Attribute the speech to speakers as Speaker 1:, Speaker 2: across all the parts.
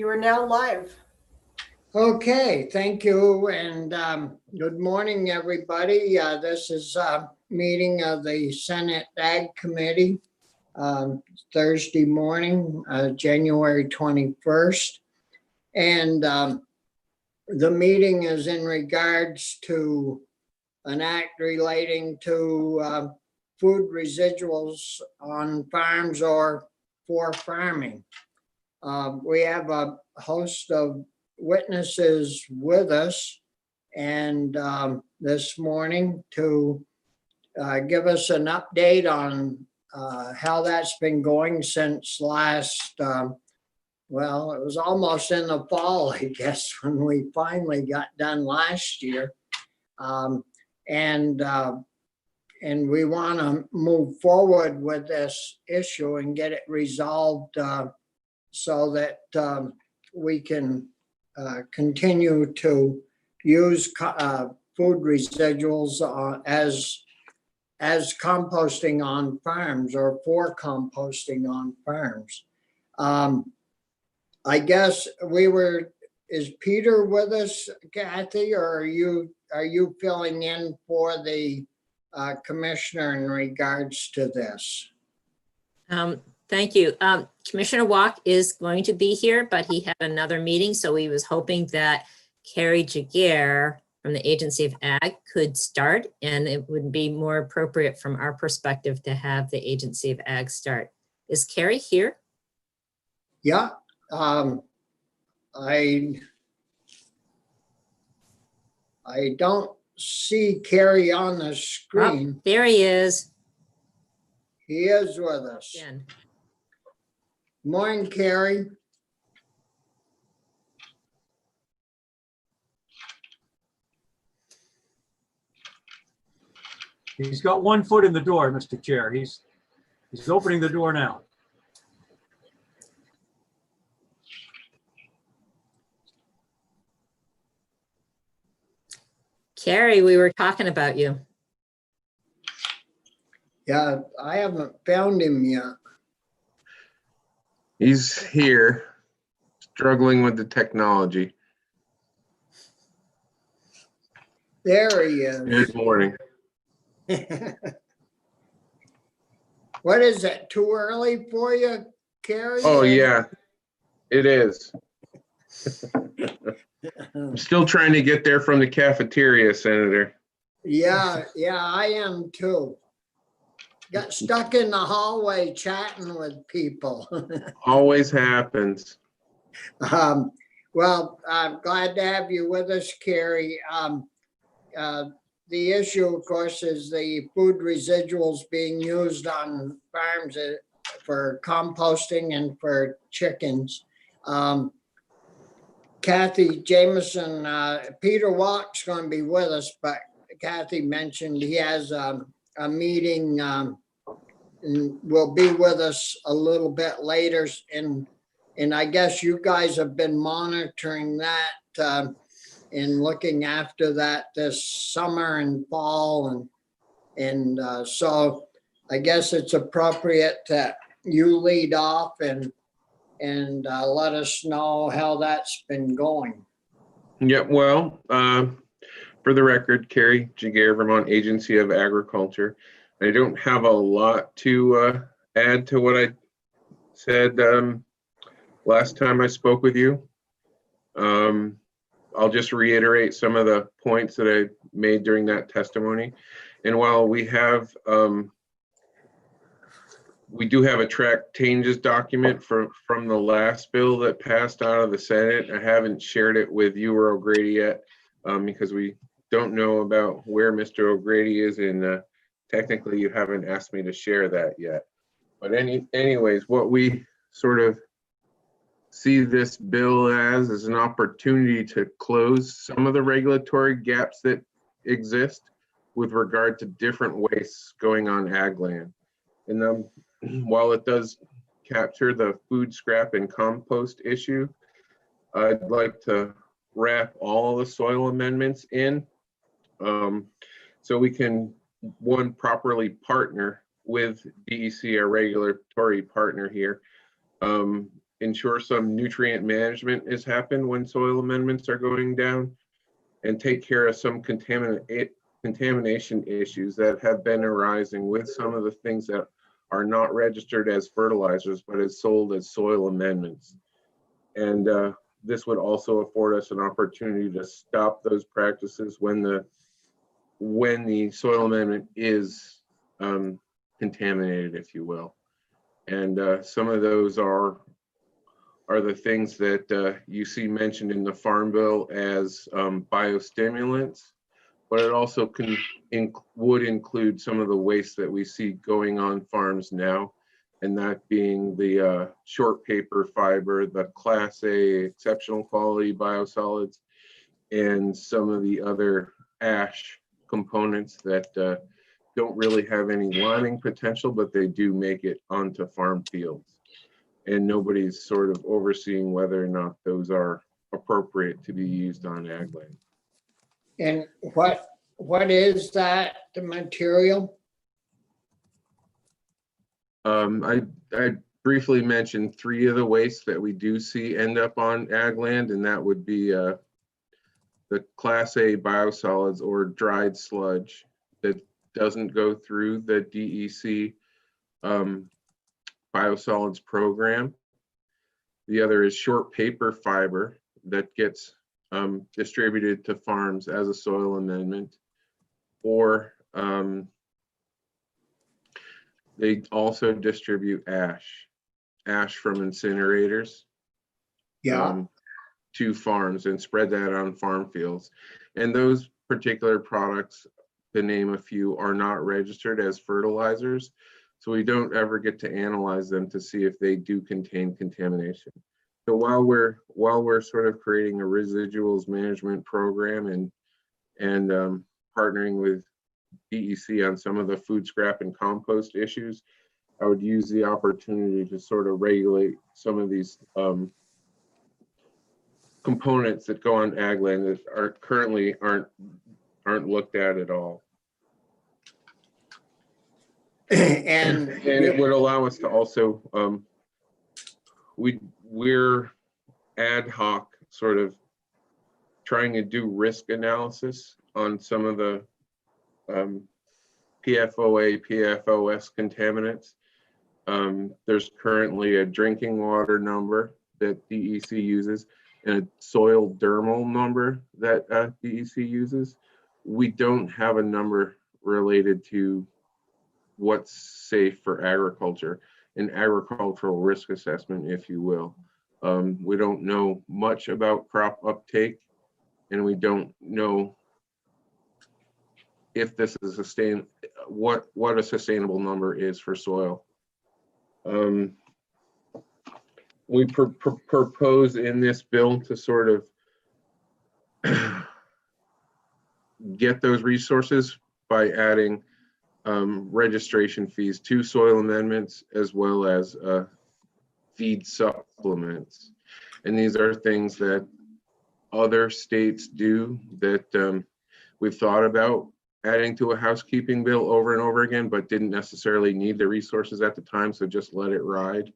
Speaker 1: You are now live.
Speaker 2: Okay, thank you, and good morning, everybody. This is a meeting of the Senate Ag Committee, Thursday morning, January 21st. And the meeting is in regards to an act relating to food residuals on farms or for farming. We have a host of witnesses with us and this morning to give us an update on how that's been going since last, well, it was almost in the fall, I guess, when we finally got done last year. And we want to move forward with this issue and get it resolved so that we can continue to use food residuals as composting on farms or for composting on farms. I guess is Peter with us, Kathy, or are you filling in for the commissioner in regards to this?
Speaker 3: Thank you. Commissioner Walk is going to be here, but he had another meeting, so he was hoping that Carrie Jaguar from the Agency of Ag could start, and it would be more appropriate from our perspective to have the Agency of Ag start. Is Carrie here?
Speaker 2: Yeah. I don't see Carrie on the screen.
Speaker 3: Oh, there he is.
Speaker 2: He is with us.
Speaker 3: Again.
Speaker 2: Morning, Carrie.
Speaker 4: He's got 1 foot in the door, Mr. Chair. He's opening the door now.
Speaker 3: Carrie, we were talking about you.
Speaker 2: Yeah, I haven't found him yet.
Speaker 5: He's here, struggling with the technology.
Speaker 2: There he is.
Speaker 5: Good morning.
Speaker 2: What is it? Too early for you, Carrie?
Speaker 5: Oh, yeah, it is. I'm still trying to get there from the cafeteria, Senator.
Speaker 2: Yeah, I am too. Got stuck in the hallway chatting with people.
Speaker 5: Always happens.
Speaker 2: Well, I'm glad to have you with us, Carrie. The issue, of course, is the food residuals being used on farms for composting and for chickens. Kathy Jameson, Peter Walk's going to be with us, but Kathy mentioned he has a meeting and will be with us a little bit later. And I guess you guys have been monitoring that and looking after that this summer and fall. And so I guess it's appropriate that you lead off and let us know how that's been going.
Speaker 5: Yeah, well, for the record, Carrie Jaguar, Vermont Agency of Agriculture. I don't have a lot to add to what I said last time I spoke with you. I'll just reiterate some of the points that I made during that testimony. And while we do have a track changes document from the last bill that passed out of the Senate, I haven't shared it with you or O'Grady yet because we don't know about where Mr. O'Grady is, and technically you haven't asked me to share that yet. But anyways, what we sort of see this bill as is an opportunity to close some of the regulatory gaps that exist with regard to different wastes going on ag land. And while it does capture the food scrap and compost issue, I'd like to wrap all the soil amendments in so we can, one, properly partner with DEC, our regulatory partner here, ensure some nutrient management has happened when soil amendments are going down, and take care of some contamination issues that have been arising with some of the things that are not registered as fertilizers, but is sold as soil amendments. And this would also afford us an opportunity to stop those practices when the soil amendment is contaminated, if you will. And some of those are the things that you see mentioned in the Farm Bill as biostimulants, but it also would include some of the waste that we see going on farms now, and that being the short paper fiber, the Class A exceptional quality biosolids, and some of the other ash components that don't really have any liming potential, but they do make it onto farm fields. And nobody's sort of overseeing whether or not those are appropriate to be used on ag land.
Speaker 2: And what is that, the material?
Speaker 5: I briefly mentioned 3 of the wastes that we do see end up on ag land, and that would be the Class A biosolids or dried sludge that doesn't go through the DEC biosolids program. The other is short paper fiber that gets distributed to farms as a soil amendment, or they also distribute ash from incinerators to farms and spread that on farm fields. And those particular products, to name a few, are not registered as fertilizers. So we don't ever get to analyze them to see if they do contain contamination. So while we're sort of creating a residuals management program and partnering with DEC on some of the food scrap and compost issues, I would use the opportunity to sort of regulate some of these components that go on ag land that are currently aren't looked at all.
Speaker 2: And
Speaker 5: it would allow us to also we're ad hoc sort of trying to do risk analysis on some of the PFOA, PFOS contaminants. There's currently a drinking water number that DEC uses and a soil dermal number that DEC uses. We don't have a number related to what's safe for agriculture, an agricultural risk assessment, if you will. We don't know much about crop uptake, and we don't know if this is what a sustainable number is for soil. We propose in this bill to sort of get those resources by adding registration fees to soil amendments, as well as feed supplements. And these are things that other states do that we've thought about adding to a housekeeping bill over and over again, but didn't necessarily need the resources at the time, so just let it ride.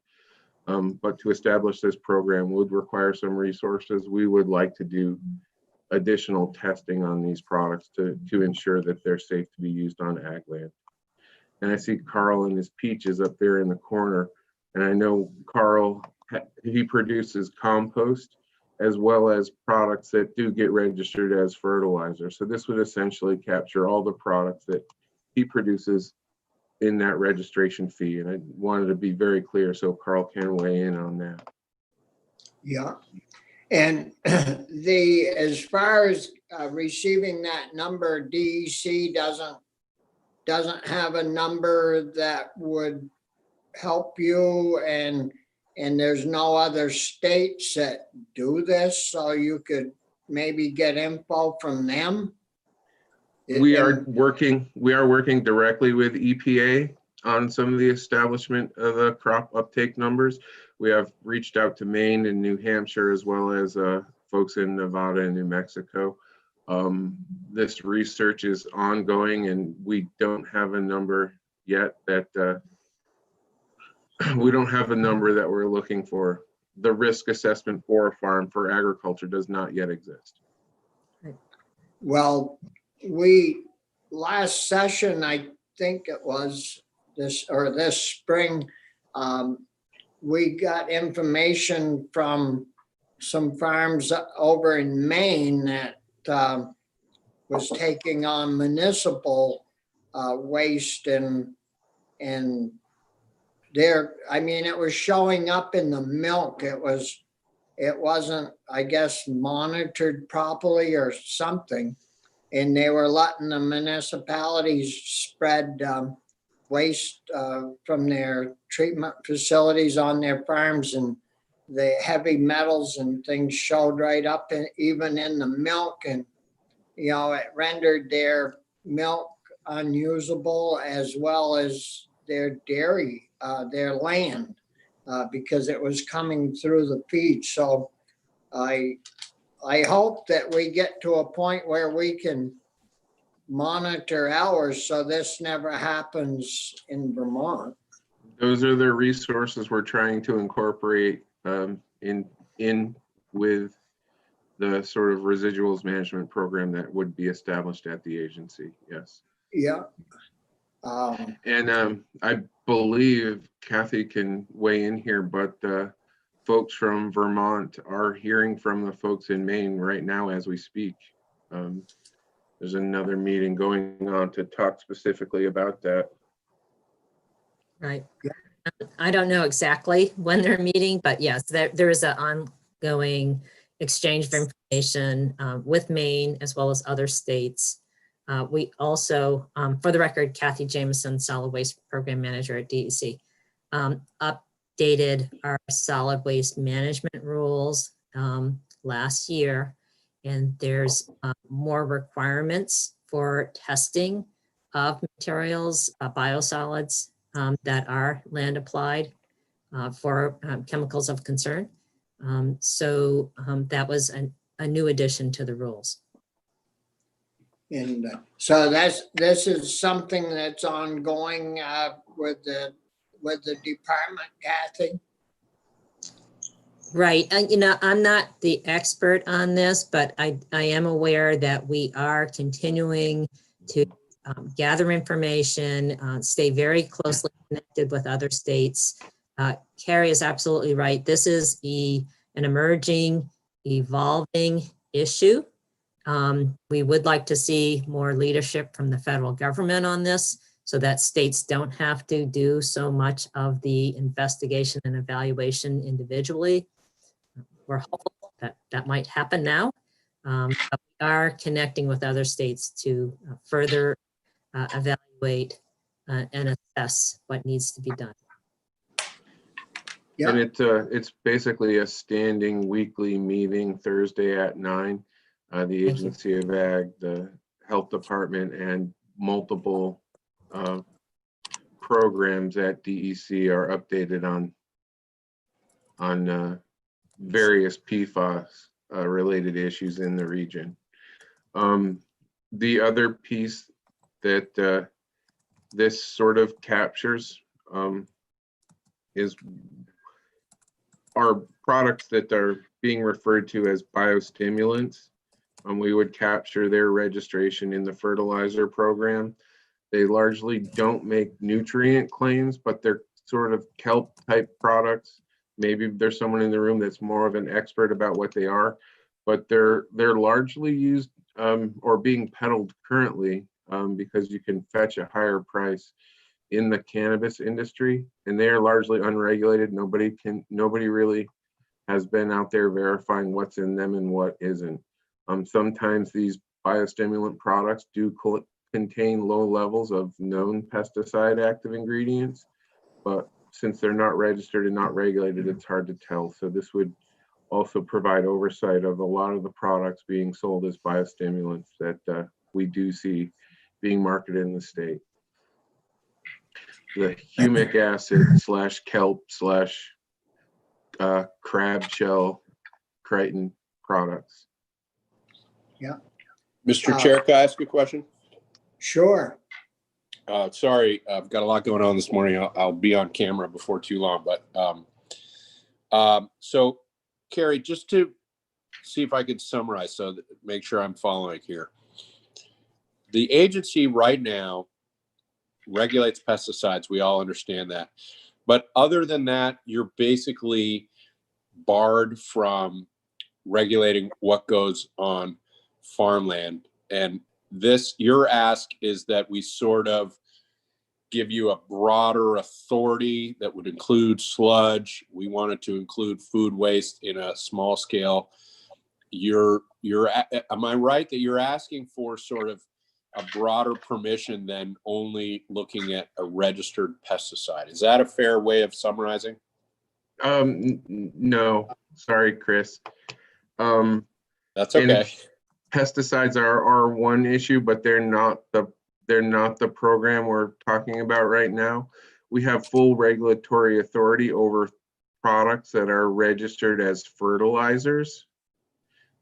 Speaker 5: But to establish this program would require some resources. We would like to do additional testing on these products to ensure that they're safe to be used on ag land. And I see Carl and his peaches up there in the corner. And I know Carl, he produces compost as well as products that do get registered as fertilizer. So this would essentially capture all the products that he produces in that registration fee. And I wanted to be very clear so Carl can weigh in on that.
Speaker 2: yeah. And as far as receiving that number, DEC doesn't have a number that would help you, and there's no other states that do this, so you could maybe get info from them.
Speaker 5: We are working directly with EPA on some of the establishment of the crop uptake numbers. We have reached out to Maine and New Hampshire, as well as folks in Nevada and New Mexico. This research is ongoing, and we don't have a number yet that we don't have a number that we're looking for the risk assessment for a farm for agriculture does not yet exist.
Speaker 2: Well, last session, I think it was this spring, we got information from some farms over in Maine that was taking on municipal waste and there, I mean, it was showing up in the milk. It wasn't, I guess, monitored properly or something. And they were letting the municipalities spread waste from their treatment facilities on their farms, and the heavy metals and things showed right up even in the milk, and it rendered their milk unusable as well as their dairy, their land, because it was coming through the feed. So I hope that we get to a point where we can monitor ours so this never happens in Vermont.
Speaker 5: Those are the resources we're trying to incorporate in with the sort of residuals management program that would be established at the agency. Yes.
Speaker 2: Yeah.
Speaker 5: And I believe Kathy can weigh in here, but folks from Vermont are hearing from the folks in Maine right now as we speak. There's another meeting going on to talk specifically about that.
Speaker 3: Right. I don't know exactly when they're meeting, but yes, there is an ongoing exchange of information with Maine as well as other states. We also, for the record, Kathy Jameson, Solid Waste Program Manager at DEC, updated our solid waste management rules last year. And there's more requirements for testing of materials, biosolids that are land applied for chemicals of concern. So that was a new addition to the rules.
Speaker 2: And so this is something that's ongoing with the department, Kathy.
Speaker 3: Right. And, I'm not the expert on this, but I am aware that we are continuing to gather information, stay very closely connected with other states. Carrie is absolutely right. This is an emerging, evolving issue. We would like to see more leadership from the federal government on this so that states don't have to do so much of the investigation and evaluation individually. We're hopeful that that might happen now. But we are connecting with other states to further evaluate and assess what needs to be done.
Speaker 2: Yeah.
Speaker 5: And it's basically a standing weekly meeting Thursday at 9. The Agency of Ag, the Health Department, and multiple programs at DEC are updated on various PFAS related issues in the region. The other piece that this sort of captures is our products that are being referred to as biostimulants. We would capture their registration in the fertilizer program. They largely don't make nutrient claims, but they're sort of kelp type products. Maybe there's someone in the room that's more of an expert about what they are, but they're largely used or being peddled currently because you can fetch a higher price in the cannabis industry, and they are largely unregulated. Nobody really has been out there verifying what's in them and what isn't. Sometimes these biostimulant products do contain low levels of known pesticide active ingredients, but since they're not registered and not regulated, it's hard to tell. So this would also provide oversight of a lot of the products being sold as biostimulants that we do see being marketed in the state. The humic acid / kelp / crab shell chitin products.
Speaker 2: Yeah.
Speaker 1: Mr. Chair, can I ask a question?
Speaker 2: Sure.
Speaker 1: Sorry, I've got a lot going on this morning. I'll be on camera before too long, but So Carrie, just to see if I could summarize, so that, make sure I'm following here. The agency right now regulates pesticides. We all understand that. But other than that, you're basically barred from regulating what goes on farmland. And this, your ask is that we sort of give you a broader authority that would include sludge. We wanted to include food waste in a small scale. Am I right that you're asking for sort of a broader permission than only looking at a registered pesticide? Is that a fair way of summarizing?
Speaker 5: No, sorry, Chris.
Speaker 1: That's okay.
Speaker 5: Pesticides are one issue, but they're not the program we're talking about right now. We have full regulatory authority over products that are registered as fertilizers.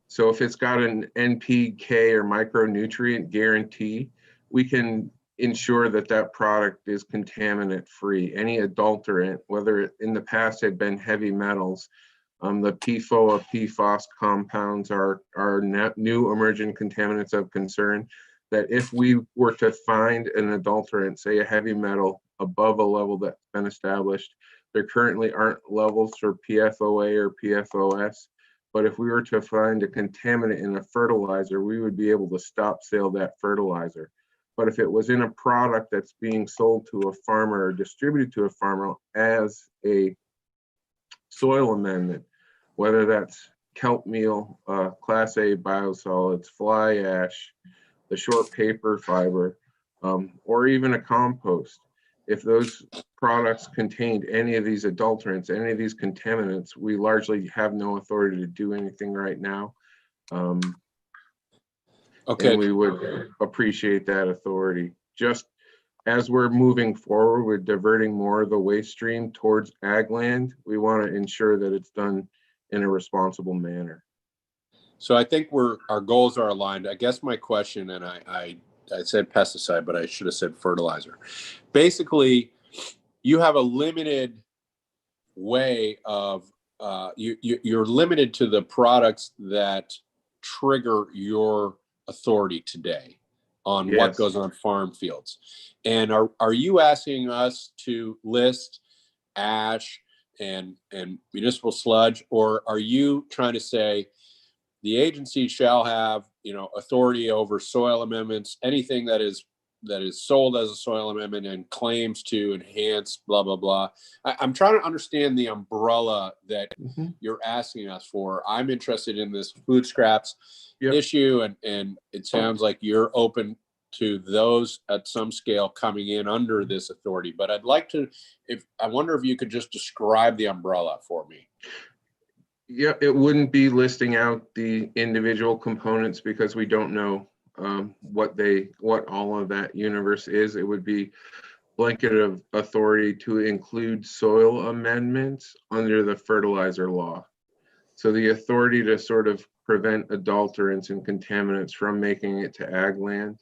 Speaker 5: So if it's got an NPK or micronutrient guarantee, we can ensure that that product is contaminant free. Any adulterant, whether it in the past had been heavy metals, the PFOA, PFOS compounds are new emerging contaminants of concern, that if we were to find an adulterant, say a heavy metal, above a level that's been established, there currently aren't levels for PFOA or PFOS. But if we were to find a contaminant in a fertilizer, we would be able to stop sale that fertilizer. But if it was in a product that's being sold to a farmer or distributed to a farmer as a soil amendment, whether that's kelp meal, Class A biosolids, fly ash, the short paper fiber, or even a compost, if those products contained any of these adulterants, any of these contaminants, we largely have no authority to do anything right now.
Speaker 1: Okay.
Speaker 5: And we would appreciate that authority. Just as we're moving forward with diverting more of the waste stream towards ag land, we want to ensure that it's done in a responsible manner.
Speaker 1: So I think our goals are aligned. I guess my question, and I said pesticide, but I should have said fertilizer. Basically, you have a limited way of, you're limited to the products that trigger your authority today on what
Speaker 5: Yes.
Speaker 1: goes on farm fields. And are you asking us to list ash and municipal sludge, or are you trying to say the agency shall have, authority over soil amendments, anything that is sold as a soil amendment and claims to enhance blah, blah, blah. I'm trying to understand the umbrella that you're asking us for. I'm interested in this food scraps issue, and it sounds like you're open to those at some scale coming in under this authority. But I'd like to, I wonder if you could just describe the umbrella for me.
Speaker 5: Yeah, it wouldn't be listing out the individual components because we don't know what all of that universe is. It would be blanket of authority to include soil amendments under the fertilizer law. So the authority to sort of prevent adulterants and contaminants from making it to ag land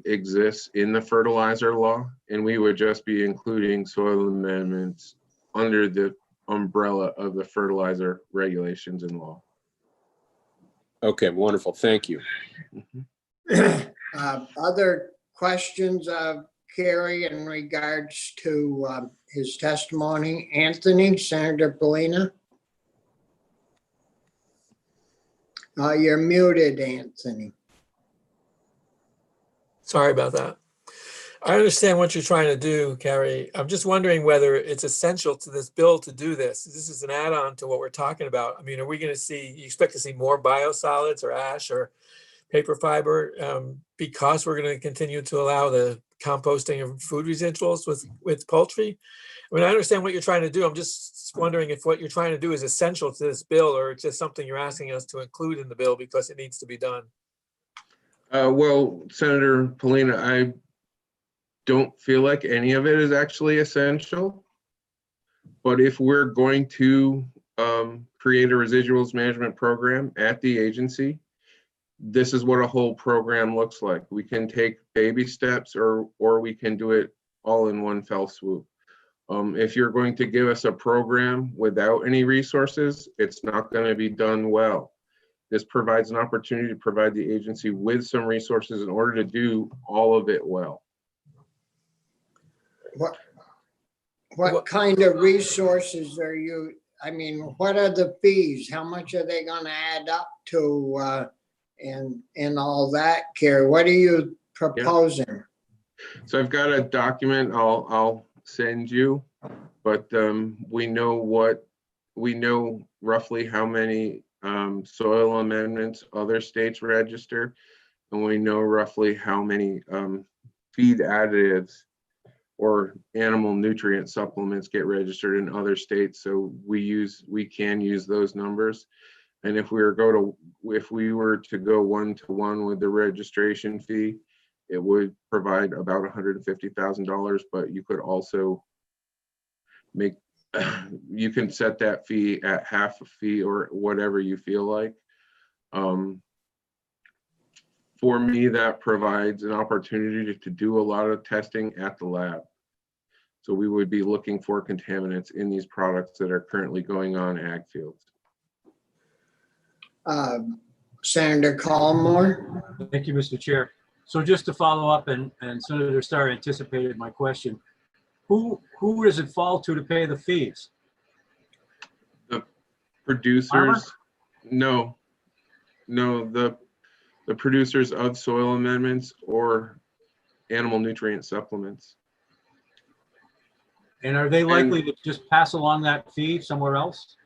Speaker 5: exists in the fertilizer law, and we would just be including soil amendments under the umbrella of the fertilizer regulations and law.
Speaker 1: Okay, wonderful. Thank you.
Speaker 2: Other questions of Kerry in regards to his testimony? Anthony, Senator Polina? You're muted, Anthony.
Speaker 6: Sorry about that. I understand what you're trying to do, Carrie. I'm just wondering whether it's essential to this bill to do this. This is an add-on to what we're talking about. I mean, are we going to see, you expect to see more biosolids or ash or paper fiber because we're going to continue to allow the composting of food residuals with poultry? I mean, I understand what you're trying to do. I'm just wondering if what you're trying to do is essential to this bill or it's just something you're asking us to include in the bill because it needs to be done.
Speaker 5: Well, Senator Polina, I don't feel like any of it is actually essential. But if we're going to create a residuals management program at the agency, this is what a whole program looks like. We can take baby steps or we can do it all in one fell swoop. If you're going to give us a program without any resources, it's not going to be done well. This provides an opportunity to provide the agency with some resources in order to do all of it well.
Speaker 2: What kind of resources are you, I mean, what are the fees? How much are they gonna add up to, and all that, Carrie? What are you proposing?
Speaker 5: So I've got a document I'll send you, but we know roughly how many soil amendments other states register, and we know roughly how many feed additives or animal nutrient supplements get registered in other states. So we can use those numbers. And if we were to go one-to-one with the registration fee, it would provide about $150,000, but you could also you can set that fee at half a fee or whatever you feel like. For me, that provides an opportunity to do a lot of testing at the lab. So we would be looking for contaminants in these products that are currently going on ag fields.
Speaker 2: Senator Collmore?
Speaker 4: Thank you, Mr. Chair. So just to follow up, and Senator Starr anticipated my question, who does it fall to pay the fees?
Speaker 5: The producers,
Speaker 4: Farmer?
Speaker 5: no, the producers of soil amendments or animal nutrient supplements.
Speaker 4: And are they likely to just pass along that fee somewhere else?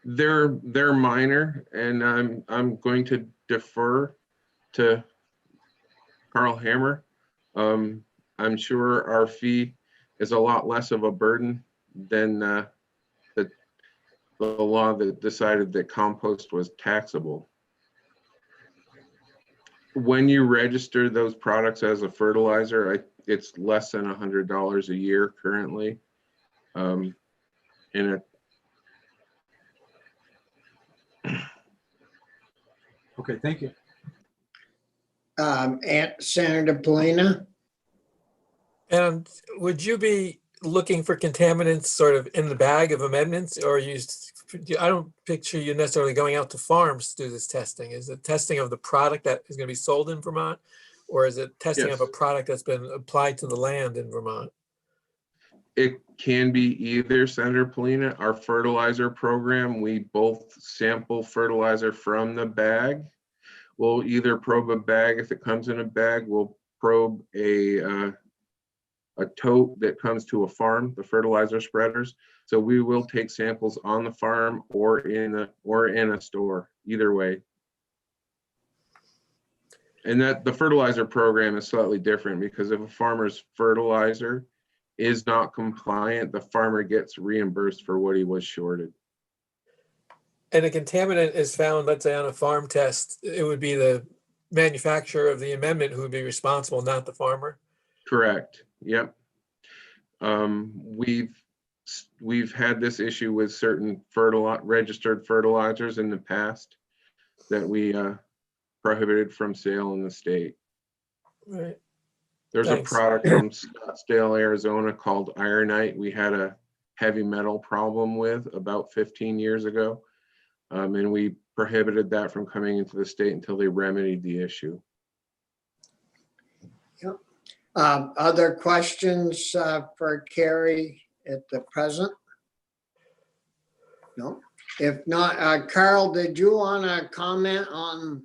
Speaker 5: They're minor, and I'm going to defer to Carl Hammer. I'm sure our fee is a lot less of a burden than the law that decided that compost was taxable. When you register those products as a fertilizer, it's less than $100 a year currently.
Speaker 4: Okay, thank you.
Speaker 2: And Senator Polina?
Speaker 6: And would you be looking for contaminants sort of in the bag of amendments, or I don't picture you necessarily going out to farms to do this testing. Is it testing of the product that is going to be sold in Vermont, or is it testing of a product that's been applied to the land in Vermont?
Speaker 5: It can be either, Senator Polina. Our fertilizer program, we both sample fertilizer from the bag. We'll either probe a bag. If it comes in a bag, we'll probe a tote that comes to a farm, the fertilizer spreaders. So we will take samples on the farm or in a store, either way. And that the fertilizer program is slightly different, because if a farmer's fertilizer is not compliant, the farmer gets reimbursed for what he was shorted.
Speaker 6: And a contaminant is found, let's say on a farm test, it would be the manufacturer of the amendment who would be responsible, not the farmer?
Speaker 5: Correct. Yep. We've had this issue with certain registered fertilizers in the past that we prohibited from sale in the state.
Speaker 6: Right.
Speaker 5: There's
Speaker 6: Thanks.
Speaker 5: a product from Scottsdale, Arizona called Ironite. We had a heavy metal problem with about 15 years ago. And we prohibited that from coming into the state until they remedied the issue.
Speaker 2: Yep. Other questions for Carrie at the present? No. If not, Carl, did you want to comment on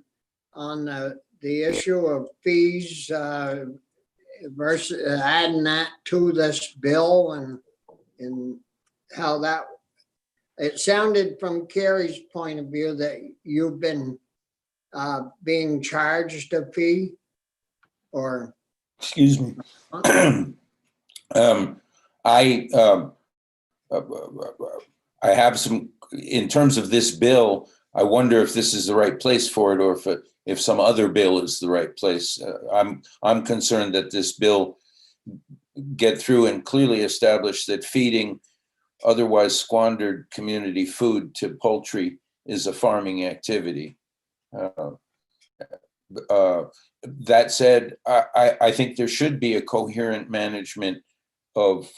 Speaker 2: the issue of fees versus adding that to this bill, and how that? It sounded from Carrie's point of view that you've been being charged a fee, or?
Speaker 7: Excuse me. I have some, in terms of this bill, I wonder if this is the right place for it, or if some other bill is the right place. I'm concerned that this bill get through and clearly establish that feeding otherwise squandered community food to poultry is a farming activity. That said, I think there should be a coherent management of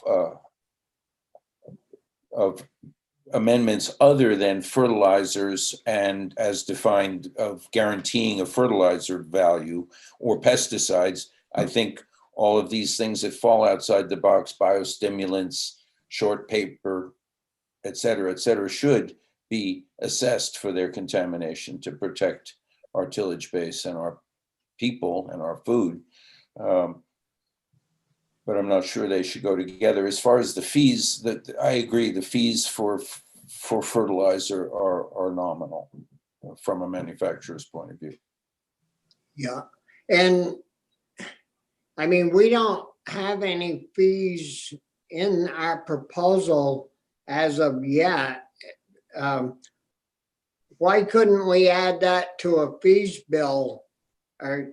Speaker 7: amendments other than fertilizers and as defined of guaranteeing a fertilizer value or pesticides. I think all of these things that fall outside the box, biostimulants, short paper, et cetera, should be assessed for their contamination to protect our tillage base and our people and our food. But I'm not sure they should go together. As far as the fees, that I agree, the fees for fertilizer are nominal from a manufacturer's point of view.
Speaker 2: Yeah, and I mean, we don't have any fees in our proposal as of yet. Why couldn't we add that to a fees bill? Or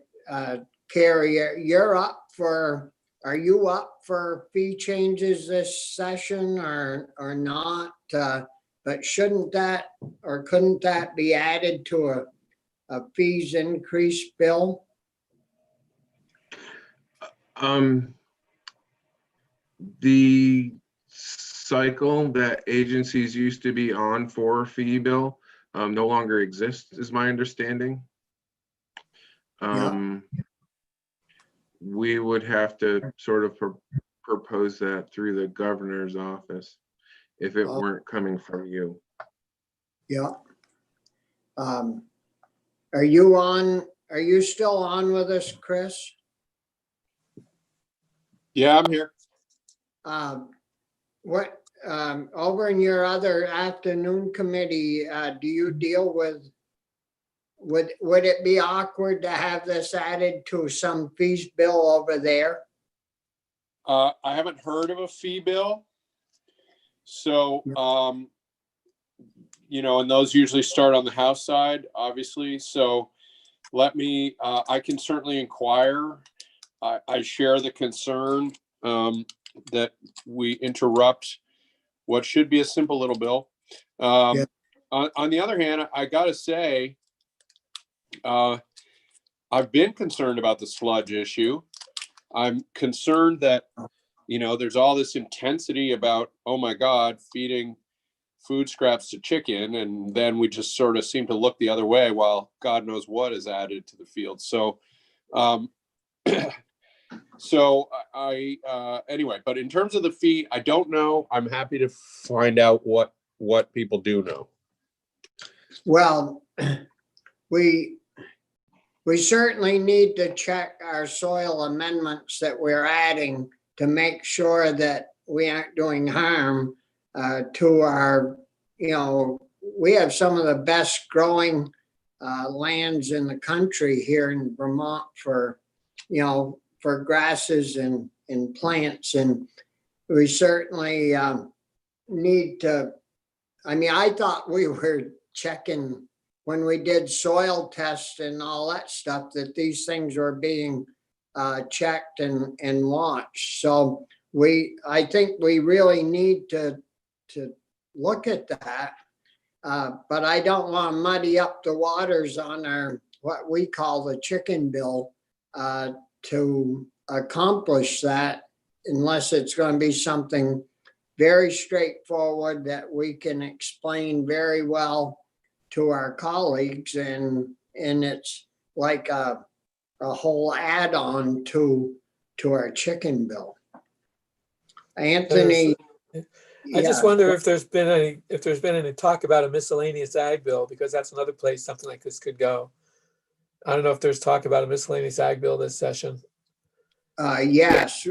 Speaker 2: Carrie, are you up for fee changes this session or not? But shouldn't that or couldn't that be added to a fees increase bill?
Speaker 5: The cycle that agencies used to be on for a fee bill no longer exists, is my understanding. We would have to sort of propose that through the governor's office if it weren't coming from you.
Speaker 2: Yeah. Are you still on with us, Chris?
Speaker 1: Yeah, I'm here.
Speaker 2: What, over in your other afternoon committee, do you deal with, would it be awkward to have this added to some fees bill over there?
Speaker 1: I haven't heard of a fee bill. So, you know, and those usually start on the House side, obviously. So let me, I can certainly inquire. I share the concern that we interrupt what should be a simple little bill. On the other hand, I gotta say, I've been concerned about the sludge issue. I'm concerned that, you know, there's all this intensity about, oh my God, feeding food scraps to chicken, and then we just sort of seem to look the other way while God knows what is added to the field. So, anyway, but in terms of the fee, I don't know. I'm happy to find out what people do know.
Speaker 2: Well, we certainly need to check our soil amendments that we're adding to make sure that we aren't doing harm to our, you know, we have some of the best growing lands in the country here in Vermont for, you know, for grasses and plants. And we certainly need to, I mean, I thought we were checking when we did soil tests and all that stuff, that these things were being checked and watched. So I think we really need to look at that. But I don't want to muddy up the waters on our, what we call the chicken bill, to accomplish that, unless it's going to be something very straightforward that we can explain very well to our colleagues, and it's like a whole add-on to our chicken bill. Anthony.
Speaker 6: I just wonder if there's been any talk about a miscellaneous ag bill, because that's another place something like this could go. I don't know if there's talk about a miscellaneous ag bill this session.
Speaker 2: Yes,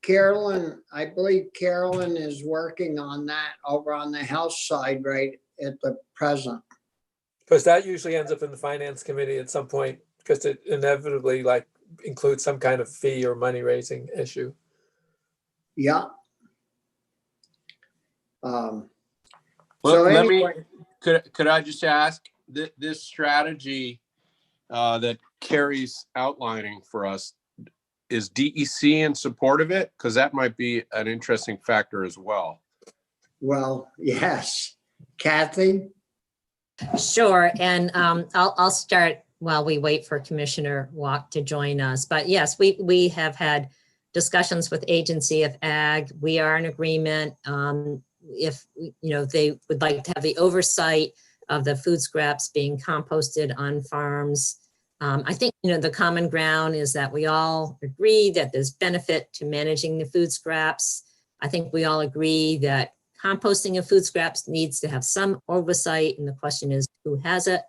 Speaker 2: Carolyn, I believe Carolyn is working on that over on the House side right at the present.
Speaker 6: Because that usually ends up in the finance committee at some point, because it inevitably like includes some kind of fee or money raising issue.
Speaker 2: Yeah.
Speaker 1: Well,
Speaker 2: So
Speaker 1: let
Speaker 2: anyway,
Speaker 1: me, could I just ask this strategy that Carrie's outlining for us, is DEC in support of it? Because that might be an interesting factor as well.
Speaker 2: well, yes. Kathy?
Speaker 3: Sure, and I'll start while we wait for Commissioner Walk to join us. But yes, we have had discussions with Agency of Ag. We are in agreement. if, they would like to have the oversight of the food scraps being composted on farms. I think, the common ground is that we all agree that there's benefit to managing the food scraps. I think we all agree that composting of food scraps needs to have some oversight, and the question is who has it.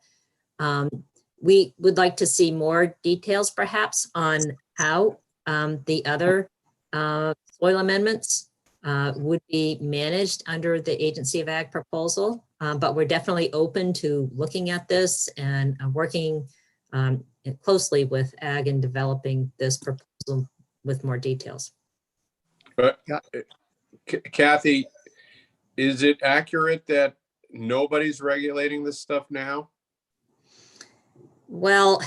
Speaker 3: We would like to see more details perhaps on how the other soil amendments would be managed under the Agency of Ag proposal. But we're definitely open to looking at this and working closely with Ag in developing this proposal with more details.
Speaker 1: But
Speaker 2: Yeah.
Speaker 1: Kathy, is it accurate that nobody's regulating this stuff now?
Speaker 3: Well,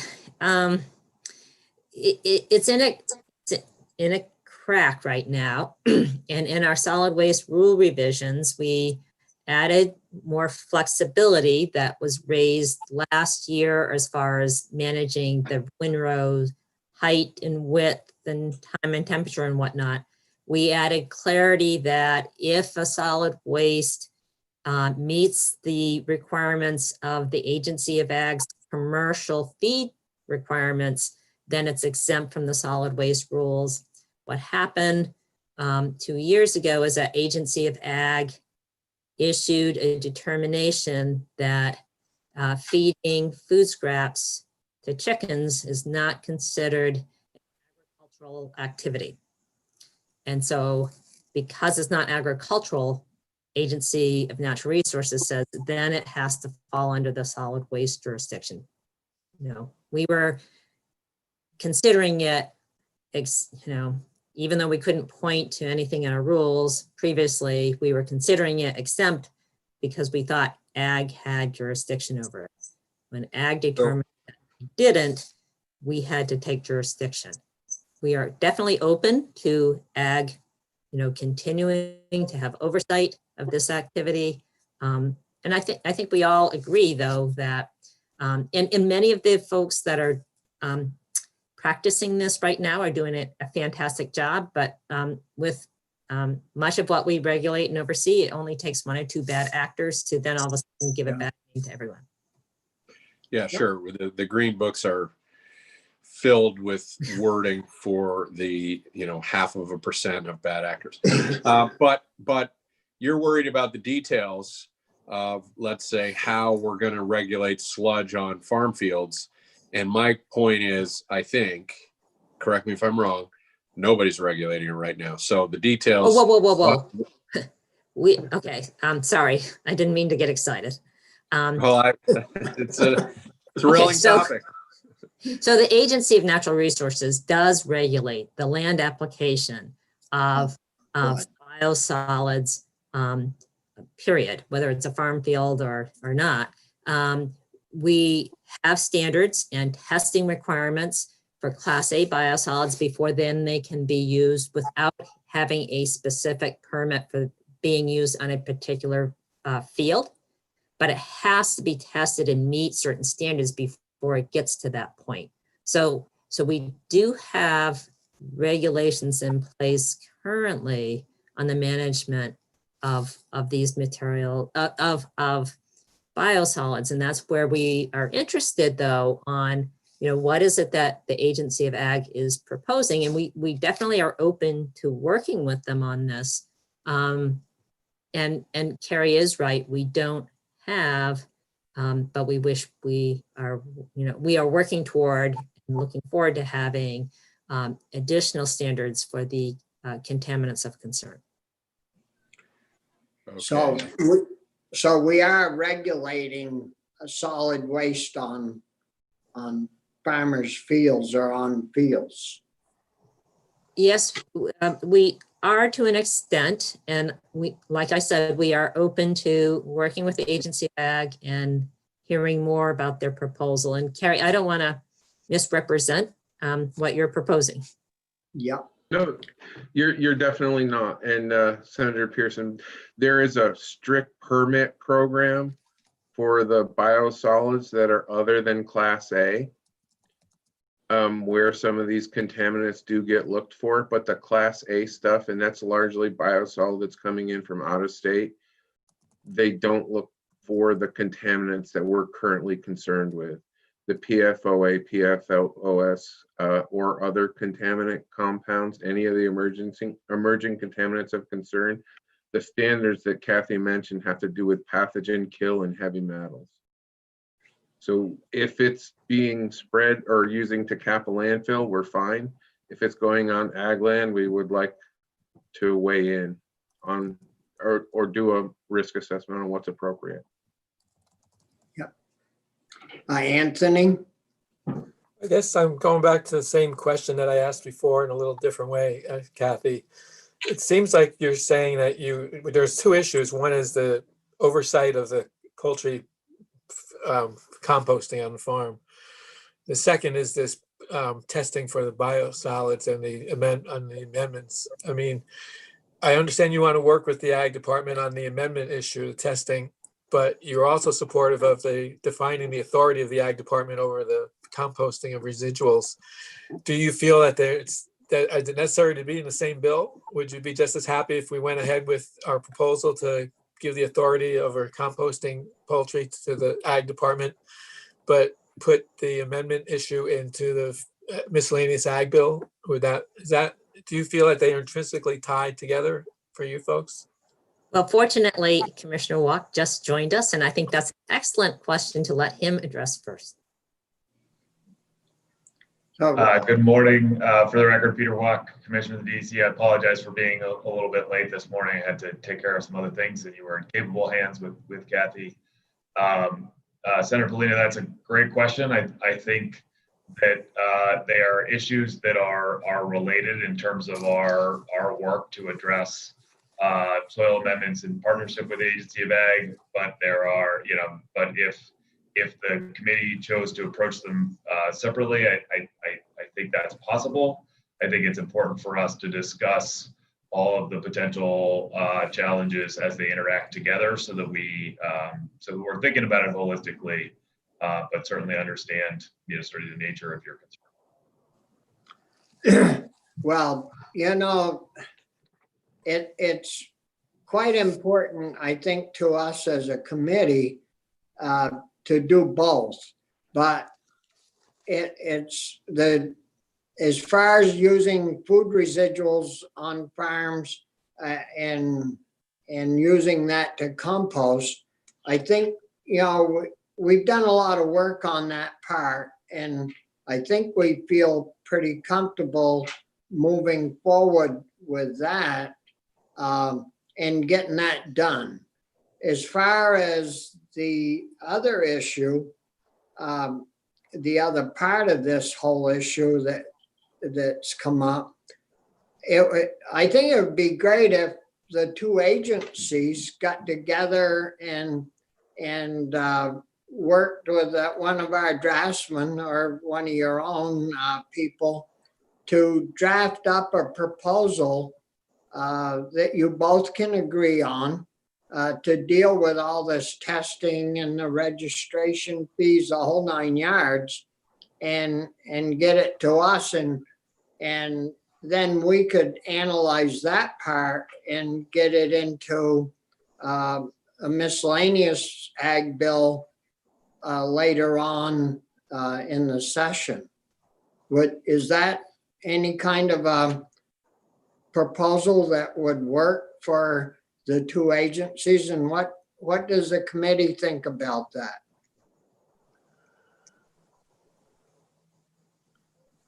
Speaker 3: it's in a crack right now. And in our solid waste rule revisions, we added more flexibility that was raised last year as far as managing the windrow height and width and time and temperature and whatnot. We added clarity that if a solid waste meets the requirements of the Agency of Ag's commercial feed requirements, then it's exempt from the solid waste rules. What happened 2 years ago is that Agency of Ag issued a determination that feeding food scraps to chickens is not considered an agricultural activity. And so because it's not agricultural, Agency of Natural Resources says then it has to fall under the solid waste jurisdiction. We were considering it, even though we couldn't point to anything in our rules previously, we were considering it exempt because we thought Ag had jurisdiction over it. When Ag determined that it didn't, we had to take jurisdiction. We are definitely open to Ag, continuing to have oversight of this activity. And I think we all agree, though, that and many of the folks that are practicing this right now are doing a fantastic job, but with much of what we regulate and oversee, it only takes one or two bad actors to then all of a sudden give it back to everyone.
Speaker 1: Yeah, sure. The green books are filled with wording for the 0.5% of bad actors. But you're worried about the details of, let's say, how we're going to regulate sludge on farm fields. And my point is, I think, correct me if I'm wrong, nobody's regulating it right now. So the details.
Speaker 3: Whoa. Okay, I'm sorry. I didn't mean to get excited.
Speaker 1: It's a thrilling topic.
Speaker 3: So the Agency of Natural Resources does regulate the land application of biosolids, period, whether it's a farm field or not. We have standards and testing requirements for Class A biosolids before then they can be used without having a specific permit for being used on a particular field. But it has to be tested and meet certain standards before it gets to that point. So we do have regulations in place currently on the management of these material of biosolids, and that's where we are interested, though, on what is it that the Agency of Ag is proposing, and we definitely are open to working with them on this. And Carrie is right, we don't have, but we wish we are working toward and looking forward to having additional standards for the contaminants of concern.
Speaker 1: Okay.
Speaker 2: So we are regulating solid waste on farmers' fields or on fields.
Speaker 3: Yes, we are to an extent, and we, like I said, we are open to working with the Agency of Ag and hearing more about their proposal. And Carrie, I don't want to misrepresent what you're proposing.
Speaker 2: Yeah.
Speaker 5: No, you're definitely not. And Senator Pearson, there is a strict permit program for the biosolids that are other than Class A. where some of these contaminants do get looked for, but the Class A stuff, and that's largely biosolids that's coming in from out of state, they don't look for the contaminants that we're currently concerned with. The PFOA, PFOS, or other contaminant compounds, any of the emerging contaminants of concern, the standards that Kathy mentioned have to do with pathogen kill and heavy metals. So if it's being spread or using to cap a landfill, we're fine. If it's going on ag land, we would like to weigh in on or do a risk assessment on what's appropriate.
Speaker 2: Anthony?
Speaker 6: I guess I'm going back to the same question that I asked before in a little different way, Kathy. It seems like you're saying that there's two issues. One is the oversight of the poultry composting on the farm. The second is this testing for the biosolids and the amendments. I mean, I understand you want to work with the ag department on the amendment issue, the testing, but you're also supportive of the defining the authority of the ag department over the composting of residuals. Do you feel that is it necessary to be in the same bill? Would you be just as happy if we went ahead with our proposal to give the authority over composting poultry to the ag department, but put the amendment issue into the miscellaneous ag bill? Do you feel that they are intrinsically tied together for you folks?
Speaker 3: Well, fortunately, Commissioner Walk just joined us, and I think that's an excellent question to let him address first.
Speaker 8: Good morning. For the record, Peter Walk, Commissioner of the DC. I apologize for being a little bit late this morning. I had to take care of some other things, and you were in capable hands with Kathy. Senator Polina, that's a great question. I think that they are issues that are related in terms of our work to address soil amendments in partnership with the Agency of Ag, but there are, but if the committee chose to approach them separately, I think that's possible. I think it's important for us to discuss all of the potential challenges as they interact together, so that we're thinking about it holistically, but certainly understand, sort of the nature of your concern.
Speaker 2: Well, it's quite important, I think, to us as a committee to do both, but as far as using food residuals on farms and using that to compost, I think, we've done a lot of work on that part, and I think we feel pretty comfortable moving forward with that and getting that done. As far as the other issue, the other part of this whole issue that's come up, I think it would be great if the two agencies got together and worked with one of our draftsmen or one of your own people to draft up a proposal that you both can agree on to deal with all this testing and the registration fees, the whole 9 yards, and get it to us, and then we could analyze that part and get it into a miscellaneous ag bill later on in the session. Is that any kind of a proposal that would work for the two agencies, and what does the committee think about that?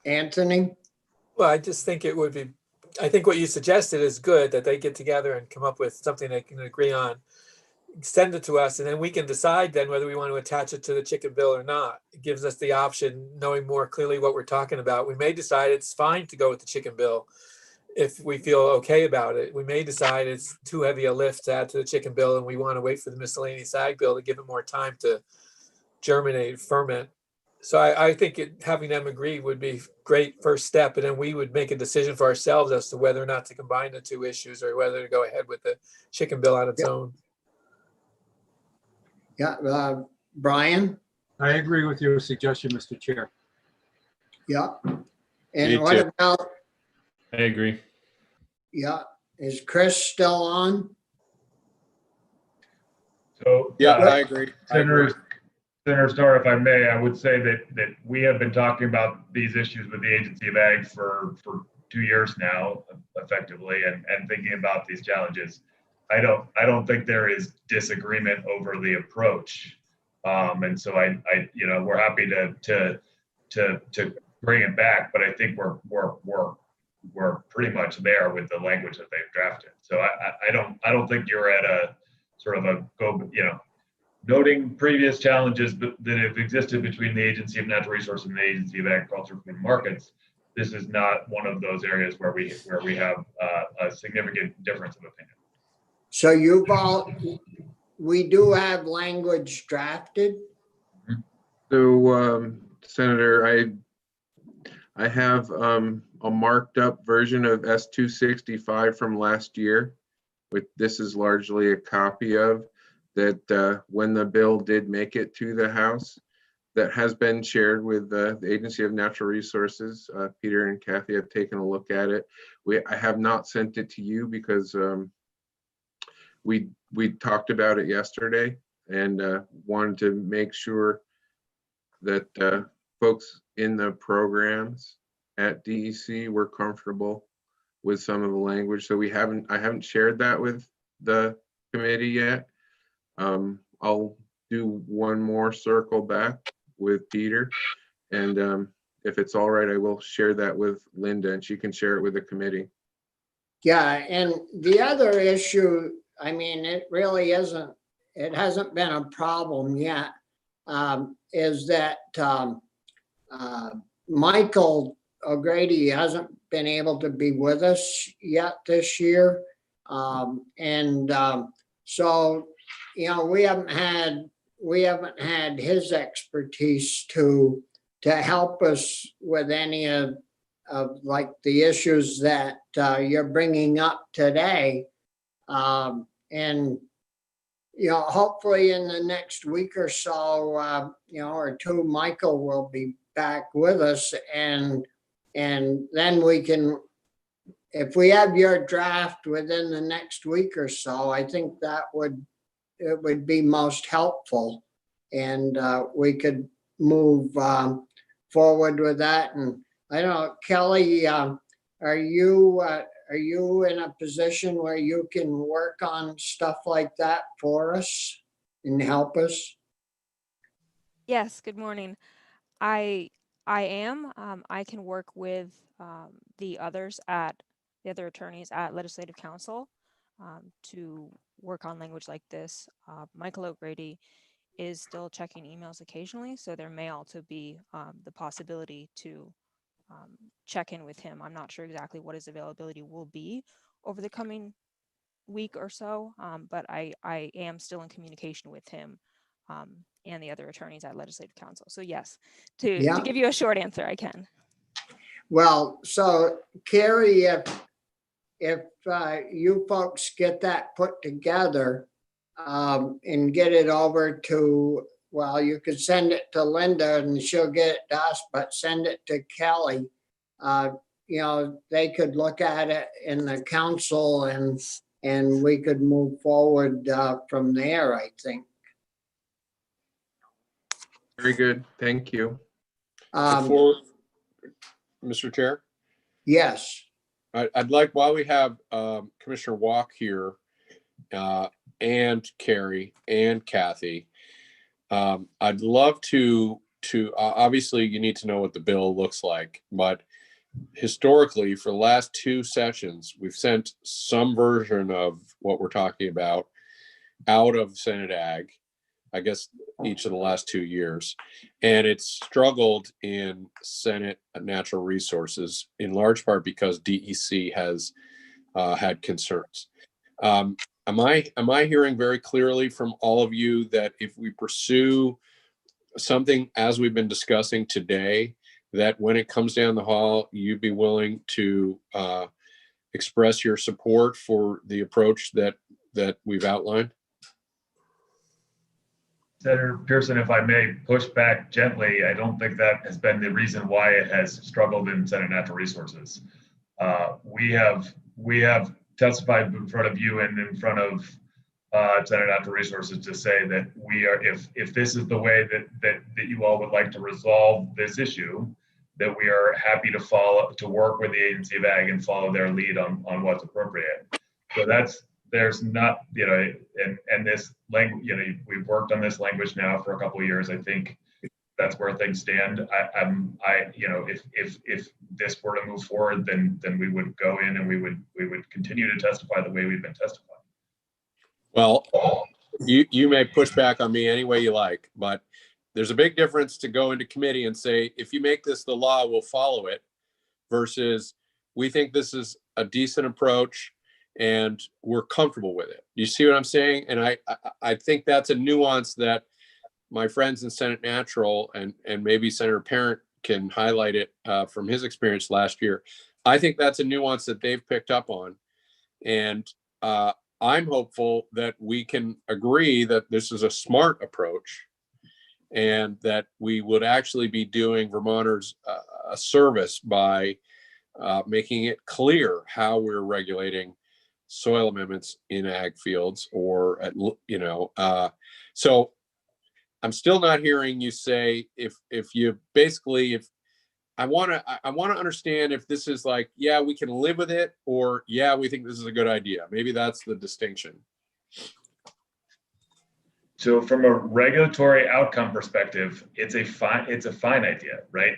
Speaker 2: Anthony?
Speaker 6: Well, I just think it would be, I think what you suggested is good, that they get together and come up with something they can agree on, send it to us, and then we can decide then whether we want to attach it to the chicken bill or not. It gives us the option, knowing more clearly what we're talking about. We may decide it's fine to go with the chicken bill if we feel okay about it. We may decide it's too heavy a lift to add to the chicken bill, and we want to wait for the miscellaneous ag bill to give it more time to germinate, ferment. So I think having them agree would be great first step, and then we would make a decision for ourselves as to whether or not to combine the two issues or whether to go ahead with the chicken bill on its own.
Speaker 2: Yeah, Brian?
Speaker 4: I agree with your suggestion, Mr. Chair.
Speaker 2: Yeah.
Speaker 1: Me
Speaker 2: And what
Speaker 1: too.
Speaker 2: about,
Speaker 9: I agree.
Speaker 2: yeah, is Chris still on?
Speaker 8: So,
Speaker 1: Yeah, I agree. I agree.
Speaker 8: Senator Starr, if I may, I would say that we have been talking about these issues with the Agency of Ag for 2 years now, effectively, and thinking about these challenges. I don't think there is disagreement over the approach. And so we're happy to bring it back, but I think we're pretty much there with the language that they've drafted. So I don't think you're at a sort of a noting previous challenges that have existed between the Agency of Natural Resources and the Agency of Agriculture and Markets. This is not one of those areas where we have a significant difference of opinion.
Speaker 2: So we do have language drafted.
Speaker 5: So, Senator, I have a marked up version of S-265 from last year, which this is largely a copy of, that when the bill did make it to the House, that has been shared with the Agency of Natural Resources. Peter and Kathy have taken a look at it. I have not sent it to you because we talked about it yesterday and wanted to make sure that folks in the programs at DEC were comfortable with some of the language. So I haven't shared that with the committee yet. I'll do one more circle back with Peter, and if it's all right, I will share that with Linda and she can share it with the committee.
Speaker 2: Yeah, and the other issue, I mean, it really isn't, it hasn't been a problem yet, is that Michael O'Grady hasn't been able to be with us yet this year. So, you know, we haven't had his expertise to help us with any of like the issues that you're bringing up today. And, you know, hopefully in the next week or so, you know, or two, Michael will be back with us, and then we can, if we have your draft within the next week or so, I think that it would be most helpful, and we could move forward with that. And I don't know, Kelly, are you in a position where you can work on stuff like that for us and help us?
Speaker 10: Yes, good morning. I am. I can work with the other attorneys at Legislative Council to work on language like this. Michael O'Grady is still checking emails occasionally, so there may also be the possibility to check in with him. I'm not sure exactly what his availability will be over the coming week or so, but I am still in communication with him and the other attorneys at Legislative Council. So yes, to give you a short answer, I can.
Speaker 2: Well, so Carrie, if you folks get that put together and get it over to, well, you could send it to Linda and she'll get it to us, but send it to Kelly. You know, they could look at it in the council and we could move forward from there, I think.
Speaker 5: Very good, thank you.
Speaker 1: Before, Mr. Chair,
Speaker 2: Yes.
Speaker 1: I'd like, while we have Commissioner Walk here and Carrie and Kathy, I'd love to obviously you need to know what the bill looks like, but historically for the last two sessions, we've sent some version of what we're talking about out of Senate Ag, I guess each of the last 2 years. And it's struggled in Senate Natural Resources in large part because DEC has had concerns. Am I hearing very clearly from all of you that if we pursue something as we've been discussing today, that when it comes down the hall, you'd be willing to express your support for the approach that we've outlined?
Speaker 8: Senator Pearson, if I may push back gently, I don't think that has been the reason why it has struggled in Senate Natural Resources. We have testified in front of you and in front of Senate Natural Resources to say that we are, if this is the way that you all would like to resolve this issue, that we are happy to work with the Agency of Ag and follow their lead on what's appropriate. So there's not, and this language, we've worked on this language now for a couple of years. I think that's where things stand. If this were to move forward, then we would go in and we would continue to testify the way we've been testifying.
Speaker 1: Well, you may push back on me any way you like, but there's a big difference to go into committee and say, if you make this the law, we'll follow it, versus we think this is a decent approach and we're comfortable with it. You see what I'm saying? And I think that's a nuance that my friends in Senate Natural and maybe Senator Parent can highlight it from his experience last year. I think that's a nuance that they've picked up on. And I'm hopeful that we can agree that this is a smart approach and that we would actually be doing Vermonters a service by making it clear how we're regulating soil amendments in ag fields, or so I'm still not hearing you say if I want to understand if this is like, yeah, we can live with it, or yeah, we think this is a good idea. Maybe that's the distinction.
Speaker 8: So from a regulatory outcome perspective, it's a fine idea, right?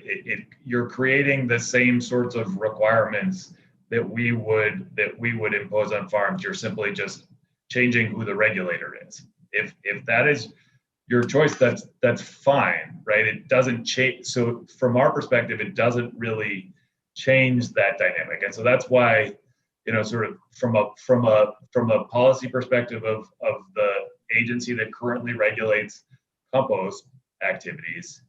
Speaker 8: You're creating the same sorts of requirements that we would impose on farms. You're simply just changing who the regulator is. If that is your choice, that's fine, right? It doesn't change. So from our perspective, it doesn't really change that dynamic. And so that's why, sort of from a policy perspective of the agency that currently regulates compost activities,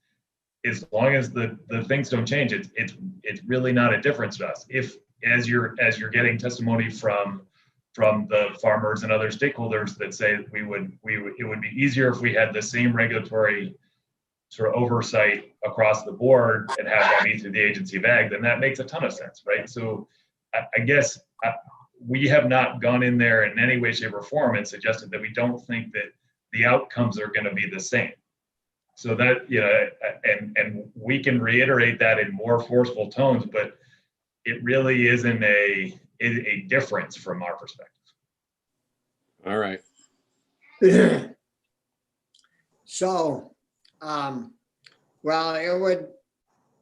Speaker 8: as long as the things don't change, it's really not a difference to us. If as you're getting testimony from the farmers and other stakeholders that say it would be easier if we had the same regulatory sort of oversight across the board and have that be through the Agency of Ag, then that makes a ton of sense, right? So I guess we have not gone in there in any way, shape, or form and suggested that we don't think that the outcomes are going to be the same. So that, and we can reiterate that in more forceful tones, but it really isn't a difference from our perspective.
Speaker 1: All right.
Speaker 2: So, well,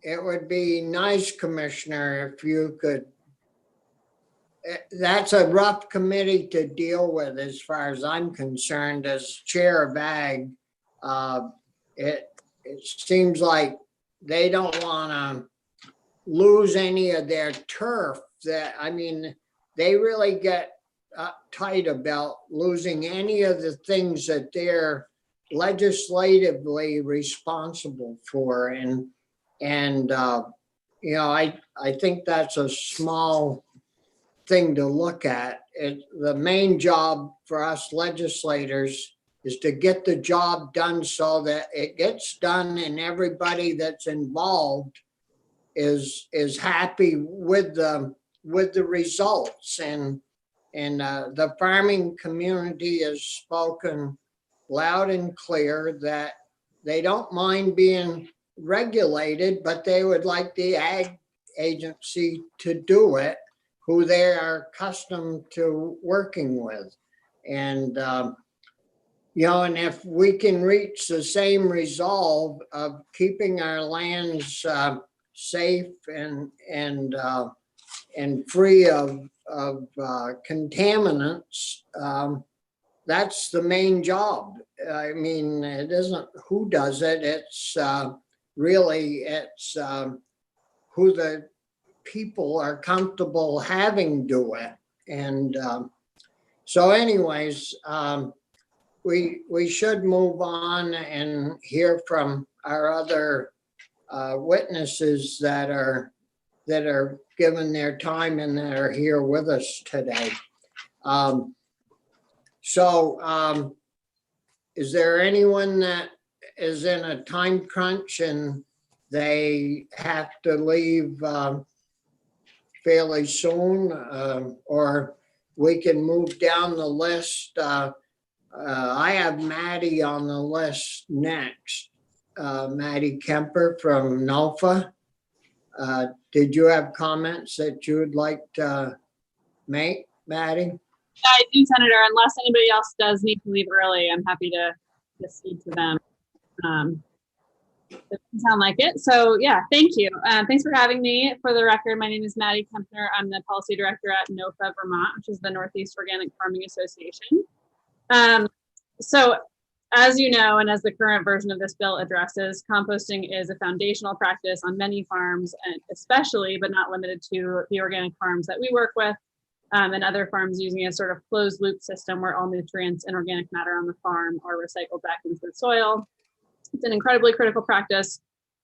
Speaker 2: it would be nice, Commissioner, if you could. That's a rough committee to deal with, as far as I'm concerned, as chair of Ag. It seems like they don't want to lose any of their turf. They really get tight about losing any of the things that they're legislatively responsible for. I think that's a small thing to look at. The main job for us legislators is to get the job done so that it gets done and everybody that's involved is happy with the results. And the farming community has spoken loud and clear that they don't mind being regulated, but they would like the ag agency to do it, who they are accustomed to working with. And and if we can reach the same resolve of keeping our lands safe and free of contaminants, that's the main job. It isn't who does it, it's really who the people are comfortable having do it. And so anyways, we should move on and hear from our other witnesses that are given their time and that are here with us today. is there anyone that is in a time crunch and they have to leave fairly soon, or we can move down the list? I have Maddie on the list next. Maddie Kemper from NOFA. Did you have comments that you would like to make, Maddie?
Speaker 9: I do, Senator. Unless anybody else does need to leave early, I'm happy to speak to them. It doesn't sound like it. So yeah, thank you. Thanks for having me. For the record, my name is Maddie Kempner. I'm the policy director at NOFA Vermont, which is the Northeast Organic Farming Association. So as you know, and as the current version of this bill addresses, composting is a foundational practice on many farms, and especially, but not limited to, the organic farms that we work with, and other farms using a sort of closed loop system where all nutrients and organic matter on the farm are recycled back into the soil. It's an incredibly critical practice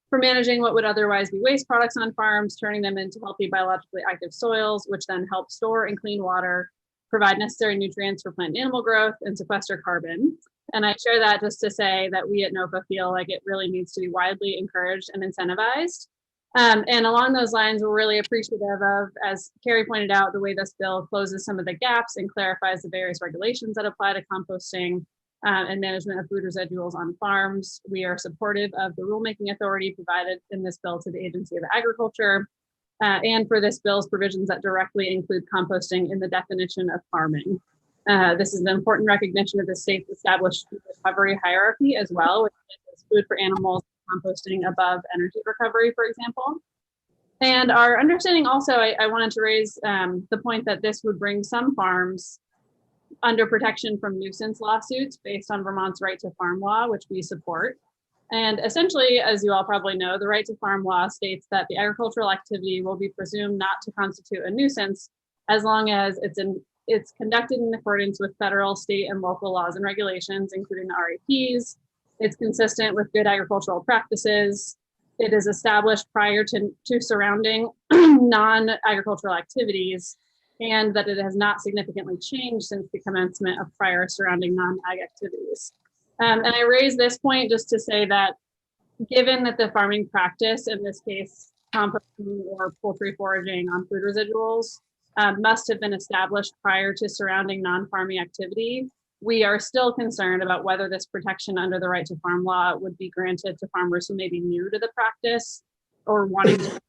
Speaker 9: for managing what would otherwise be waste products on farms, turning them into healthy biologically active soils, which then help store and clean water, provide necessary nutrients for plant and animal growth, and sequester carbon. And I share that just to say that we at NOFA feel like it really needs to be widely encouraged and incentivized. And along those lines, we're really appreciative of, as Carrie pointed out, the way this bill closes some of the gaps and clarifies the various regulations that apply to composting and management of food residuals on farms. We are supportive of the rulemaking authority provided in this bill to the Agency of Agriculture, and for this bill's provisions that directly include composting in the definition of farming. This is an important recognition of the state's established food recovery hierarchy as well, which is food for animals, composting above energy recovery, for example. And our understanding also, I wanted to raise the point that this would bring some farms under protection from nuisance lawsuits based on Vermont's right to farm law, which we support. And essentially, as you all probably know, the right to farm law states that the agricultural activity will be presumed not to constitute a nuisance as long as it's conducted in accordance with federal, state, and local laws and regulations, including the RAPs. It's consistent with good agricultural practices. It is established prior to surrounding non-agricultural activities, and that it has not significantly changed since the commencement of prior surrounding non-ag activities. And I raise this point just to say that given that the farming practice, in this case, composting or poultry foraging on food residuals, must have been established prior to surrounding non-farming activity, we are still concerned about whether this protection under the right to farm law would be granted to farmers who may be new to the practice or wanting to.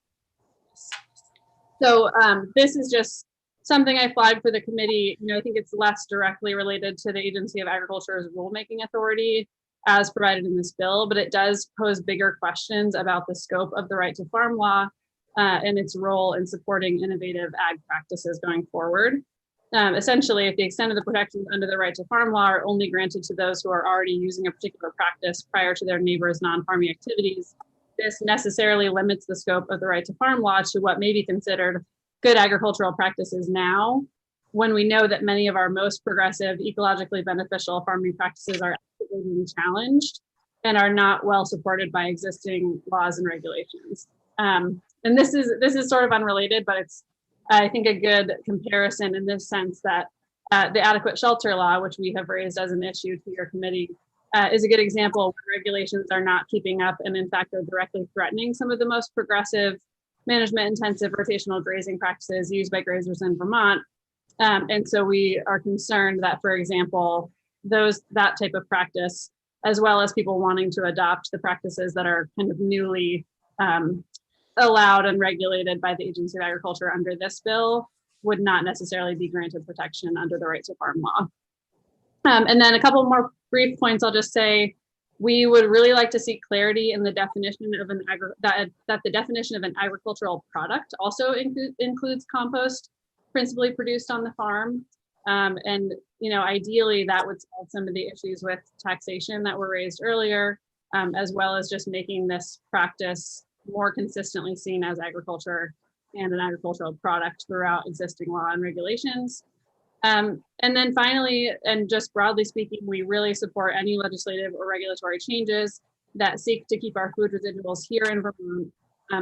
Speaker 9: So this is just something I flagged for the committee. I think it's less directly related to the Agency of Agriculture's rulemaking authority as provided in this bill, but it does pose bigger questions about the scope of the right to farm law and its role in supporting innovative ag practices going forward. Essentially, if the extent of the protections under the right to farm law are only granted to those who are already using a particular practice prior to their neighbors' non-farming activities, this necessarily limits the scope of the right to farm law to what may be considered good agricultural practices now, when we know that many of our most progressive, ecologically beneficial farming practices are actively being challenged and are not well supported by existing laws and regulations. And this is sort of unrelated, but it's, I think, a good comparison in this sense that the adequate shelter law, which we have raised as an issue to your committee, is a good example where regulations are not keeping up and in fact are directly threatening some of the most progressive management intensive rotational grazing practices used by grazers in Vermont. And so we are concerned that, for example, that type of practice, as well as people wanting to adopt the practices that are kind of newly allowed and regulated by the Agency of Agriculture under this bill, would not necessarily be granted protection under the right to farm law. And then a couple more brief points I'll just say. We would really like to see clarity in the definition of that the definition of an agricultural product also includes compost principally produced on the farm. And ideally that would solve some of the issues with taxation that were raised earlier, as well as just making this practice more consistently seen as agriculture and an agricultural product throughout existing law and regulations. And then finally, and just broadly speaking, we really support any legislative or regulatory changes that seek to keep our food residuals here in Vermont.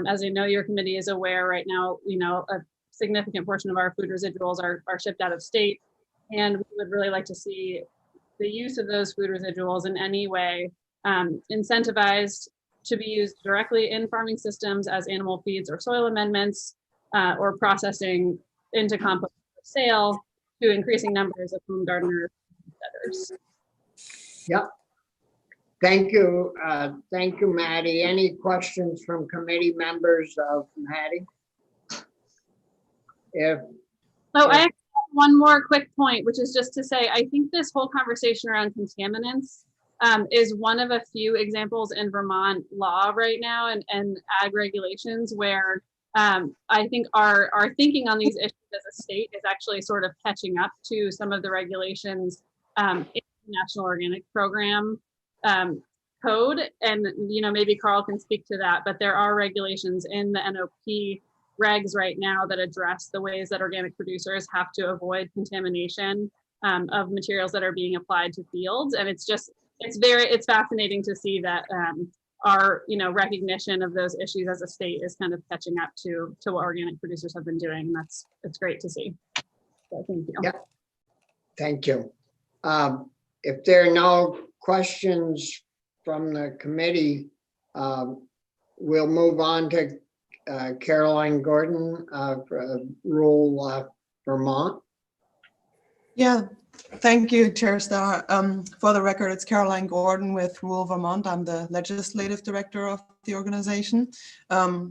Speaker 9: As I know your committee is aware right now, a significant portion of our food residuals are shipped out of state. And we would really like to see the use of those food residuals in any way incentivized to be used directly in farming systems as animal feeds or soil amendments, or processing into compost for sale to increasing numbers of home gardeners and homesteaders.
Speaker 2: Yep. Thank you. Thank you, Maddie. Any questions from committee members of Maddie? If
Speaker 9: So I actually have one more quick point, which is just to say, I think this whole conversation around contaminants is one of a few examples in Vermont law right now and ag regulations where I think our thinking on these issues as a state is actually sort of catching up to some of the regulations in the National Organic Program code. And, maybe Carl can speak to that, but there are regulations in the NOP regs right now that address the ways that organic producers have to avoid contamination of materials that are being applied to fields. And it's fascinating to see that our recognition of those issues as a state is kind of catching up to what organic producers have been doing. And it's great to see. So thank you.
Speaker 2: Yep. Thank you. If there are no questions from the committee, we'll move on to Caroline Gordon of rural Vermont.
Speaker 11: Yeah, thank you, Chair Starr. For the record, it's Caroline Gordon with Rural Vermont. I'm the legislative director of the organization.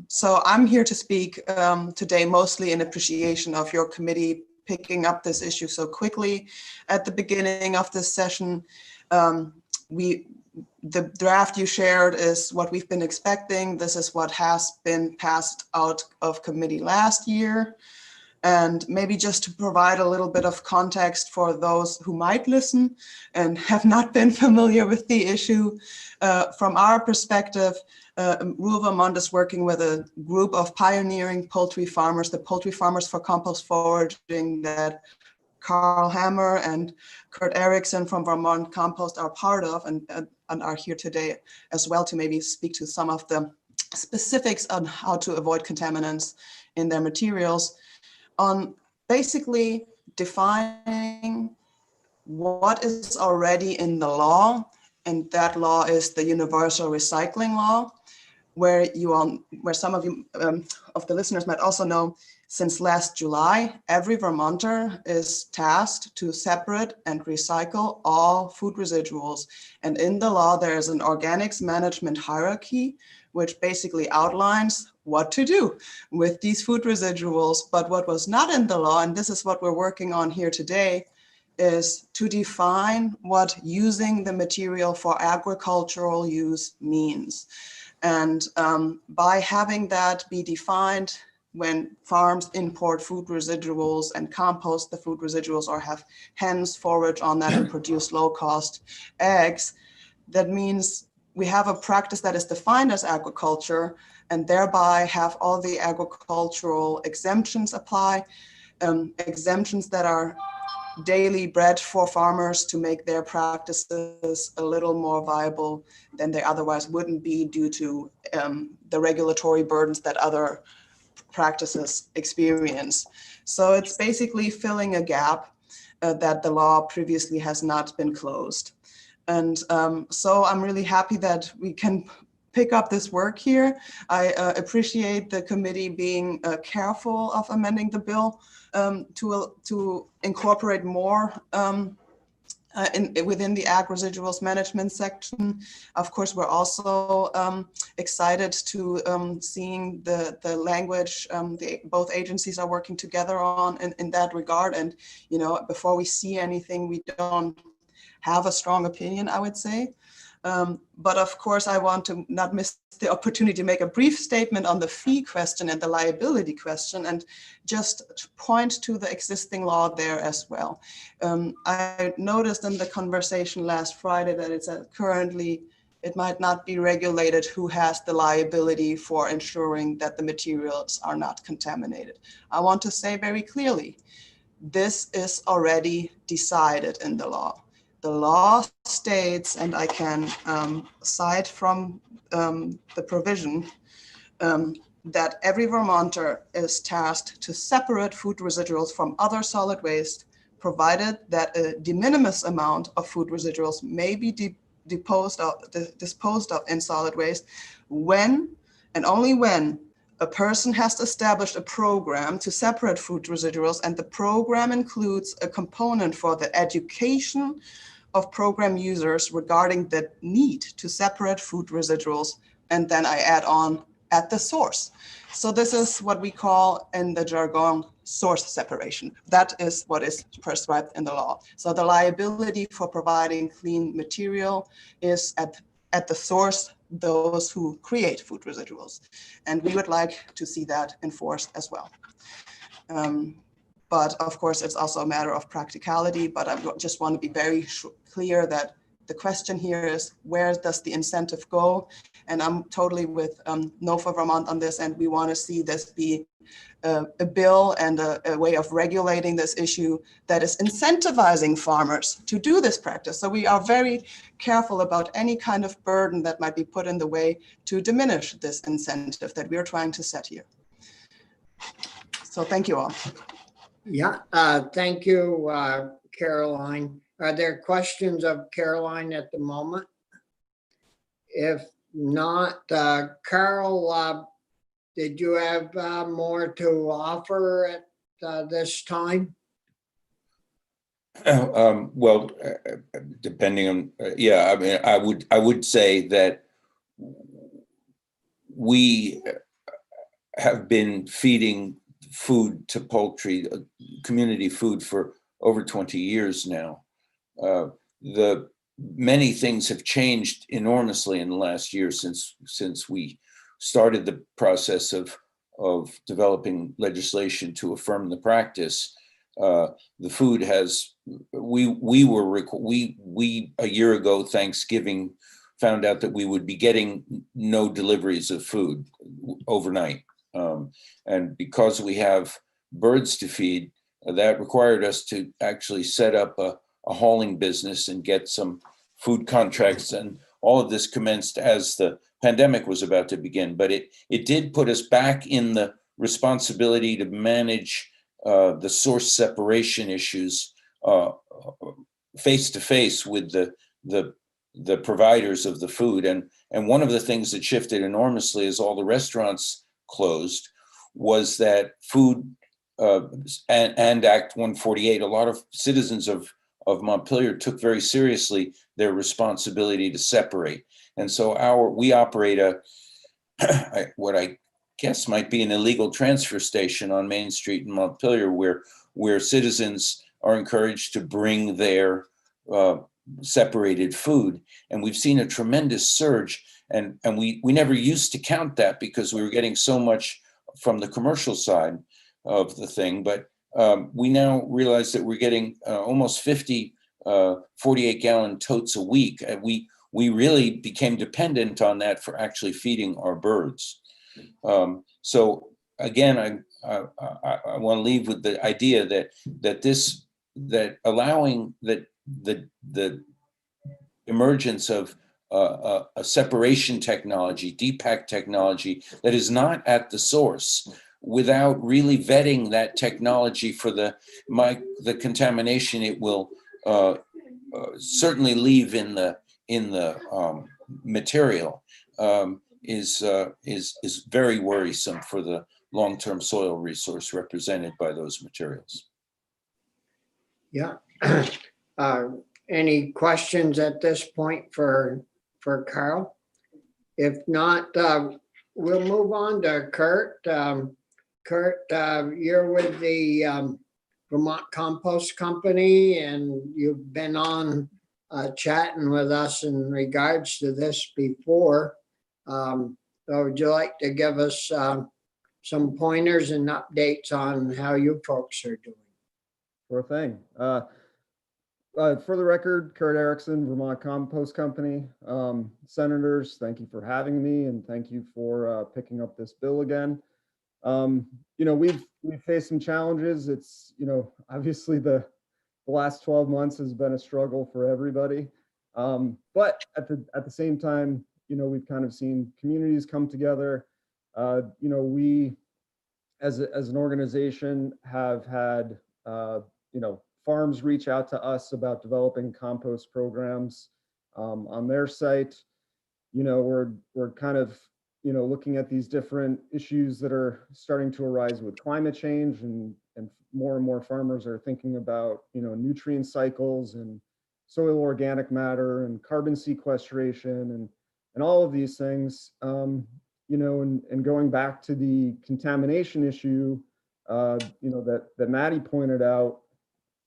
Speaker 11: So I'm here to speak today mostly in appreciation of your committee picking up this issue so quickly at the beginning of this session. The draft you shared is what we've been expecting. This is what has been passed out of committee last year. And maybe just to provide a little bit of context for those who might listen and have not been familiar with the issue, from our perspective, Rural Vermont is working with a group of pioneering poultry farmers, the Poultry Farmers for Compost Foraging that Carl Hammer and Kurt Erickson from Vermont Compost are part of and are here today as well to maybe speak to some of the specifics on how to avoid contaminants in their materials, on basically defining what is already in the law. And that law is the Universal Recycling Law, where some of you of the listeners might also know, since last July, every Vermonter is tasked to separate and recycle all food residuals. And in the law, there is an organics management hierarchy, which basically outlines what to do with these food residuals. But what was not in the law, and this is what we're working on here today, is to define what using the material for agricultural use means. And by having that be defined, when farms import food residuals and compost the food residuals or have hens forage on that and produce low-cost eggs, that means we have a practice that is defined as agriculture and thereby have all the agricultural exemptions apply, exemptions that are daily bread for farmers to make their practices a little more viable than they otherwise wouldn't be due to the regulatory burdens that other practices experience. So it's basically filling a gap that the law previously has not been closed. And so I'm really happy that we can pick up this work here. I appreciate the committee being careful of amending the bill to incorporate more within the ag residuals management section. Of course, we're also excited to seeing the language both agencies are working together on in that regard. And, before we see anything, we don't have a strong opinion, I would say. But of course, I want to not miss the opportunity to make a brief statement on the fee question and the liability question and just point to the existing law there as well. I noticed in the conversation last Friday that it's currently, it might not be regulated who has the liability for ensuring that the materials are not contaminated. I want to say very clearly, this is already decided in the law. The law states, and I can cite from the provision, that every Vermonter is tasked to separate food residuals from other solid waste provided that a de minimis amount of food residuals may be disposed of in solid waste when and only when a person has established a program to separate food residuals, and the program includes a component for the education of program users regarding the need to separate food residuals. And then I add on at the source. So this is what we call in the jargon source separation. That is what is prescribed in the law. So the liability for providing clean material is at the source, those who create food residuals. And we would like to see that enforced as well. But of course, it's also a matter of practicality, but I just want to be very clear that the question here is, where does the incentive go? And I'm totally with NOFA Vermont on this, and we want to see this be a bill and a way of regulating this issue that is incentivizing farmers to do this practice. So we are very careful about any kind of burden that might be put in the way to diminish this incentive that we're trying to set here. So thank you all.
Speaker 2: Yeah, thank you, Caroline. Are there questions of Caroline at the moment? If not, Carol, did you have more to offer at this time?
Speaker 7: Well, depending on, yeah, I mean, I would say that we have been feeding food to poultry, community food, for over 20 years now. Many things have changed enormously in the last year since we started the process of developing legislation to affirm the practice. The food has, we a year ago, Thanksgiving, found out that we would be getting no deliveries of food overnight. And because we have birds to feed, that required us to actually set up a hauling business and get some food contracts. And all of this commenced as the pandemic was about to begin. But it did put us back in the responsibility to manage the source separation issues face to face with the providers of the food. And one of the things that shifted enormously as all the restaurants closed was that food and Act 148, a lot of citizens of Montpelier took very seriously their responsibility to separate. And so we operate what I guess might be an illegal transfer station on Main Street in Montpelier, where citizens are encouraged to bring their separated food. And we've seen a tremendous surge. And we never used to count that because we were getting so much from the commercial side of the thing. But we now realize that we're getting almost 50 48-gallon totes a week. And we really became dependent on that for actually feeding our birds. So again, I want to leave with the idea that allowing the emergence of a separation technology, DPAC technology, that is not at the source, without really vetting that technology for the contamination it will certainly leave in the material, is very worrisome for the long-term soil resource represented by those materials.
Speaker 2: Yeah. Any questions at this point for Carl? If not, we'll move on to Kurt. Kurt, you're with the Vermont Compost Company, and you've been on chatting with us in regards to this before. So would you like to give us some pointers and updates on how you folks are doing?
Speaker 12: Sure thing. For the record, Kurt Erickson, Vermont Compost Company. Senators, thank you for having me, and thank you for picking up this bill again. We've faced some challenges. It's, obviously the last 12 months has been a struggle for everybody. But at the same time, we've kind of seen communities come together. We, as an organization, have had, farms reach out to us about developing compost programs on their site. We're kind of, looking at these different issues that are starting to arise with climate change, and more farmers are thinking about, nutrient cycles and soil organic matter and carbon sequestration and all of these things. And going back to the contamination issue, that Maddie pointed out,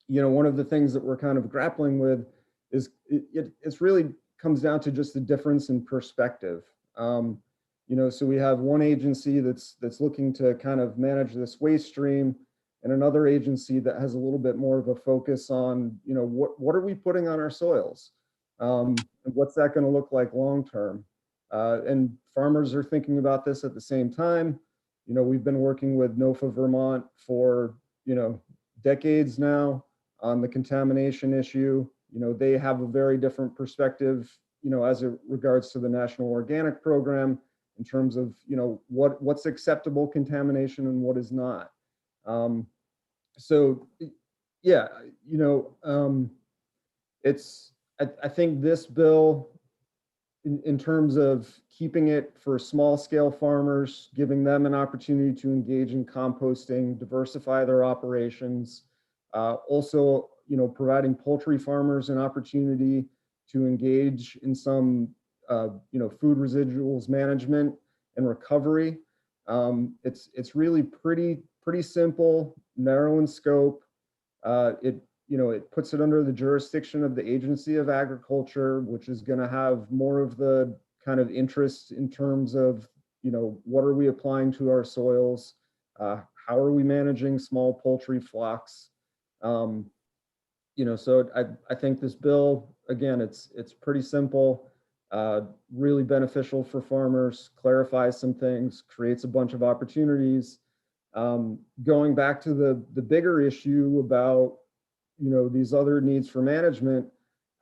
Speaker 12: one of the things that we're kind of grappling with is it's really comes down to just the difference in perspective. So we have one agency that's looking to kind of manage this waste stream, and another agency that has a little bit more of a focus on, what are we putting on our soils? And what's that going to look like long term? And farmers are thinking about this at the same time. We've been working with NOFA Vermont for, decades now on the contamination issue. They have a very different perspective, as it regards to the National Organic Program in terms of, what's acceptable contamination and what is not. I think this bill, in terms of keeping it for small scale farmers, giving them an opportunity to engage in composting, diversify their operations, also, providing poultry farmers an opportunity to engage in some, food residuals management and recovery. It's really pretty simple, narrow in scope. It puts it under the jurisdiction of the Agency of Agriculture, which is going to have more of the kind of interest in terms of, what are we applying to our soils? How are we managing small poultry flocks? So I think this bill, again, it's pretty simple, really beneficial for farmers, clarifies some things, creates a bunch of opportunities. Going back to the bigger issue about, these other needs for management,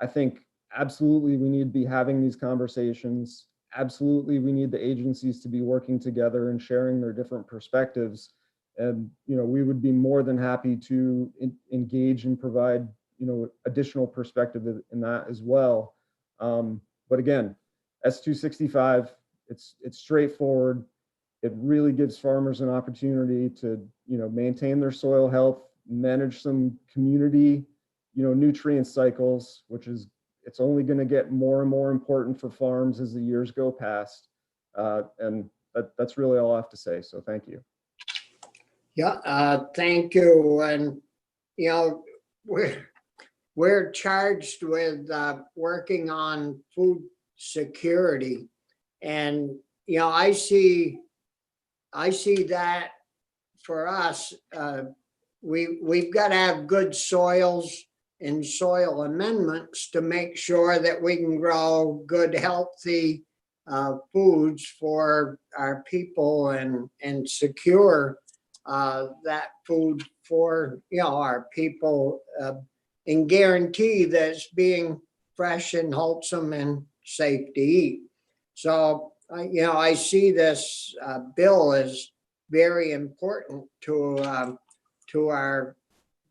Speaker 12: I think absolutely we need to be having these conversations. Absolutely, we need the agencies to be working together and sharing their different perspectives. And, we would be more than happy to engage and provide, additional perspective in that as well. But again, S265, it's straightforward. It really gives farmers an opportunity to, maintain their soil health, manage some community, nutrient cycles, it's only going to get more and more important for farms as the years go past. And that's really all I have to say. So thank you.
Speaker 2: Yeah, thank you. And, we're charged with working on food security. And, I see that for us, we've got to have good soils and soil amendments to make sure that we can grow good, healthy foods for our people and secure that food for our people, and guarantee that it's being fresh and wholesome and safe to eat. So I see this bill as very important to our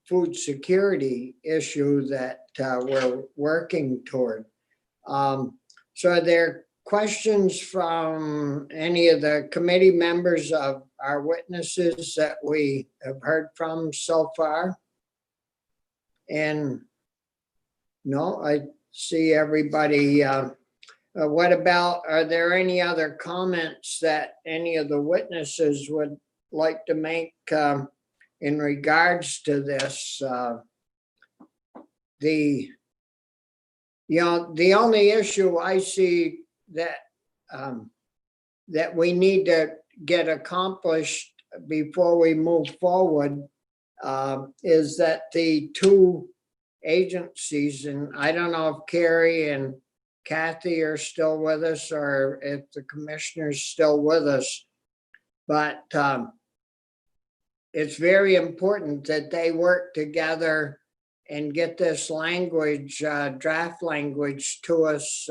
Speaker 2: food security issue that we're working toward. So are there questions from any of the committee members of our witnesses that we have heard from so far? And no, I see everybody. What about, are there any other comments that any of the witnesses would like to make in regards to this? The only issue I see that that we need to get accomplished before we move forward is that the two agencies, and I don't know if Carrie and Kathy are still with us or if the commissioner's still with us, but it's very important that they work together and get this language, draft language to us,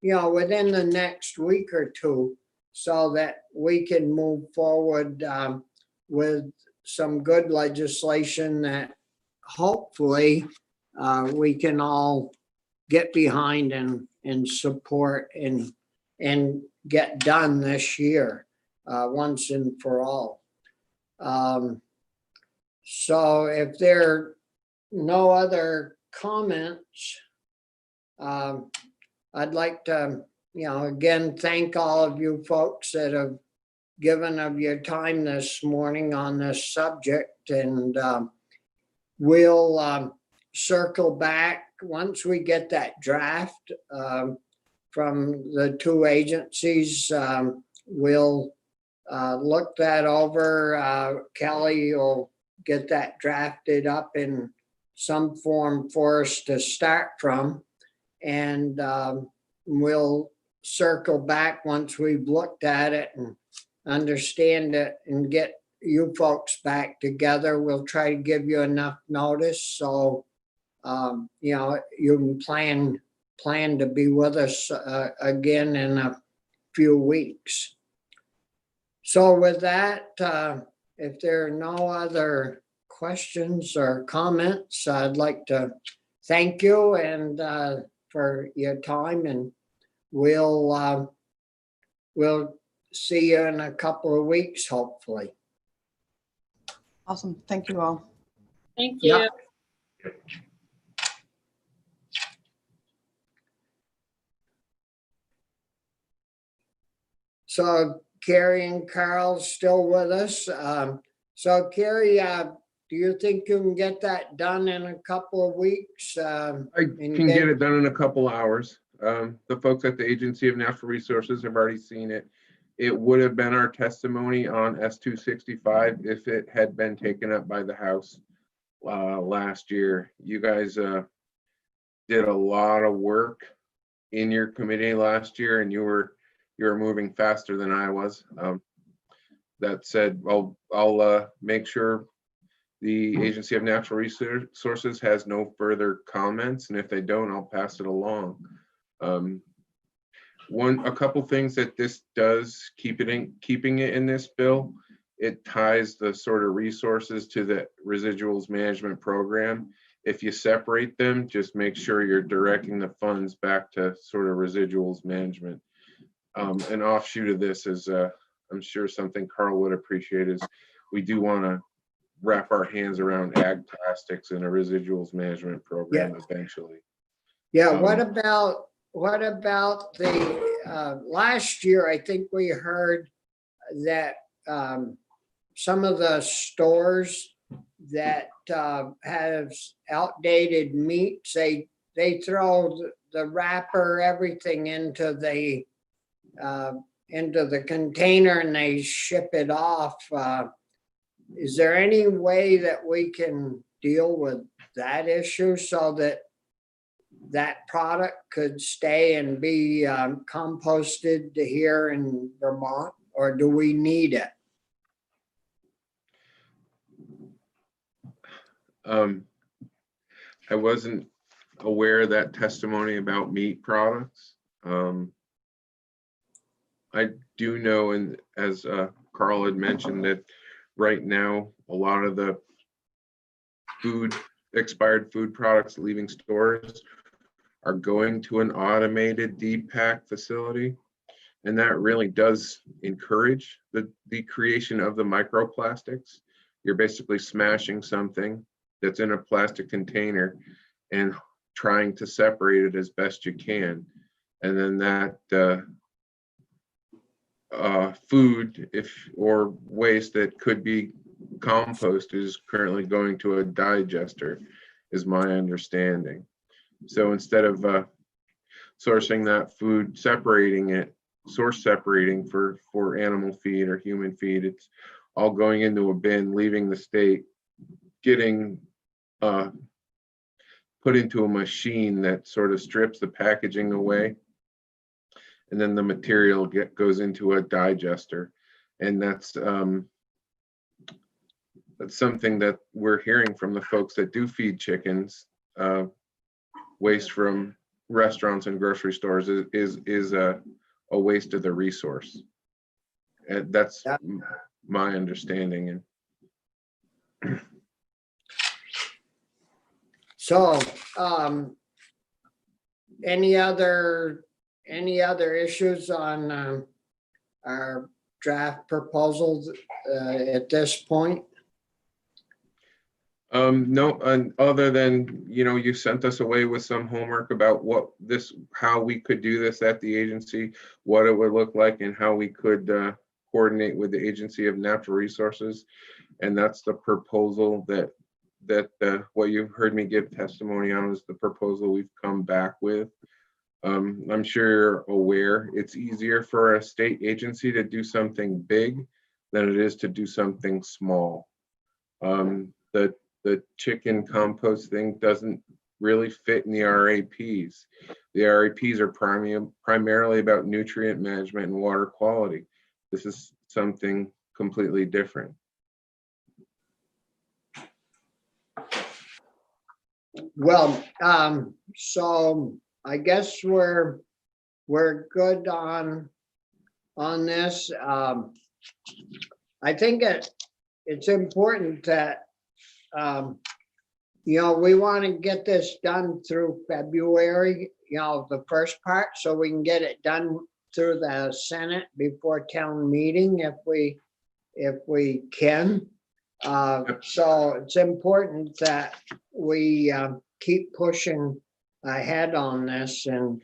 Speaker 2: within the next week or two, so that we can move forward with some good legislation that hopefully we can all get behind and support and get done this year once and for all. So if there are no other comments, I'd like to, again, thank all of you folks that have given of your time this morning on this subject, and we'll circle back once we get that draft from the two agencies. We'll look that over. Kelly will get that drafted up in some form for us to start from, and we'll circle back once we've looked at it and understand it and get you folks back together. We'll try to give you enough notice so you can plan to be with us again in a few weeks. So with that, if there are no other questions or comments, I'd like to thank you and for your time, and we'll see you in a couple of weeks, hopefully.
Speaker 11: Awesome. Thank you all.
Speaker 9: Thank you.
Speaker 2: Yep. So Carrie and Carl still with us. So Carrie, do you think you can get that done in a couple of weeks?
Speaker 5: I can get it done in a couple hours. The folks at the Agency of Natural Resources have already seen it. It would have been our testimony on S-265 if it had been taken up by the House last year. You guys did a lot of work in your committee last year, and you were moving faster than I was. That said, I'll make sure the Agency of Natural Resources has no further comments, and if they don't, I'll pass it along. A couple things that this does, keeping it in this bill, it ties the sort of resources to the residuals management program. If you separate them, just make sure you're directing the funds back to sort of residuals management. An offshoot of this is, I'm sure something Carl would appreciate, is we do want to wrap our hands around ag plastics in a residuals management program eventually.
Speaker 2: Yeah, what about the last year? I think we heard that some of the stores that have outdated meats, they throw the wrapper, everything into the container and they ship it off. Is there any way that we can deal with that issue so that that product could stay and be composted here in Vermont, or do we need it?
Speaker 5: I wasn't aware of that testimony about meat products. I do know, and as Carl had mentioned, that right now a lot of the expired food products leaving stores are going to an automated depack facility, and that really does encourage the creation of the microplastics. You're basically smashing something that's in a plastic container and trying to separate it as best you can, and then that food or waste that could be composted is currently going to a digester, is my understanding. So instead of sourcing that food, source separating for animal feed or human feed, it's all going into a bin, leaving the state, getting put into a machine that sort of strips the packaging away, and then the material goes into a digester. And that's something that we're hearing from the folks that do feed chickens. Waste from restaurants and grocery stores is a waste of the resource. And that's my understanding. And
Speaker 2: So, any other issues on our draft proposals at this point?
Speaker 5: No, and other than, you sent us away with some homework about how we could do this at the agency, what it would look like, and how we could coordinate with the Agency of Natural Resources. And that's the proposal that what you've heard me give testimony on is the proposal we've come back with. I'm sure you're aware it's easier for a state agency to do something big than it is to do something small. The chicken compost thing doesn't really fit in the RAPs. The RAPs are primarily about nutrient management and water quality. This is something completely different.
Speaker 2: Well, so I guess we're good on this. I think it's important that we want to get this done through February, the first part, so we can get it done through the Senate before town meeting if we can. So it's important that we keep pushing ahead on this, and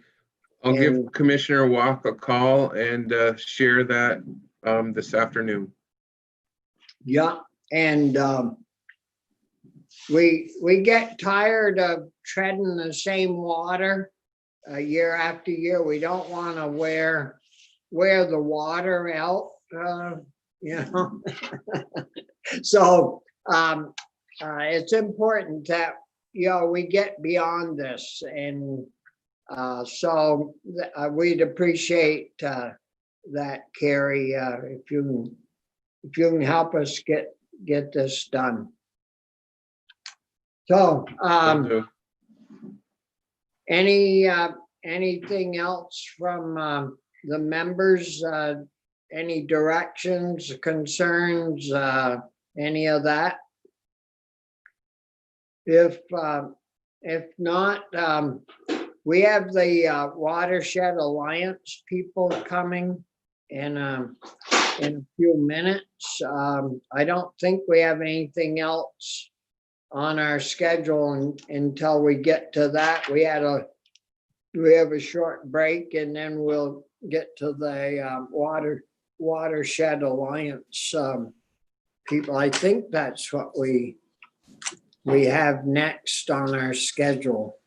Speaker 5: I'll give Commissioner Walk a call and share that this afternoon.
Speaker 2: Yeah, and we get tired of treading the same water year after year. We don't want to wear the water out, So it's important that we get beyond this, and so we'd appreciate that, Carrie, if you can help us get this done. So anything else from the members? Any directions, concerns, any of that? If not, we have the Watershed Alliance people coming in a few minutes. I don't think we have anything else on our schedule until we get to that. We have a short break, and then we'll get to the Watershed Alliance people. I think that's what we have next on our schedule.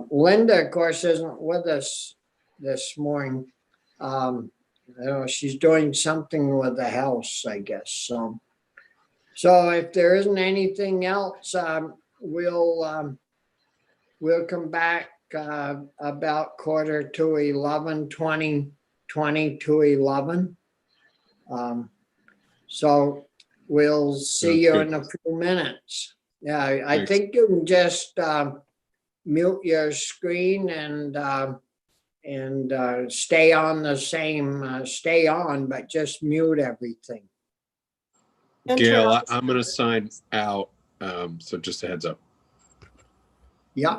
Speaker 2: Linda, of course, isn't with us this morning. She's doing something with the house, I guess. So if there isn't anything else, we'll come back about 10:45, 20 to 11. So we'll see you in a few minutes. Yeah, I think you can just mute your screen and stay on the same, stay on, but just mute everything.
Speaker 1: Gail, I'm going to sign out. So just a heads up.
Speaker 2: Yeah.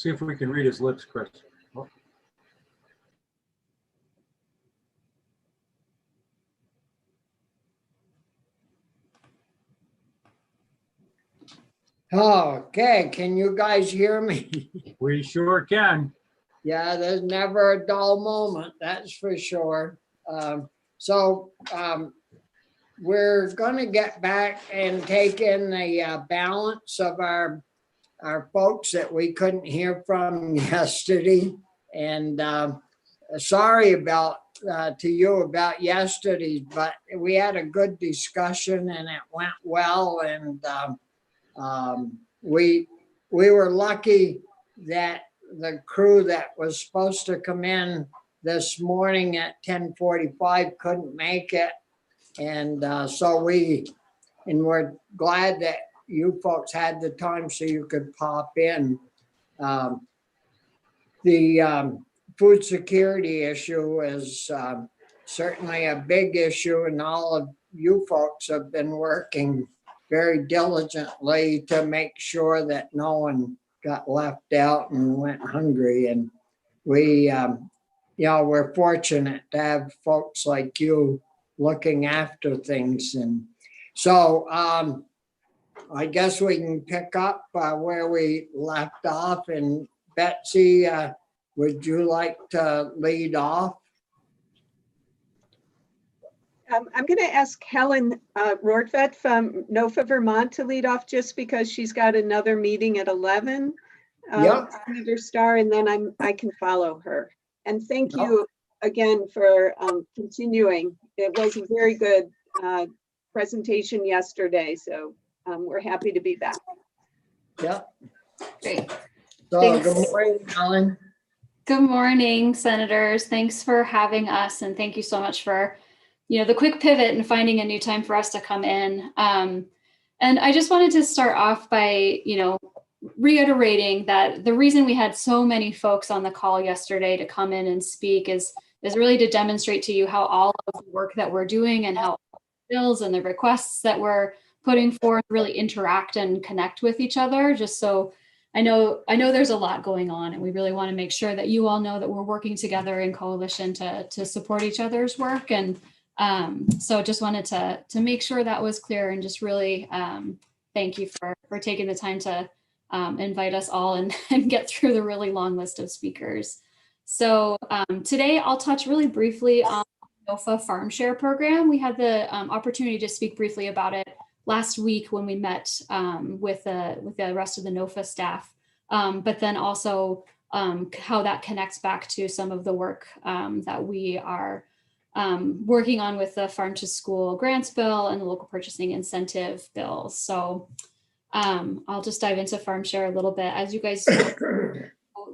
Speaker 4: See if we can read his lips, Chris. Oh,
Speaker 2: Okay, can you guys hear me?
Speaker 4: we sure can.
Speaker 2: Yeah, there's never a dull moment, that's for sure. We're gonna get back and take in the balance of our folks that we couldn't hear from yesterday. And sorry about to you about yesterday, but we had a good discussion and it went well. And we were lucky that the crew that was supposed to come in this morning at 10:45 couldn't make it. And we're glad that you folks had the time so you could pop in. The food security issue is certainly a big issue, and all of you folks have been working very diligently to make sure that no one got left out and went hungry. And we're fortunate to have folks like you looking after things. And so I guess we can pick up where we left off. And Betsy, would you like to lead off?
Speaker 13: I'm going to ask Helen Rortvedt from NOFA Vermont to lead off, just because she's got another meeting at 11.
Speaker 2: Yep.
Speaker 13: Senator Starr, and then I can follow her. And thank you again for continuing. It was a very good presentation yesterday, so we're happy to be back.
Speaker 2: Yeah.
Speaker 14: Great.
Speaker 2: So
Speaker 14: Thanks.
Speaker 2: good morning, Helen.
Speaker 14: Good morning, senators. Thanks for having us, and thank you so much for the quick pivot and finding a new time for us to come in. And I just wanted to start off by reiterating that the reason we had so many folks on the call yesterday to come in and speak is really to demonstrate to you how all of the work that we're doing and how bills and the requests that we're putting forth really interact and connect with each other. Just so I know there's a lot going on, and we really want to make sure that you all know that we're working together in coalition to support each other's work. And so just wanted to make sure that was clear, and just really thank you for taking the time to invite us all and get through the really long list of speakers. So today I'll touch really briefly on the NOFA Farm Share program. We had the opportunity to speak briefly about it last week when we met with the rest of the NOFA staff, but then also how that connects back to some of the work that we are working on with the Farm to School Grants Bill and the Local Purchasing Incentive Bill. So I'll just dive into Farm Share a little bit. As you guys know,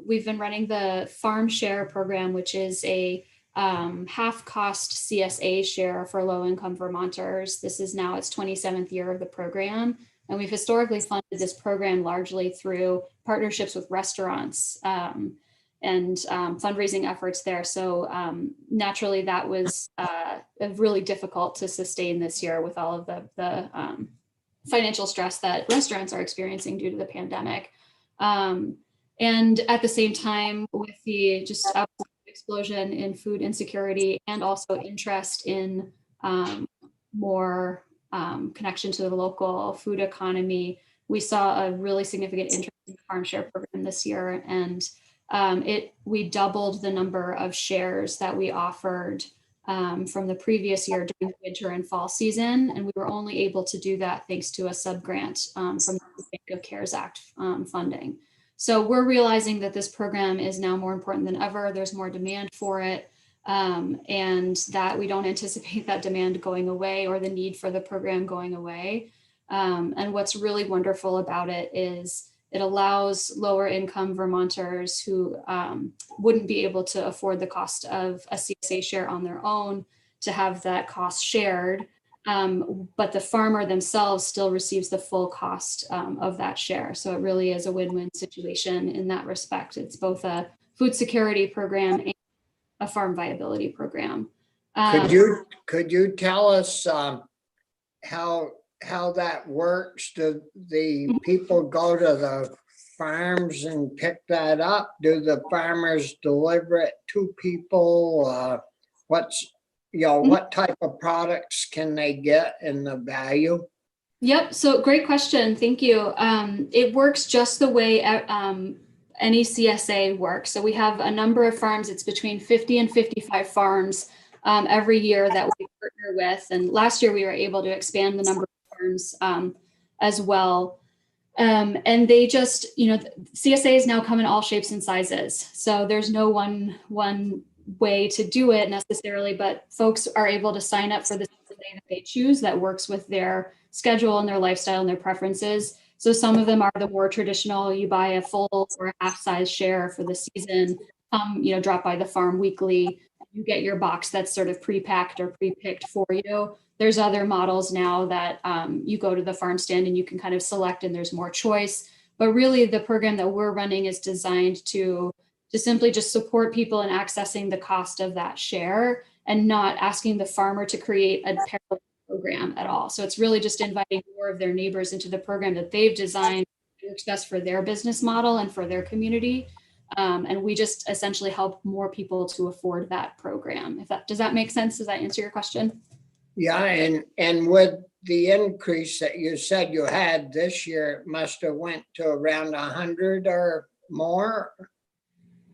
Speaker 14: we've been running the Farm Share program, which is a half-cost CSA share for low-income Vermonters. This is now its 27th year of the program, and we've historically funded this program largely through partnerships with restaurants and fundraising efforts there. So naturally, that was really difficult to sustain this year with all of the financial stress that restaurants are experiencing due to the pandemic. And at the same time, with the just explosion in food insecurity and also interest in more connection to the local food economy, we saw a really significant interest in the Farm Share program this year. And we doubled the number of shares that we offered from the previous year during the winter and fall season. And we were only able to do that thanks to a sub-grant from the Bank of CARES Act funding. So we're realizing that this program is now more important than ever. There's more demand for it, and that we don't anticipate that demand going away or the need for the program going away. And what's really wonderful about it is it allows lower income Vermonters who wouldn't be able to afford the cost of a CSA share on their own to have that cost shared. But the farmer themselves still receives the full cost of that share. So it really is a win-win situation in that respect. It's both a food security program and a farm viability program.
Speaker 2: Could you tell us how that works? Do the people go to farms and pick that up? Do the farmers deliver it to people? What type of products can they get and the value?
Speaker 14: Yep. So great question. Thank you. It works just the way any CSA works. So we have a number of farms. It's between 50 and 55 farms every year that we partner with. And last year we were able to expand the number of farms as well. And they just, CSAs now come in all shapes and sizes. So there's no one way to do it necessarily, but folks are able to sign up for the CSA that they choose that works with their schedule and their lifestyle and their preferences. So some of them are the more traditional, you buy a full or a half size share for the season, drop by the farm weekly, you get your box that's sort of pre-packed or pre-picked for you. There's other models now that you go to the farm stand and you can kind of select and there's more choice. But really the program that we're running is designed to simply just support people in accessing the cost of that share and not asking the farmer to create a parallel program at all. So it's really just inviting more of their neighbors into the program that they've designed that works best for their business model and for their community. And we just essentially help more people to afford that program. Does that make sense? Does that answer your question?
Speaker 2: Yeah, and with the increase that you said you had this year, it must have went to around 100 or more.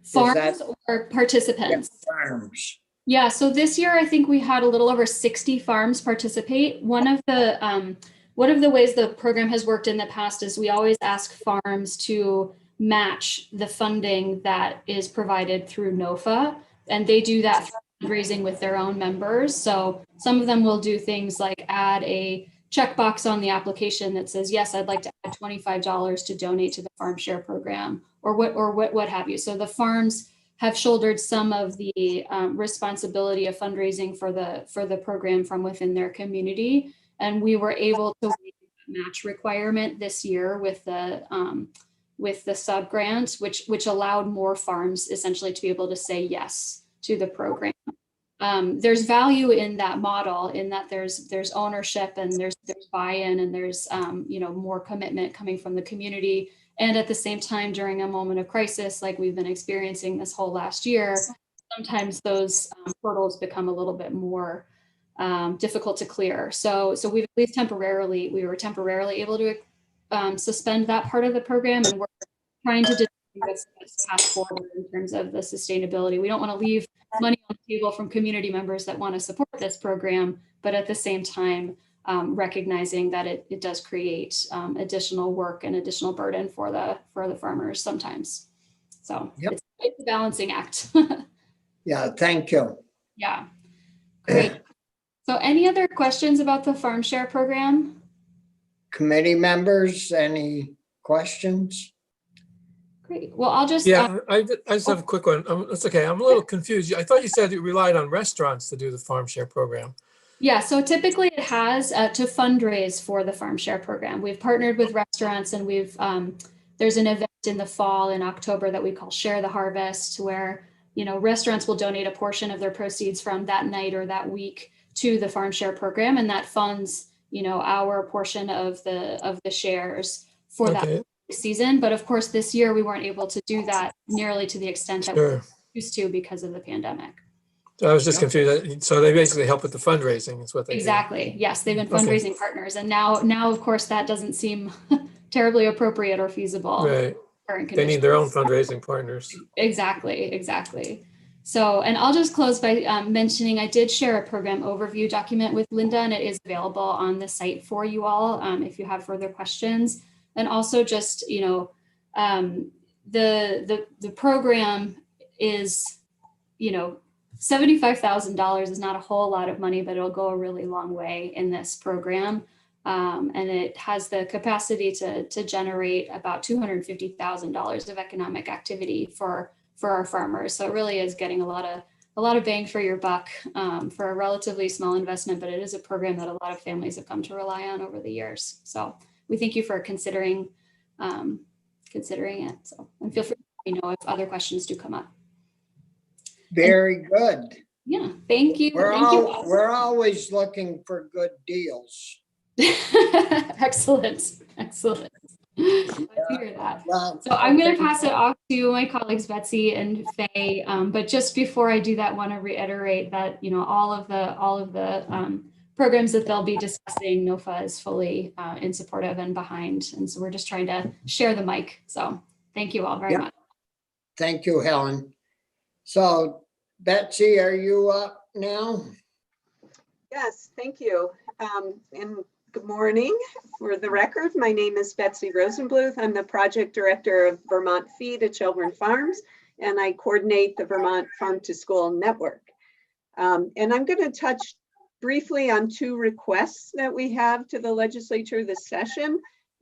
Speaker 14: Farms or participants?
Speaker 2: Yeah, farms.
Speaker 14: Yeah, so this year I think we had a little over 60 farms participate. One of the ways the program has worked in the past is we always ask farms to match the funding that is provided through NOFA, and they do that through fundraising with their own members. So some of them will do things like add a checkbox on the application that says, yes, I'd like to add $25 to donate to the farm share program, or what have you. So the farms have shouldered some of the responsibility of fundraising for the program from within their community, and we were able to waive the match requirement this year with the sub grant, which allowed more farms essentially to be able to say yes to the program. There's value in that model in that there's ownership and there's buy-in and there's more commitment coming from the community. And at the same time, during a moment of crisis, like we've been experiencing this whole last year, sometimes those hurdles become a little bit more difficult to clear. So we've at least we were temporarily able to suspend that part of the program, and we're trying to determine what's the best path forward in terms of the sustainability. We don't want to leave money on the table from community members that want to support this program, but at the same time, recognizing that it does create additional work and additional burden for the farmers sometimes. So yep. It's a balancing act.
Speaker 2: Yeah, thank you.
Speaker 14: Yeah, great. So any other questions about the farm share program?
Speaker 2: Committee members, any questions?
Speaker 14: Great. Well, I'll just
Speaker 6: I just have a quick one. That's okay. I'm a little confused. I thought you said you relied on restaurants to do the farm share program.
Speaker 14: Yeah, so typically it has to fundraise for the farm share program. We've partnered with restaurants, and there's an event in the fall in October that we call Share the Harvest, where restaurants will donate a portion of their proceeds from that night or that week to the farm share program, and that funds our portion of the shares for that season. But of course, this year we weren't able to do that nearly to the extent that we used to because of the pandemic.
Speaker 6: So I was just confused. So they basically help with the fundraising is what they
Speaker 14: Exactly.
Speaker 6: do.
Speaker 14: Yes, they've been fundraising partners. And now of course, that doesn't seem terribly appropriate or feasible.
Speaker 6: Right. They need their own fundraising partners.
Speaker 14: Exactly. So, and I'll just close by mentioning I did share a program overview document with Linda, and it is available on the site for you all if you have further questions. And also just, the program is, $75,000 is not a whole lot of money, but it'll go a really long way in this program. And it has the capacity to generate about $250,000 of economic activity for our farmers. So it really is getting a lot of bang for your buck for a relatively small investment, but it is a program that a lot of families have come to rely on over the years. So we thank you for considering it. So, and feel free to let me know if other questions do come up.
Speaker 2: Very good.
Speaker 14: Yeah, thank you.
Speaker 2: We're always looking for good deals.
Speaker 14: Excellent. Glad to hear that.
Speaker 2: Well,
Speaker 14: So I'm going to pass it off to my colleagues Betsy and Faye. But just before I do that, want to reiterate that all of the programs that they'll be discussing, NOFA is fully in support of and behind, and so we're just trying to share the mic. So thank you all very much.
Speaker 2: Thank you, Helen. So Betsy, are you up now?
Speaker 13: Yes, thank you. And good morning. For the record, my name is Betsy Rosenbluth. I'm the project director of Vermont Feed at Shelburne Farms, and I coordinate the Vermont Farm to School Network. And I'm going to touch briefly on two requests that we have to the legislature this session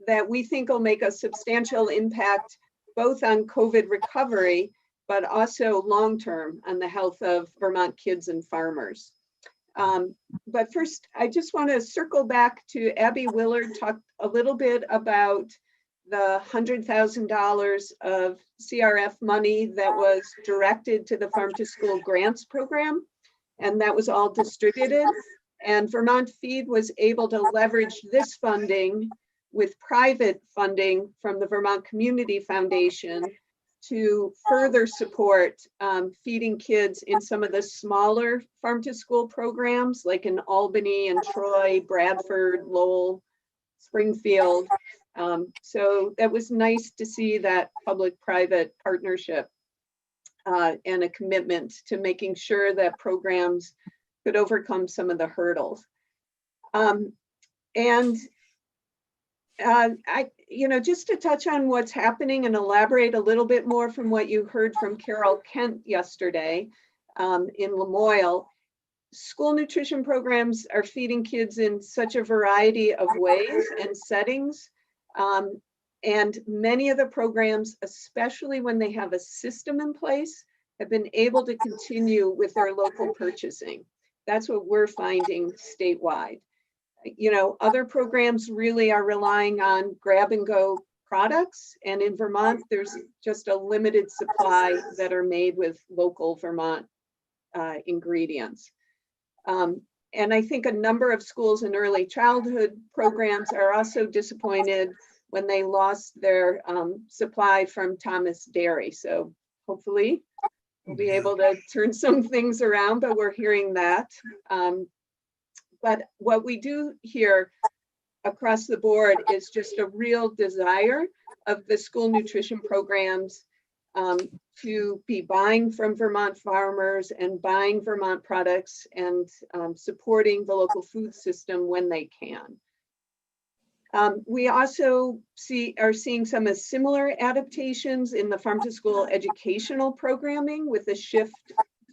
Speaker 13: that we think will make a substantial impact both on COVID recovery, but also long-term on the health of Vermont kids and farmers. But first, I just want to circle back to Abby Willard, talk a little bit about the $100,000 of CRF money that was directed to the Farm to School Grants Program, and that was all distributed. And Vermont Feed was able to leverage this funding with private funding from the Vermont Community Foundation to further support feeding kids in some of the smaller farm to school programs like in Albany and Troy, Bradford, Lowell, Springfield. So that was nice to see that public-private partnership and a commitment to making sure that programs could overcome some of the hurdles. Just to touch on what's happening and elaborate a little bit more from what you heard from Carol Kent yesterday in Lamoille, school nutrition programs are feeding kids in such a variety of ways and settings. And many of the programs, especially when they have a system in place, have been able to continue with their local purchasing. That's what we're finding statewide. Other programs really are relying on grab and go products. And in Vermont, there's just a limited supply that are made with local Vermont ingredients. And I think a number of schools and early childhood programs are also disappointed when they lost their supply from Thomas Dairy. So hopefully we'll be able to turn some things around, but we're hearing that. But what we do hear across the board is just a real desire of the school nutrition programs to be buying from Vermont farmers and buying Vermont products and supporting the local food system when they can. We also are seeing some similar adaptations in the farm to school educational programming with a shift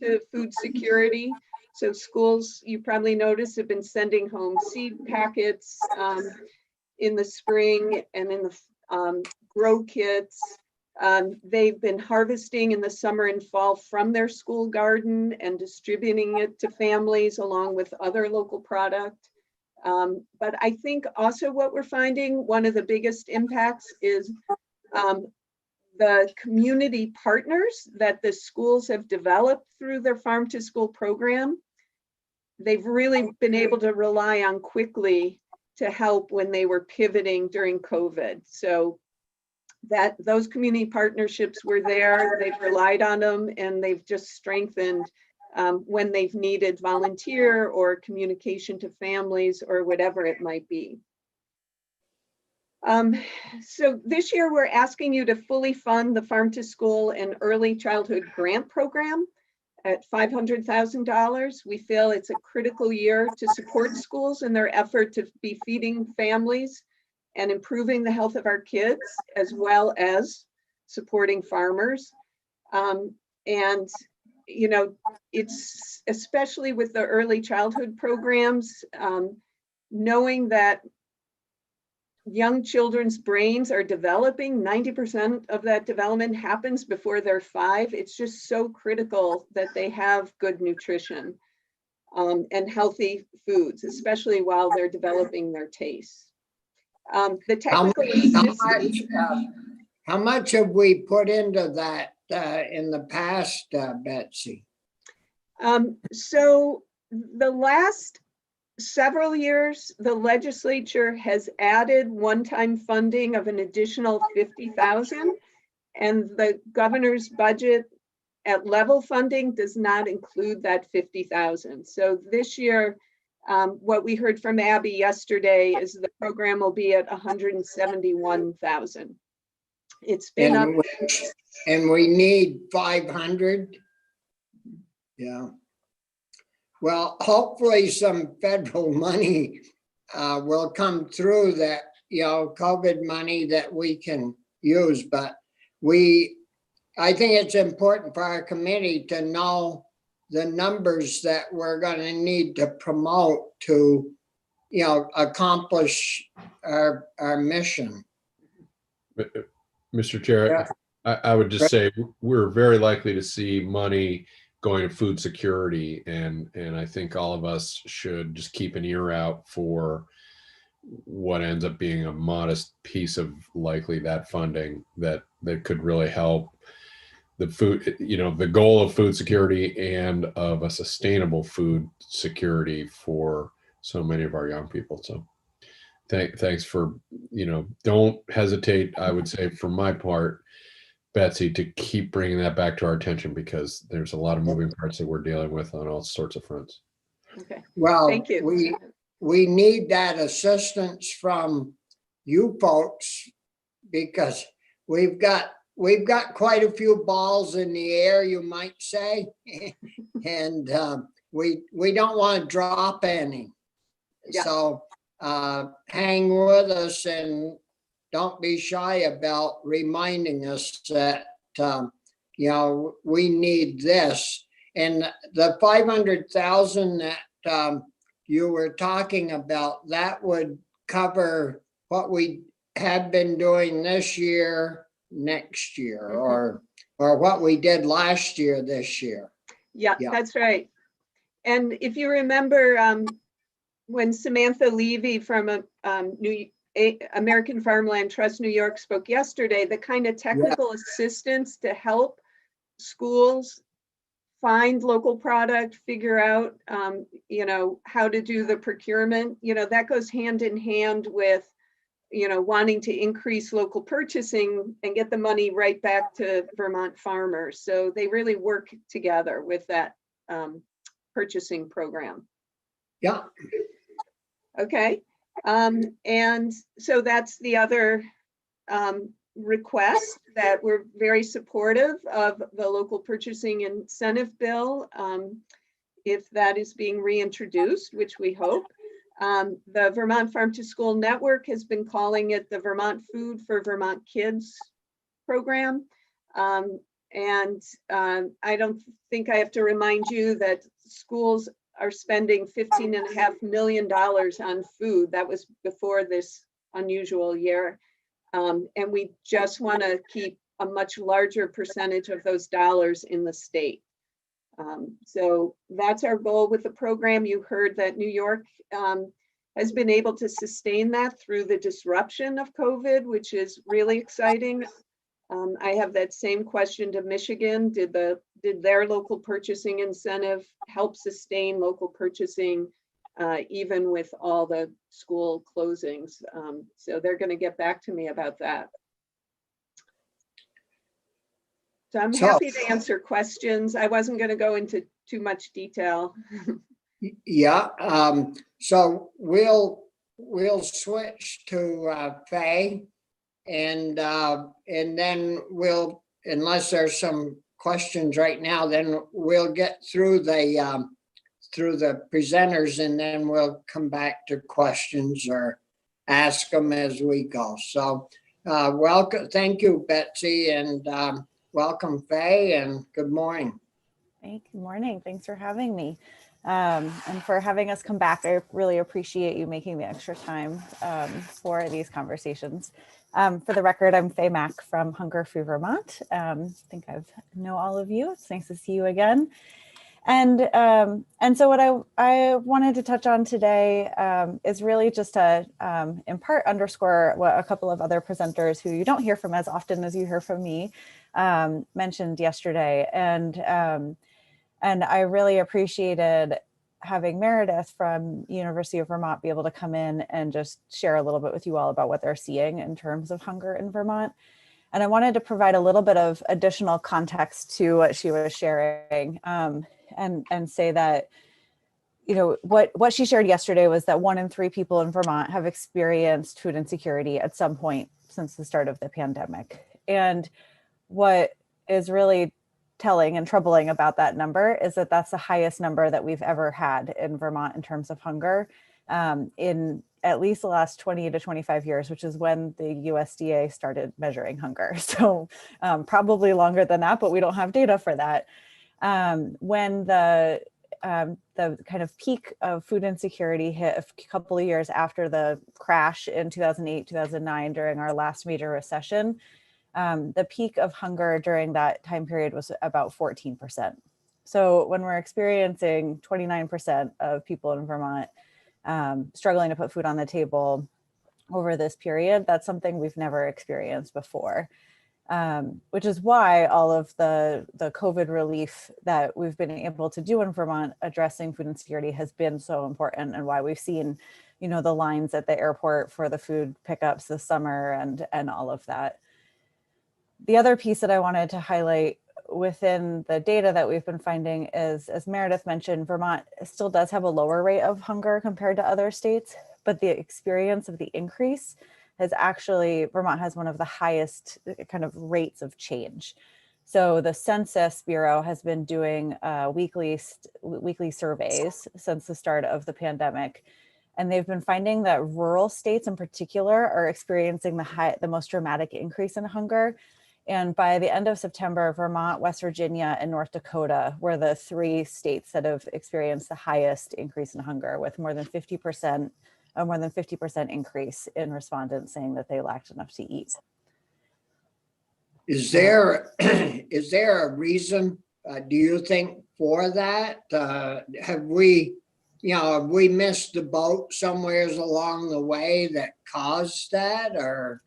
Speaker 13: to food security. So schools, you probably noticed, have been sending home seed packets in the spring and in the grow kits. They've been harvesting in the summer and fall from their school garden and distributing it to families along with other local product. But I think also what we're finding, one of the biggest impacts is the community partners that the schools have developed through their farm to school program. They've really been able to rely on quickly to help when they were pivoting during COVID. So that those community partnerships were there, they've relied on them, and they've just strengthened when they've needed volunteer or communication to families or whatever it might be. So this year we're asking you to fully fund the Farm to School and Early Childhood Grant Program at $500,000. We feel it's a critical year to support schools in their effort to be feeding families and improving the health of our kids, as well as supporting farmers. It's especially with the early childhood programs, knowing that young children's brains are developing, 90% of that development happens before they're 5. It's just so critical that they have good nutrition and healthy foods, especially while they're developing their tastes. The technical
Speaker 2: how much have we put into that in the past, Betsy?
Speaker 13: So the last several years, the legislature has added one-time funding of an additional 50,000, and the governor's budget at level funding does not include that 50,000. So this year, what we heard from Abby yesterday is the program will be at 171,000. It's been up.
Speaker 2: And we need 500. Yeah. Well, hopefully some federal money will come through that, COVID money that we can use. But I think it's important for our committee to know the numbers that we're going to need to promote to, accomplish our mission.
Speaker 1: Mr. Chair, I would just say we're very likely to see money going to food security, and I think all of us should just keep an ear out for what ends up being a modest piece of likely that funding that could really help the food, the goal of food security and of a sustainable food security for so many of our young people. So thanks for, don't hesitate, I would say for my part, Betsy, to keep bringing that back to our attention, because there's a lot of moving parts that we're dealing with on all sorts of fronts.
Speaker 13: Okay.
Speaker 2: Well,
Speaker 13: thank you.
Speaker 2: We need that assistance from you folks, because we've got quite a few balls in the air, you might say, and we don't want to drop any. Yeah. So hang with us and don't be shy about reminding us that, we need this. And the 500,000 that you were talking about, that would cover what we have been doing this year, next year, or what we did last year, this year.
Speaker 13: Yeah, that's right. And if you remember, when Samantha Levy from American Farmland Trust New York spoke yesterday, the kind of technical assistance to help schools find local product, figure out, how to do the procurement, that goes hand in hand with, wanting to increase local purchasing and get the money right back to Vermont farmers. So they really work together with that purchasing program.
Speaker 2: Yeah.
Speaker 13: Okay. And so that's the other request, that we're very supportive of the local purchasing incentive bill, if that is being reintroduced, which we hope. The Vermont Farm to School Network has been calling it the Vermont Food for Vermont Kids program. And I don't think I have to remind you that schools are spending $15.5 million on food. That was before this unusual year. And we just want to keep a much larger percentage of those dollars in the state. So that's our goal with the program. You heard that New York has been able to sustain that through the disruption of COVID, which is really exciting. I have that same question to Michigan. Did their local purchasing incentive help sustain local purchasing even with all the school closings? So they're going to get back to me about that. So I'm happy to answer questions. I wasn't going to go into too much detail.
Speaker 2: Yeah. So we'll switch to Faye, and then we'll, unless there's some questions right now, then we'll get through the presenters, and then we'll come back to questions or ask them as we go. So welcome. Thank you, Betsy, and welcome, Faye, and good morning.
Speaker 15: Hey, good morning. Thanks for having me. And for having us come back. I really appreciate you making the extra time for these conversations. For the record, I'm Faye Mack from Hunger Free Vermont. I think I know all of you. It's nice to see you again. And so what I wanted to touch on today is really just to, in part, underscore what a couple of other presenters who you don't hear from as often as you hear from me mentioned yesterday. And I really appreciated having Meredith from University of Vermont be able to come in and just share a little bit with you all about what they're seeing in terms of hunger in Vermont. And I wanted to provide a little bit of additional context to what she was sharing, and say that, you know, what she shared yesterday was that 1 in 3 people in Vermont have experienced food insecurity at some point since the start of the pandemic. And what is really telling and troubling about that number is that that's the highest number that we've ever had in Vermont in terms of hunger in at least the last 20 to 25 years, which is when the USDA started measuring hunger. So probably longer than that, but we don't have data for that. When the kind of peak of food insecurity hit a couple of years after the crash in 2008, 2009 during our last major recession, the peak of hunger during that time period was about 14%. So when we're experiencing 29% of people in Vermont struggling to put food on the table over this period, that's something we've never experienced before. Which is why all of the COVID relief that we've been able to do in Vermont addressing food insecurity has been so important, and why we've seen, you know, the lines at the airport for the food pickups this summer and all of that. The other piece that I wanted to highlight within the data that we've been finding is, as Meredith mentioned, Vermont still does have a lower rate of hunger compared to other states, but the experience of the increase has actually, Vermont has one of the highest kind of rates of change. So the Census Bureau has been doing weekly surveys since the start of the pandemic. And they've been finding that rural states in particular are experiencing the most dramatic increase in hunger. And by the end of September, Vermont, West Virginia, and North Dakota were the 3 states that have experienced the highest increase in hunger, with more than 50% increase in respondents saying that they lacked enough to eat.
Speaker 2: Is there a reason, do you think, for that? Have we missed the boat somewhere along the way that caused that, or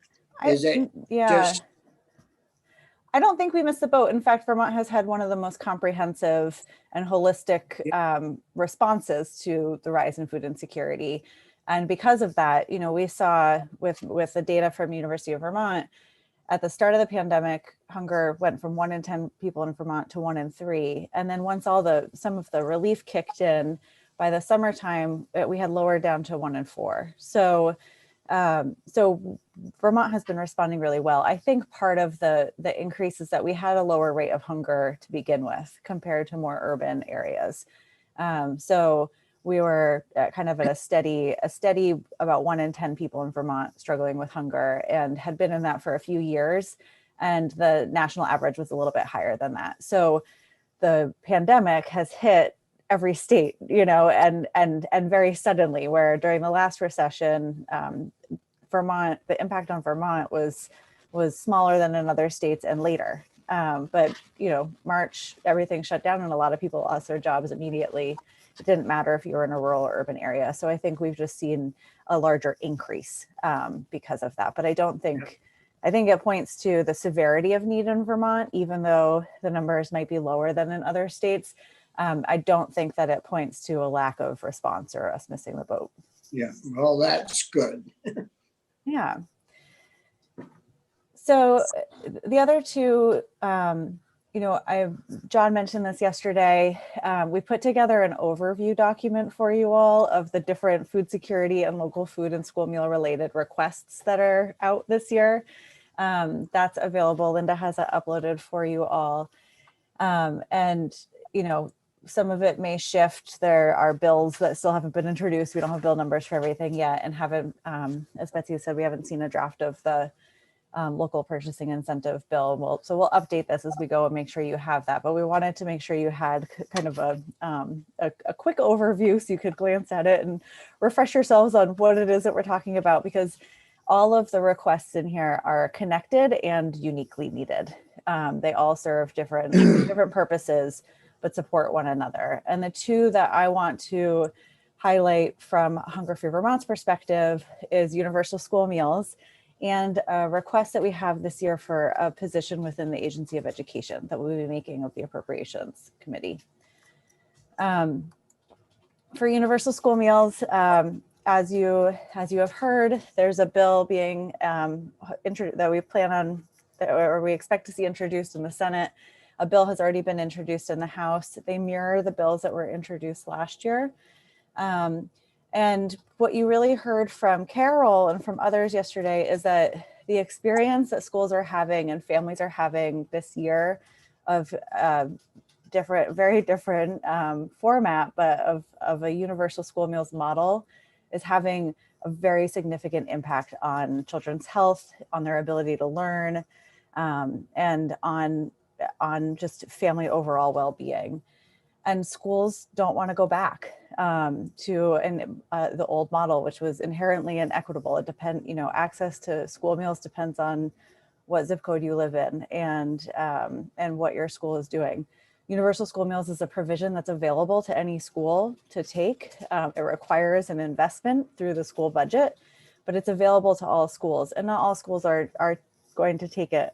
Speaker 2: is it just?
Speaker 15: I don't think we missed the boat. In fact, Vermont has had one of the most comprehensive and holistic responses to the rise in food insecurity. And because of that, you know, we saw with the data from University of Vermont, at the start of the pandemic, hunger went from 1 in 10 people in Vermont to 1 in 3. And then once some of the relief kicked in, by the summertime, we had lowered down to 1 in 4. So Vermont has been responding really well. I think part of the increase is that we had a lower rate of hunger to begin with compared to more urban areas. So we were kind of at a steady about 1 in 10 people in Vermont struggling with hunger, and had been in that for a few years. And the national average was a little bit higher than that. So the pandemic has hit every state, you know, and very suddenly, where during the last recession, Vermont, the impact on Vermont was smaller than in other states and later. But, you know, March, everything shut down and a lot of people lost their jobs immediately. It didn't matter if you were in a rural or urban area. So I think we've just seen a larger increase because of that. But I think it points to the severity of need in Vermont, even though the numbers might be lower than in other states. I don't think that it points to a lack of response or us missing the boat.
Speaker 2: Yeah, well, that's good.
Speaker 15: Yeah. So the other two, you know, John mentioned this yesterday. We put together an overview document for you all of the different food security and local food and school meal related requests that are out this year. That's available. Linda has it uploaded for you all. And, you know, some of it may shift. There are bills that still haven't been introduced. We don't have bill numbers for everything yet, and haven't, as Betsy said, we haven't seen a draft of the local purchasing incentive bill. So we'll update this as we go and make sure you have that. But we wanted to make sure you had kind of a quick overview so you could glance at it and refresh yourselves on what it is that we're talking about, because all of the requests in here are connected and uniquely needed. They all serve different purposes, but support one another. And the two that I want to highlight from Hunger Free Vermont's perspective is universal school meals, and a request that we have this year for a position within the Agency of Education that we'll be making of the Appropriations Committee. for universal school meals, as you have heard, there's a bill being that we plan on, or we expect to see introduced in the Senate. A bill has already been introduced in the House. They mirror the bills that were introduced last year. And what you really heard from Carol and from others yesterday is that the experience that schools are having and families are having this year of very different format, but of a universal school meals model is having a very significant impact on children's health, on their ability to learn, and on just family overall well-being. And schools don't want to go back to the old model, which was inherently inequitable. Access to school meals depends on what zip code you live in and what your school is doing. Universal school meals is a provision that's available to any school to take. It requires an investment through the school budget, but it's available to all schools, and not all schools are going to take it.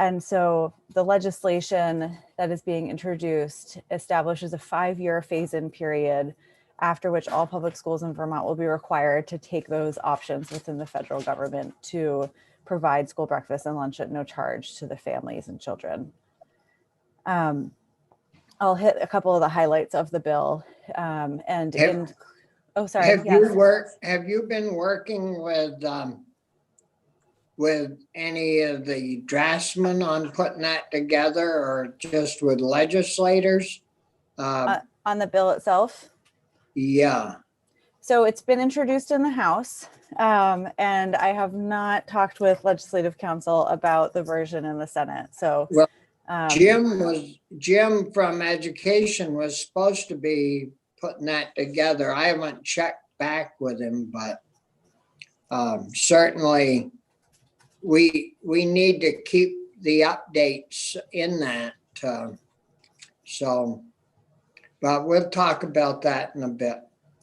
Speaker 15: And so the legislation that is being introduced establishes a 5-year phase-in period, after which all public schools in Vermont will be required to take those options within the federal government to provide school breakfast and lunch at no charge to the families and children. I'll hit a couple of the highlights of the bill. Oh, sorry.
Speaker 2: Have
Speaker 15: Yes.
Speaker 2: have you been working with any of the draftsmen on putting that together, or just with legislators?
Speaker 15: On the bill itself?
Speaker 2: Yeah.
Speaker 15: So it's been introduced in the House, and I have not talked with Legislative Counsel about the version in the Senate. So
Speaker 2: well, Jim from Education was supposed to be putting that together. I haven't checked back with him, but certainly we need to keep the updates in that. But we'll talk about that in a bit.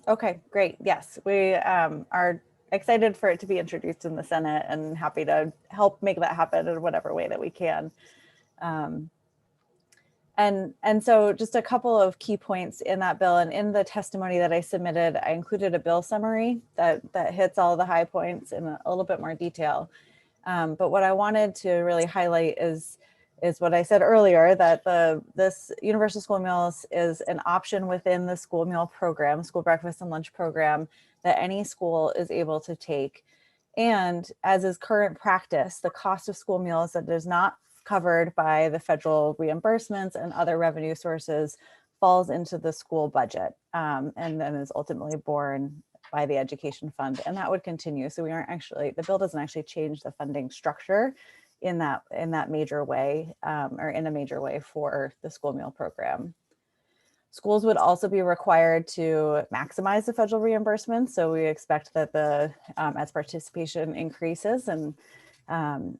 Speaker 15: Okay, great. Yes, we are excited for it to be introduced in the Senate and happy to help make that happen in whatever way that we can. And so just a couple of key points in that bill, and in the testimony that I submitted, I included a bill summary that hits all the high points in a little bit more detail. But what I wanted to really highlight is what I said earlier, that this universal school meals is an option within the school meal program, school breakfast and lunch program, that any school is able to take. And as is current practice, the cost of school meals that is not covered by the federal reimbursements and other revenue sources falls into the school budget, and then is ultimately borne by the education fund, and that would continue. So the bill doesn't actually change the funding structure in that major way, or in a major way for the school meal program. Schools would also be required to maximize the federal reimbursement. So we expect that as participation increases and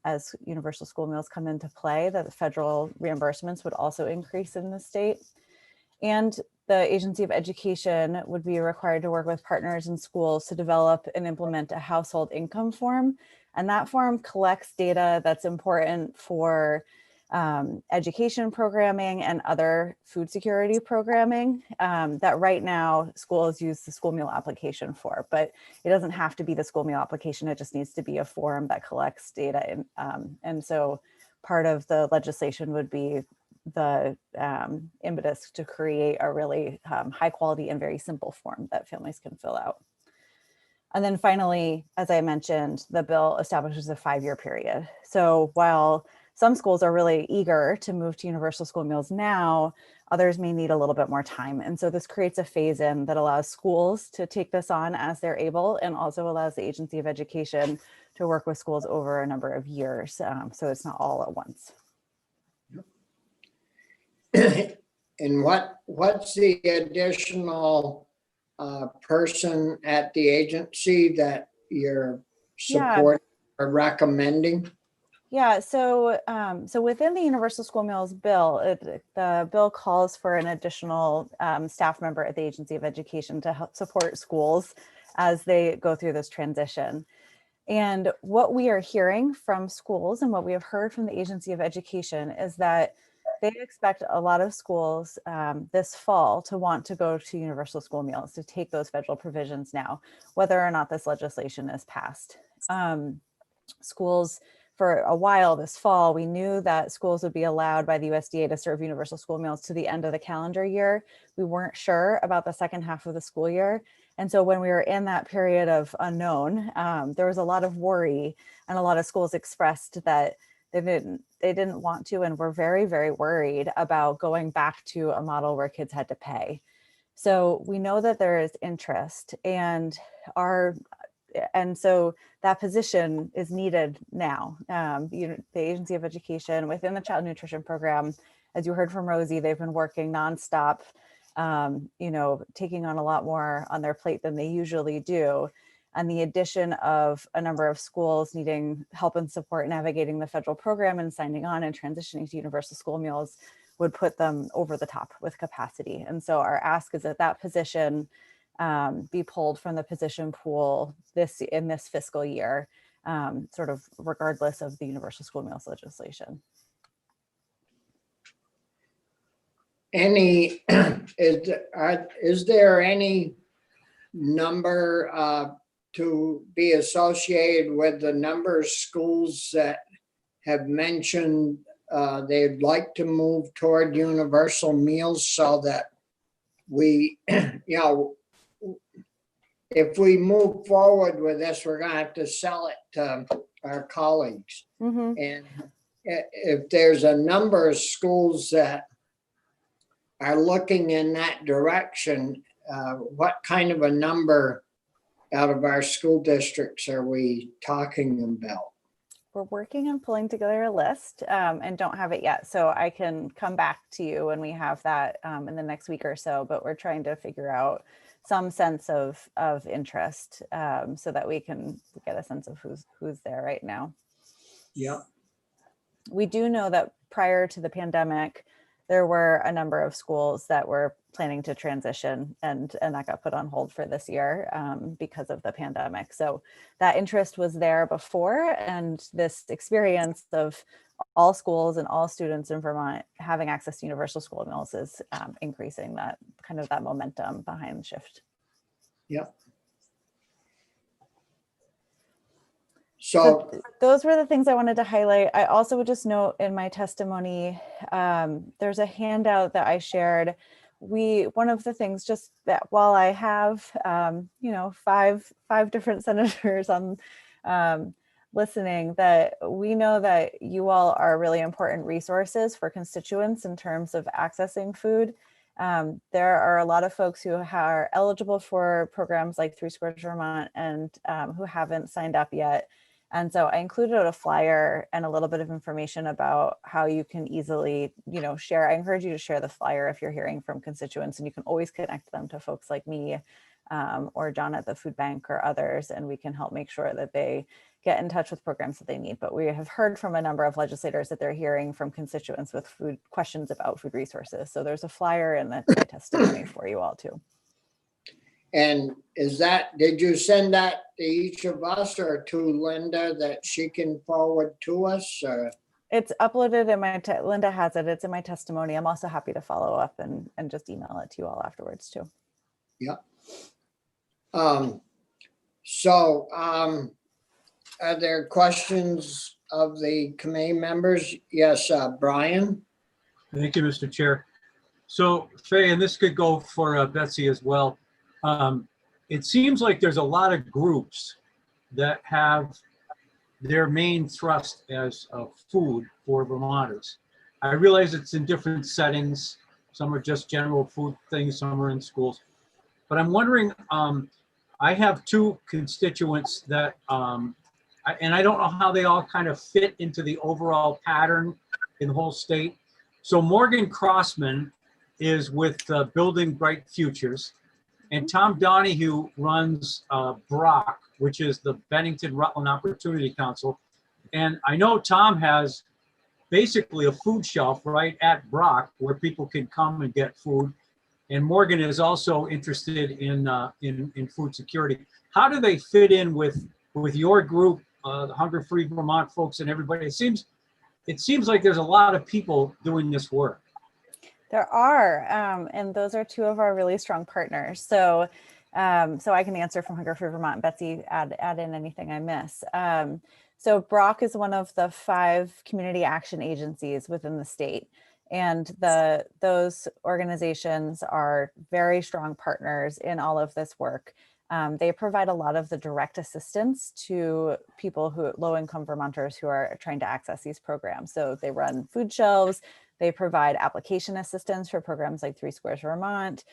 Speaker 15: as universal school meals come into play, that the federal reimbursements would also increase in the state. And the Agency of Education would be required to work with partners in schools to develop and implement a household income form. And that form collects data that's important for education programming and other food security programming that right now schools use the school meal application for, but it doesn't have to be the school meal application. It just needs to be a form that collects data. And so part of the legislation would be the impetus to create a really high quality and very simple form that families can fill out. And then finally, as I mentioned, the bill establishes a 5-year period. So while some schools are really eager to move to universal school meals now, others may need a little bit more time. And so this creates a phase-in that allows schools to take this on as they're able, and also allows the Agency of Education to work with schools over a number of years. So it's not all at once.
Speaker 2: And what's the additional person at the agency that you're supporting or recommending?
Speaker 15: Yeah, so within the Universal School Meals bill, the bill calls for an additional staff member at the Agency of Education to help support schools as they go through this transition. And what we are hearing from schools and what we have heard from the Agency of Education is that they expect a lot of schools this fall to want to go to universal school meals, to take those federal provisions now, whether or not this legislation is passed. Schools, for a while this fall, we knew that schools would be allowed by the USDA to serve universal school meals to the end of the calendar year. We weren't sure about the second half of the school year. And so when we were in that period of unknown, there was a lot of worry, and a lot of schools expressed that they didn't want to, and were very, very worried about going back to a model where kids had to pay. So we know that there is interest, and so that position is needed now. The Agency of Education within the Child Nutrition Program, as you heard from Rosie, they've been working nonstop, taking on a lot more on their plate than they usually do. And the addition of a number of schools needing help and support navigating the federal program and signing on and transitioning to universal school meals would put them over the top with capacity. And so our ask is that position be pulled from the position pool in this fiscal year, sort of regardless of the universal school meals legislation.
Speaker 2: Is there any number to be associated with the number of schools that have mentioned they'd like to move toward universal meals, so that we, if we move forward with this, we're going to have to sell it to our colleagues.
Speaker 15: Mm-hmm.
Speaker 2: And if there's a number of schools that are looking in that direction, what kind of a number out of our school districts are we talking about?
Speaker 15: We're working on pulling together a list and don't have it yet. So I can come back to you when we have that in the next week or so, but we're trying to figure out some sense of interest so that we can get a sense of who's there right now.
Speaker 2: Yeah.
Speaker 15: We do know that prior to the pandemic, there were a number of schools that were planning to transition, and that got put on hold for this year because of the pandemic. So that interest was there before, and this experience of all schools and all students in Vermont having access to universal school meals is increasing that momentum behind the shift.
Speaker 2: Yep. So
Speaker 15: those were the things I wanted to highlight. I also would just note in my testimony, there's a handout that I shared. One of the things, just that while I have, five different senators on listening, that we know that you all are really important resources for constituents in terms of accessing food. There are a lot of folks who are eligible for programs like 3 Squares Vermont and who haven't signed up yet. And so I included a flyer and a little bit of information about how you can easily, share. I encourage you to share the flyer if you're hearing from constituents, and you can always connect them to folks like me or John at the food bank or others, and we can help make sure that they get in touch with programs that they need. But we have heard from a number of legislators that they're hearing from constituents with food questions about food resources. So there's a flyer in the testimony for you all too.
Speaker 2: And did you send that to each of us or to Linda that she can forward to us? Or?
Speaker 15: It's uploaded in my, Linda has it, it's in my testimony. I'm also happy to follow up and just email it to you all afterwards too.
Speaker 2: Yeah. Are there questions of the committee members? Yes, Brian.
Speaker 4: Thank you, Mr. Chair. So Faye, and this could go for Betsy as well. It seems like there's a lot of groups that have their main thrust as food for Vermonters. I realize it's in different settings. Some are just general food things, some are in schools. But I'm wondering, I have 2 constituents that, and I don't know how they all kind of fit into the overall pattern in the whole state. So Morgan Crossman is with Building Bright Futures. And Tom Donahue runs Brock, which is the Bennington Rutland Opportunity Council. And I know Tom has basically a food shelf right at Brock where people can come and get food. And Morgan is also interested in food security. How do they fit in with your group, the Hunger Free Vermont folks and everybody? It seems it seems like there's a lot of people doing this work.
Speaker 15: There are, and those are two of our really strong partners. So, so I can answer from Hunger Free Vermont. Betsy, add in anything I miss. So Brock is one of the 5 community action agencies within the state. And those organizations are very strong partners in all of this work. They provide a lot of the direct assistance to people low-income Vermonters who are trying to access these programs. So they run food shelves, they provide application assistance for programs like 3 Squares Vermont.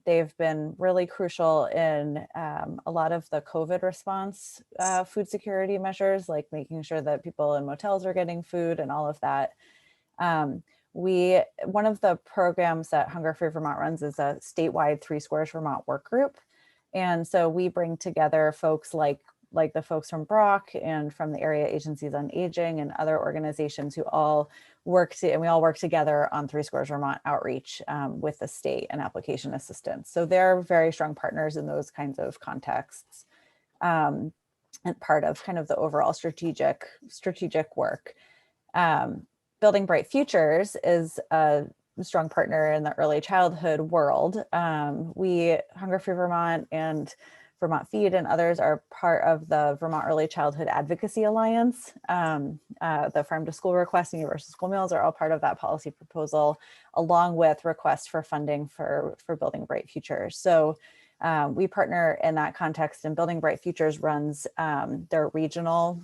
Speaker 15: They've been really crucial in a lot of the COVID response food security measures, like making sure that people in motels are getting food and all of that. One of the programs that Hunger Free Vermont runs is a statewide 3 Squares Vermont work group. And so we bring together folks like the folks from Brock and from the area agencies on aging and other organizations who all work and we all work together on 3 Squares Vermont outreach with the state and application assistance. So they're very strong partners in those kinds of contexts and part of kind of the overall strategic work. Building Bright Futures is a strong partner in the early childhood world. Hunger Free Vermont and Vermont Feed and others are part of the Vermont Early Childhood Advocacy Alliance. The Farm to School request and Universal School Meals are all part of that policy proposal, along with requests for funding for Building Bright Futures. So we partner in that context, and Building Bright Futures runs their regional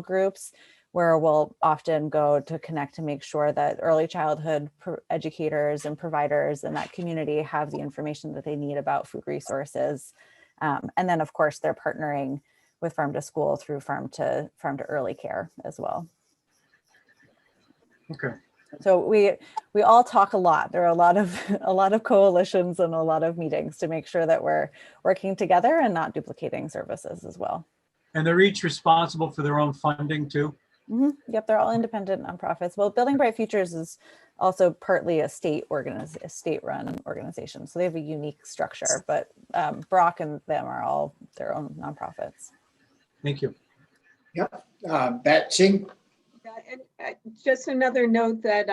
Speaker 15: groups, where we'll often go to connect to make sure that early childhood educators and providers in that community have the information that they need about food resources. And then, of course, they're partnering with Farm to School through Farm to Early Care as well.
Speaker 4: Okay.
Speaker 15: So we all talk a lot. There are a lot of coalitions and a lot of meetings to make sure that we're working together and not duplicating services as well.
Speaker 4: And they're each responsible for their own funding too?
Speaker 15: Mm-hmm. Yep, they're all independent nonprofits. Well, Building Bright Futures is also partly a state-run organization, so they have a unique structure. But Brock and them are all their own nonprofits.
Speaker 4: Thank you.
Speaker 2: Yep, Betsy.
Speaker 13: And just another note that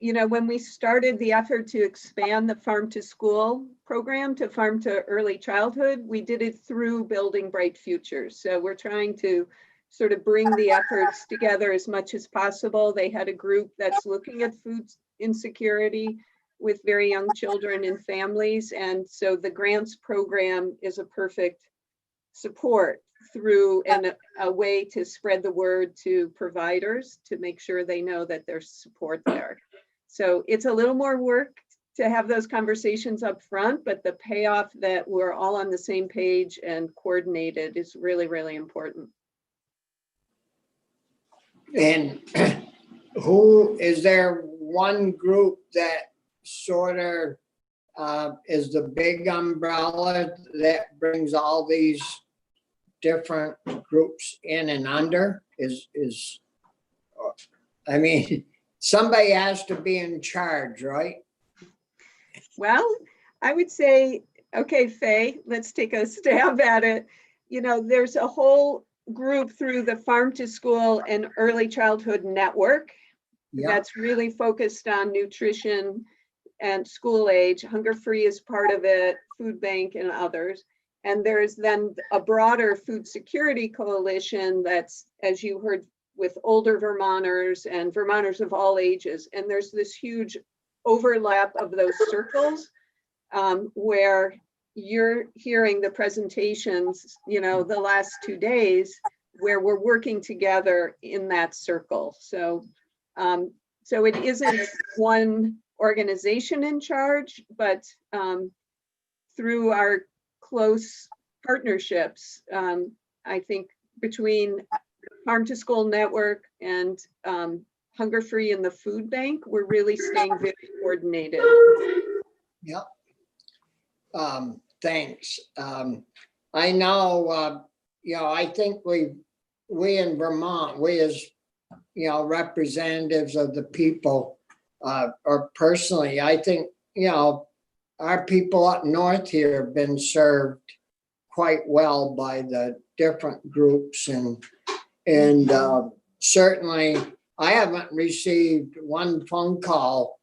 Speaker 13: when we started the effort to expand the Farm to School program to Farm to Early Childhood, we did it through Building Bright Futures. So we're trying to sort of bring the efforts together as much as possible. They had a group that's looking at food insecurity with very young children and families. And so the grants program is a perfect support through and a way to spread the word to providers to make sure they know that there's support there. So it's a little more work to have those conversations up front, but the payoff that we're all on the same page and coordinated is really, really important.
Speaker 2: And is there one group that sort of is the big umbrella that brings all these different groups in and under? I mean, somebody has to be in charge, right?
Speaker 13: Well, I would say, okay, Faye, let's take a stab at it. There's a whole group through the Farm to School and Early Childhood Network that's really focused on nutrition and school age. Hunger Free is part of it, Food Bank and others. And there's then a broader food security coalition that's, as you heard, with older Vermonters and Vermonters of all ages. And there's this huge overlap of those circles where you're hearing the presentations, the last 2 days, where we're working together in that circle. So, so it isn't one organization in charge, but through our close partnerships, I think between Farm to School Network and Hunger Free and the Food Bank, we're really staying very coordinated.
Speaker 2: Yep. Thanks. I know, I think we in Vermont, we as, representatives of the people, or personally, I think, our people up north here have been served quite well by the different groups, and certainly I haven't received one phone call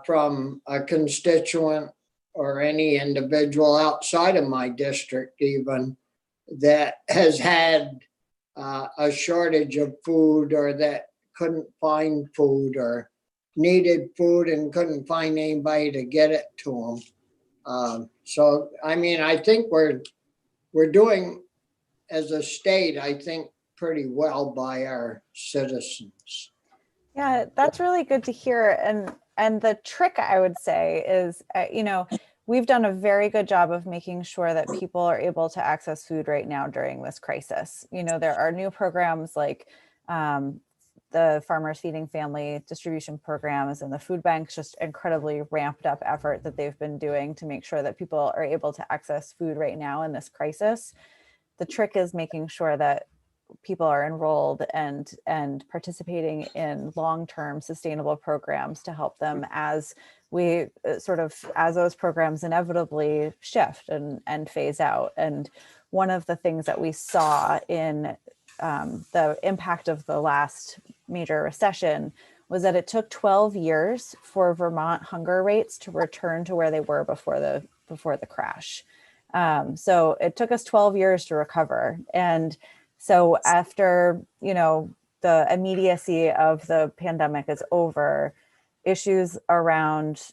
Speaker 2: from a constituent or any individual outside of my district even that has had a shortage of food, or that couldn't find food, or needed food and couldn't find anybody to get it to them. So, I mean, I think we're doing, as a state, I think, pretty well by our citizens.
Speaker 15: Yeah, that's really good to hear. And the trick, I would say, is, we've done a very good job of making sure that people are able to access food right now during this crisis. There are new programs like the Farmers Feeding Family distribution programs, and the food banks, just incredibly ramped up effort that they've been doing to make sure that people are able to access food right now in this crisis. The trick is making sure that people are enrolled and participating in long-term sustainable programs to help them as we as those programs inevitably shift and phase out. And one of the things that we saw in the impact of the last major recession was that it took 12 years for Vermont hunger rates to return to where they were before the crash. So it took us 12 years to recover. And so after, the immediacy of the pandemic is over, issues around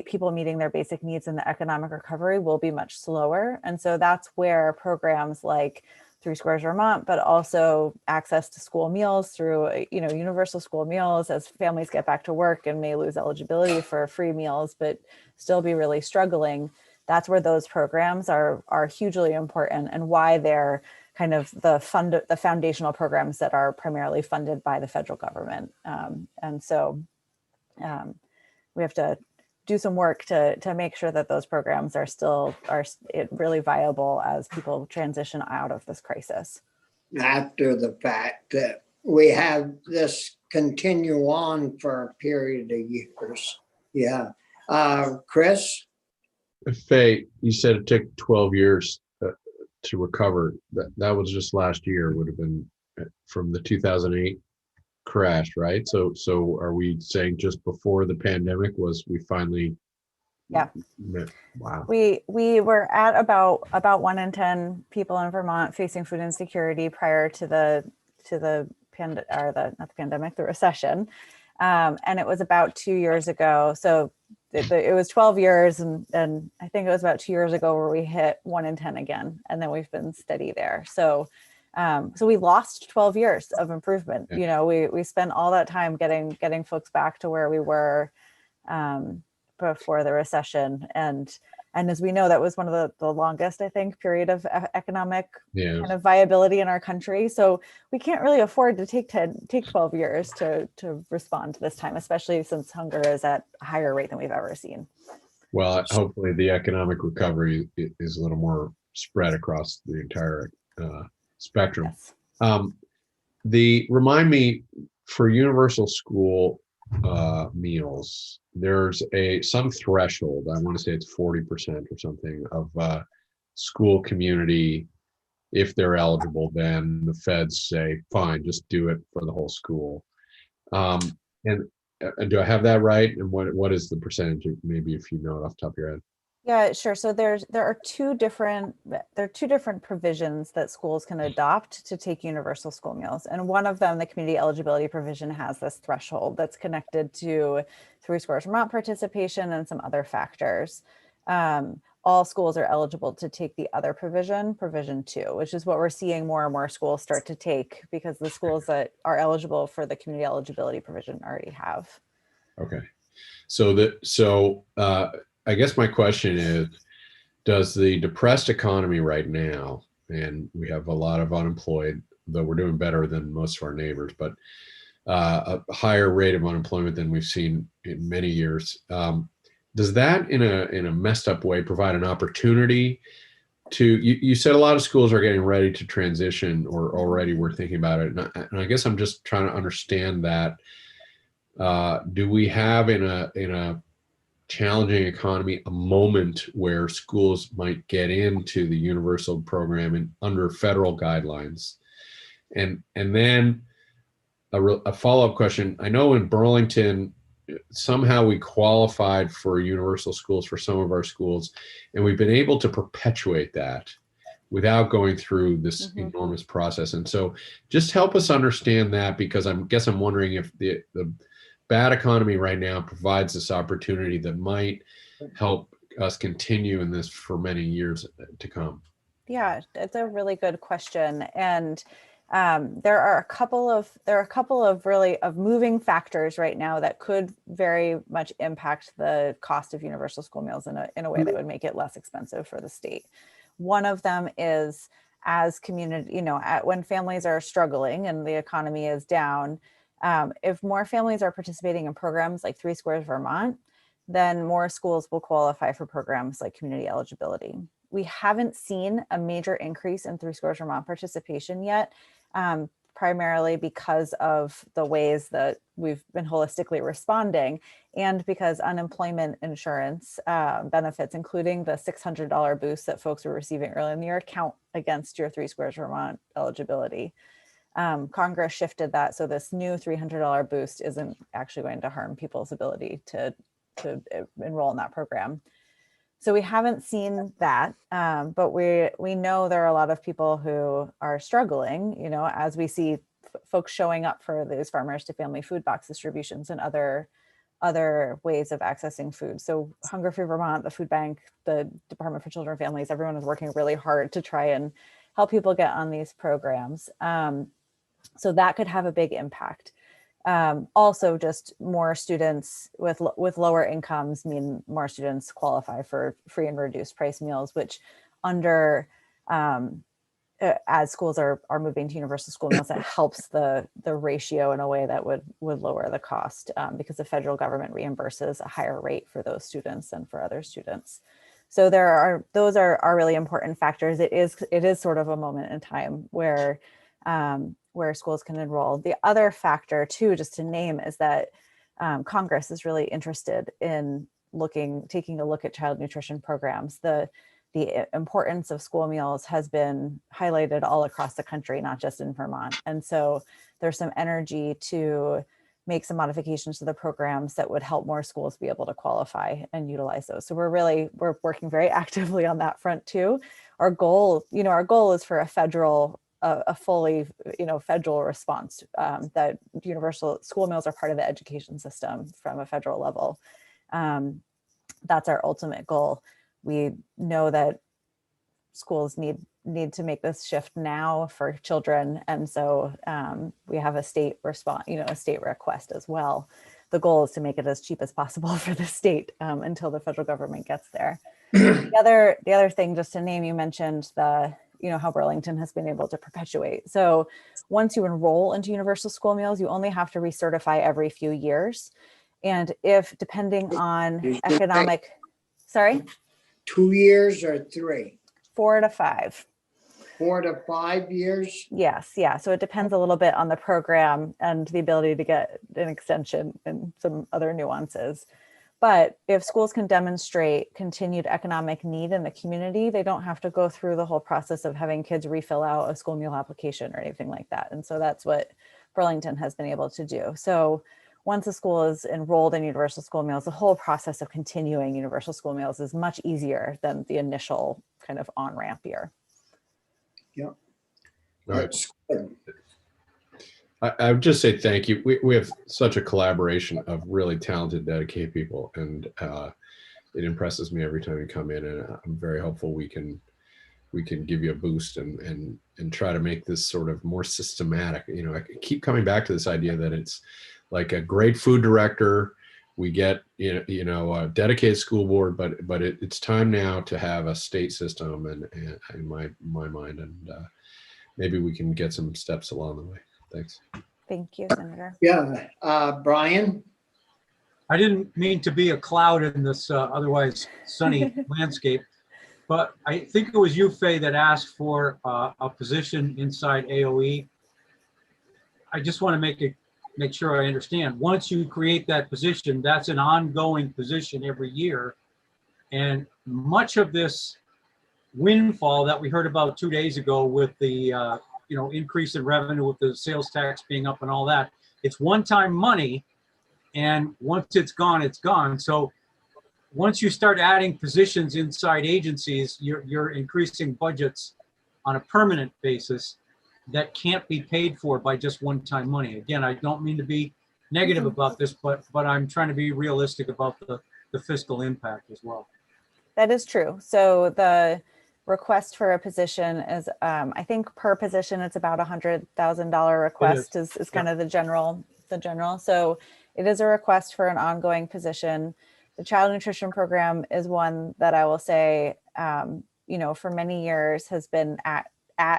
Speaker 15: people meeting their basic needs in the economic recovery will be much slower. And so that's where programs like Three Squares Vermont, but also access to school meals through, universal school meals, as families get back to work and may lose eligibility for free meals, but still be really struggling. That's where those programs are hugely important, and why they're kind of the foundational programs that are primarily funded by the federal government. And so we have to do some work to make sure that those programs are really viable as people transition out of this crisis.
Speaker 2: After the fact that we have this continue on for a period of years. Yeah. Chris?
Speaker 1: Faye, you said it took 12 years to recover. That was just last year, would have been from the 2008 crash, right? So are we saying just before the pandemic was we finally?
Speaker 15: Yeah.
Speaker 1: Wow.
Speaker 15: We were at about 1 in 10 people in Vermont facing food insecurity prior to the recession. And it was about 2 years ago. So it was 12 years, and I think it was about 2 years ago where we hit 1 in 10 again, and then we've been steady there. So we lost 12 years of improvement.
Speaker 1: Yeah.
Speaker 15: We spent all that time getting folks back to where we were before the recession, and as we know, that was one of the longest, I think, period of economic kind of viability in our country. So we can't really afford to take 12 years to respond to this time, especially since hunger is at a higher rate than we've ever seen.
Speaker 1: Well, hopefully the economic recovery is a little more spread across the entire spectrum. Yes. Remind me, for universal school meals, there's some threshold, I want to say it's 40% or something of school community. If they're eligible, then the feds say, fine, just do it for the whole school. And do I have that right? And what is the percentage, maybe if you know it off the top of your head?
Speaker 15: Yeah, sure. So there are two different provisions that schools can adopt to take universal school meals. And one of them, the community eligibility provision, has this threshold that's connected to Three Squares Vermont participation and some other factors. All schools are eligible to take the other provision 2, which is what we're seeing more and more schools start to take, because the schools that are eligible for the community eligibility provision already have.
Speaker 1: Okay. So I guess my question is, does the depressed economy right now, and we have a lot of unemployed, though we're doing better than most of our neighbors, but a higher rate of unemployment than we've seen in many years, does that in a messed up way provide an opportunity to, you said a lot of schools are getting ready to transition, or already we're thinking about it. And I guess I'm just trying to understand that. Do we have in a challenging economy a moment where schools might get into the universal program and under federal guidelines, and then a follow-up question. I know in Burlington, somehow we qualified for universal schools for some of our schools, and we've been able to perpetuate that without going through this enormous process. And so just help us understand that, because I'm wondering if the bad economy right now provides this opportunity that might help us continue in this for many years to come.
Speaker 15: Yeah, it's a really good question. And there are a couple of really moving factors right now that could very much impact the cost of universal school meals in a way that would make it less expensive for the state. One of them is, as community, when families are struggling and the economy is down, if more families are participating in programs like 3 Squares Vermont, then more schools will qualify for programs like community eligibility. We haven't seen a major increase in 3 Squares Vermont participation yet, primarily because of the ways that we've been holistically responding, and because unemployment insurance benefits, including the $600 boost that folks were receiving early in the year, count against your 3 Squares Vermont eligibility. Congress shifted that, so this new $300 boost isn't actually going to harm people's ability to enroll in that program. So we haven't seen that, but we know there are a lot of people who are struggling, as we see folks showing up for those farmers to family food box distributions and other ways of accessing food. So Hunger Free Vermont, the food bank, the Department for Children and Families, everyone is working really hard to try and help people get on these programs. So that could have a big impact. Also, just more students with lower incomes mean more students qualify for free and reduced price meals, which as schools are moving to universal school meals, that helps the ratio in a way that would lower the cost, because the federal government reimburses a higher rate for those students than for other students. So those are really important factors. It is sort of a moment in time where schools can enroll. The other factor too, just to name, is that Congress is really interested in taking a look at child nutrition programs. The importance of school meals has been highlighted all across the country, not just in Vermont. And so there's some energy to make some modifications to the programs that would help more schools be able to qualify and utilize those. So we're working very actively on that front too. Our goal is for a fully, federal response, that universal school meals are part of the education system from a federal level. That's our ultimate goal. We know that schools need to make this shift now for children, and so we have a state response, a state request as well. The goal is to make it as cheap as possible for the state until the federal government gets there. The other thing, just to name, you mentioned how Burlington has been able to perpetuate. So once you enroll into universal school meals, you only have to recertify every few years. And if, depending on economic,
Speaker 2: 2 years or 3?
Speaker 15: 4 to 5.
Speaker 2: 4 to 5 years?
Speaker 15: Yes, yeah. So it depends a little bit on the program and the ability to get an extension and some other nuances. But if schools can demonstrate continued economic need in the community, they don't have to go through the whole process of having kids refill out a school meal application or anything like that. And so that's what Burlington has been able to do. So once a school is enrolled in universal school meals, the whole process of continuing universal school meals is much easier than the initial kind of on-ramp year.
Speaker 2: Yeah.
Speaker 1: All right.
Speaker 2: That's good.
Speaker 1: I would just say thank you. We have such a collaboration of really talented, dedicated people, and it impresses me every time you come in. And I'm very hopeful we can give you a boost and try to make this sort of more systematic. I keep coming back to this idea that it's like a great food director. We get a dedicated school board, but it's time now to have a state system, and in my mind, and maybe we can get some steps along the way. Thanks.
Speaker 15: Thank you, Senator.
Speaker 2: Yeah, Brian?
Speaker 4: I didn't mean to be a cloud in this otherwise sunny landscape, but I think it was you, Faye, that asked for a position inside AOE. I just want to make sure I understand. Once you create that position, that's an ongoing position every year. And much of this windfall that we heard about 2 days ago with the increase in revenue with the sales tax being up and all that. It's one-time money, and once it's gone, it's gone. So once you start adding positions inside agencies, you're increasing budgets on a permanent basis that can't be paid for by just one-time money. Again, I don't mean to be negative about this, but I'm trying to be realistic about the fiscal impact as well.
Speaker 15: That is true. So the request for a position is, I think per position, it's about $100,000 request is kind of the general. So it is a request for an ongoing position. The child nutrition program is one that I will say, for many years has been at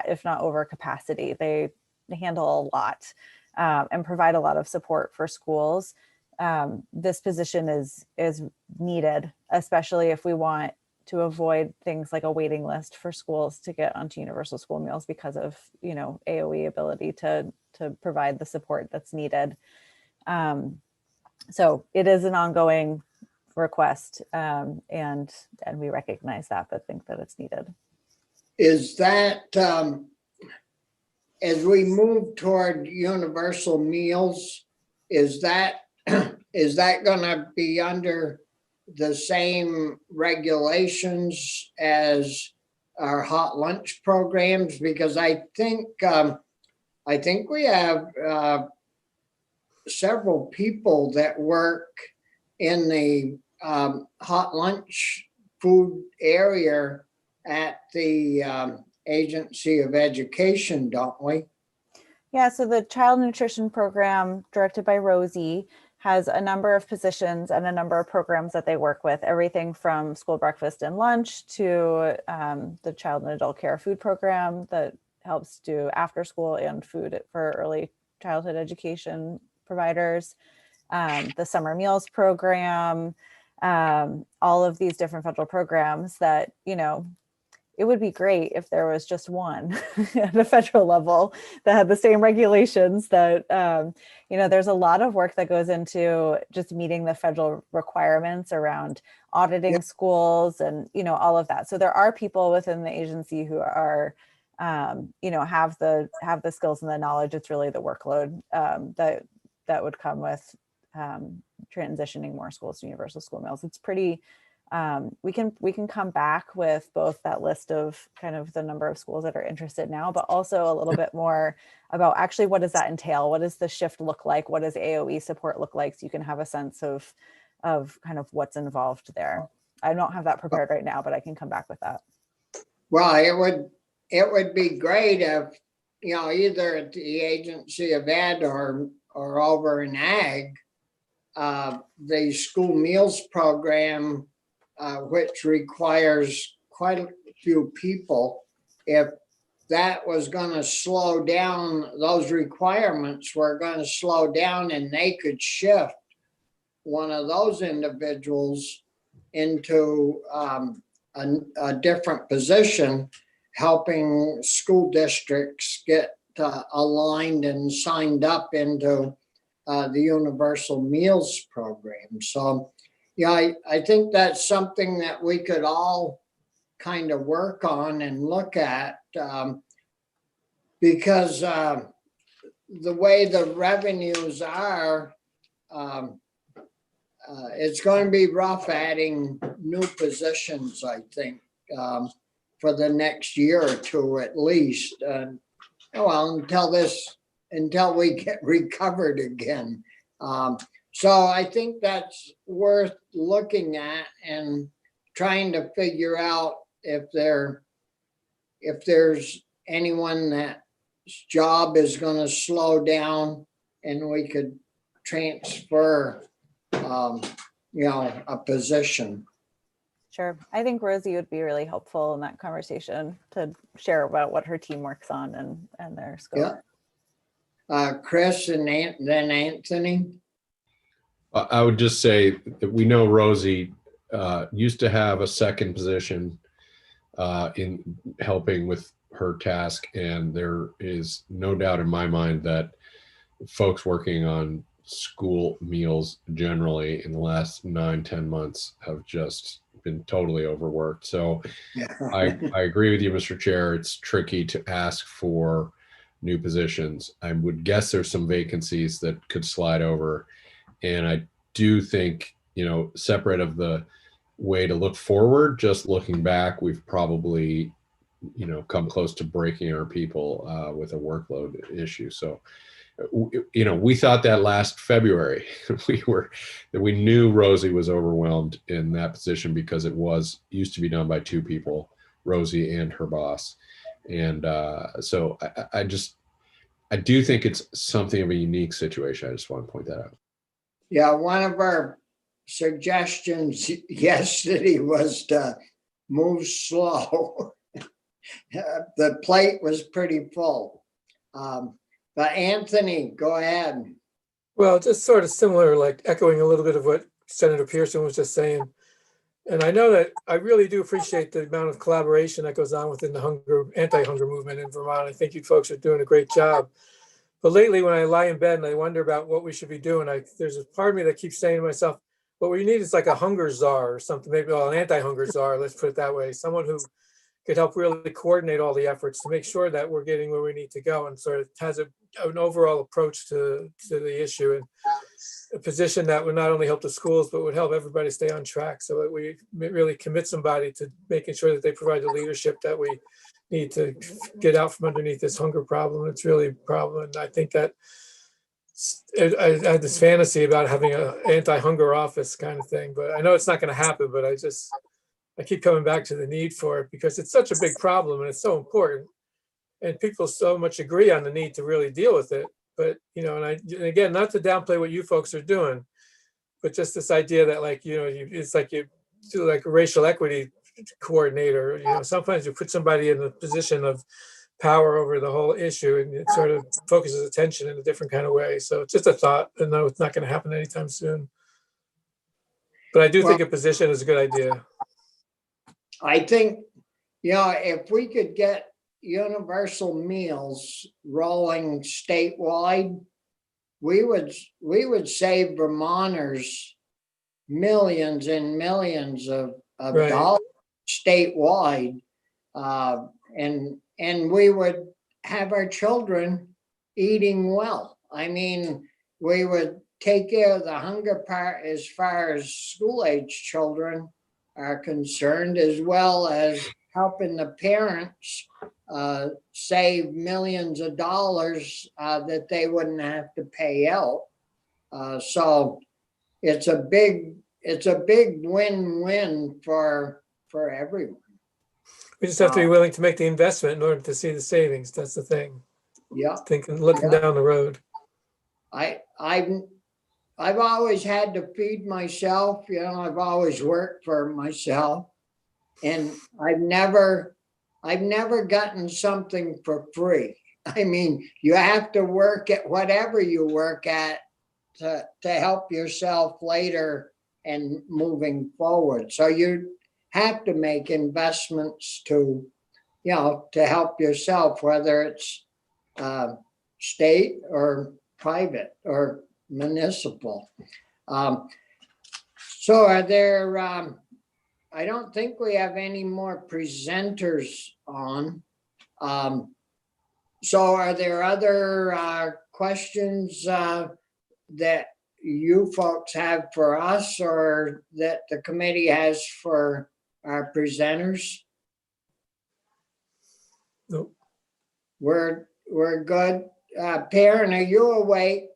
Speaker 15: if not over capacity. They handle a lot and provide a lot of support for schools. This position is needed, especially if we want to avoid things like a waiting list for schools to get onto universal school meals because of AOE ability to provide the support that's needed. So it is an ongoing request, and we recognize that, but think that it's needed.
Speaker 2: Is that, as we move toward universal meals, is that gonna be under the same regulations as our hot lunch programs? Because I think we have several people that work in the hot lunch food area at the Agency of Education, don't we?
Speaker 15: Yeah, so the child nutrition program directed by Rosie has a number of positions and a number of programs that they work with, everything from school breakfast and lunch to the child and adult care food program that helps do after school and food for early childhood education providers, the summer meals program, all of these different federal programs that, it would be great if there was just one at the federal level that had the same regulations that, there's a lot of work that goes into just meeting the federal requirements around auditing schools and, all of that. So there are people within the agency who are, have the skills and the knowledge. It's really the workload that would come with transitioning more schools to universal school meals. It's pretty, we can come back with both that list of kind of the number of schools that are interested now, but also a little bit more about actually what does that entail? What does the shift look like? What does AOE support look like? So you can have a sense of kind of what's involved there. I don't have that prepared right now, but I can come back with that.
Speaker 2: Well, it would be great if, either at the Agency of Ed or over in Ag, the school meals program, which requires quite a few people, if that was going to slow down, those requirements were going to slow down, and they could shift one of those individuals into a different position, helping school districts get aligned and signed up into the universal meals program. So I think that's something that we could all kind of work on and look at, because the way the revenues are, it's going to be rough adding new positions, I think, for the next year or two at least. Until we get recovered again. So I think that's worth looking at and trying to figure out if there's anyone that's job is going to slow down and we could transfer, a position.
Speaker 15: Sure. I think Rosie would be really helpful in that conversation to share about what her team works on and their scope.
Speaker 2: Yeah. Chris and then Anthony.
Speaker 1: I would just say that we know Rosie used to have a second position in helping with her task, and there is no doubt in my mind that folks working on school meals generally in the last 9-10 months have just been totally overworked. So I agree with you, Mr. Chair. It's tricky to ask for new positions. I would guess there's some vacancies that could slide over. And I do think, separate of the way to look forward, just looking back, we've probably, come close to breaking our people with a workload issue. So, we thought that last February, we knew Rosie was overwhelmed in that position because it used to be done by two people, Rosie and her boss. And so I do think it's something of a unique situation. I just want to point that out.
Speaker 2: Yeah, one of our suggestions yesterday was to move slow. The plate was pretty full. But Anthony, go ahead.
Speaker 6: Well, just sort of similar, like echoing a little bit of what Senator Pearson was just saying. And I know that I really do appreciate the amount of collaboration that goes on within the anti-hunger movement in Vermont. I think you folks are doing a great job. But lately, when I lie in bed and I wonder about what we should be doing, there's a part of me that keeps saying to myself, what we need is like a hunger czar or something, maybe an anti-hunger czar, let's put it that way. Someone who could help really coordinate all the efforts to make sure that we're getting where we need to go and sort of has an overall approach to the issue, and a position that would not only help the schools, but would help everybody stay on track, so that we really commit somebody to making sure that they provide the leadership that we need to get out from underneath this hunger problem. It's really a problem. And I think that I had this fantasy about having an anti-hunger office kind of thing, but I know it's not going to happen, but I keep coming back to the need for it because it's such a big problem and it's so important. And people so much agree on the need to really deal with it. But, and again, not to downplay what you folks are doing, but just this idea that it's like you do like a racial equity coordinator, sometimes you put somebody in a position of power over the whole issue and it sort of focuses attention in a different kind of way. So it's just a thought, and no, it's not going to happen anytime soon. But I do think a position is a good idea.
Speaker 2: I think, if we could get universal meals rolling statewide, we would save Vermonters millions and millions of
Speaker 6: Right.
Speaker 2: dollars statewide, and we would have our children eating well. I mean, we would take care of the hunger part as far as school-age children are concerned, as well as helping the parents save millions of dollars that they wouldn't have to pay out. So it's a big win-win for everyone.
Speaker 6: We just have to be willing to make the investment in order to see the savings. That's the thing.
Speaker 2: Yeah.
Speaker 6: Looking down the road.
Speaker 2: I've always had to feed myself. I've always worked for myself, and I've never gotten something for free. I mean, you have to work at whatever you work at to help yourself later and moving forward. So you have to make investments to help yourself, whether it's state or private or municipal. So are there, I don't think we have any more presenters on. So are there other questions that you folks have for us or that the committee has for our presenters?
Speaker 6: Nope.
Speaker 2: We're good. Perrin, are you awake?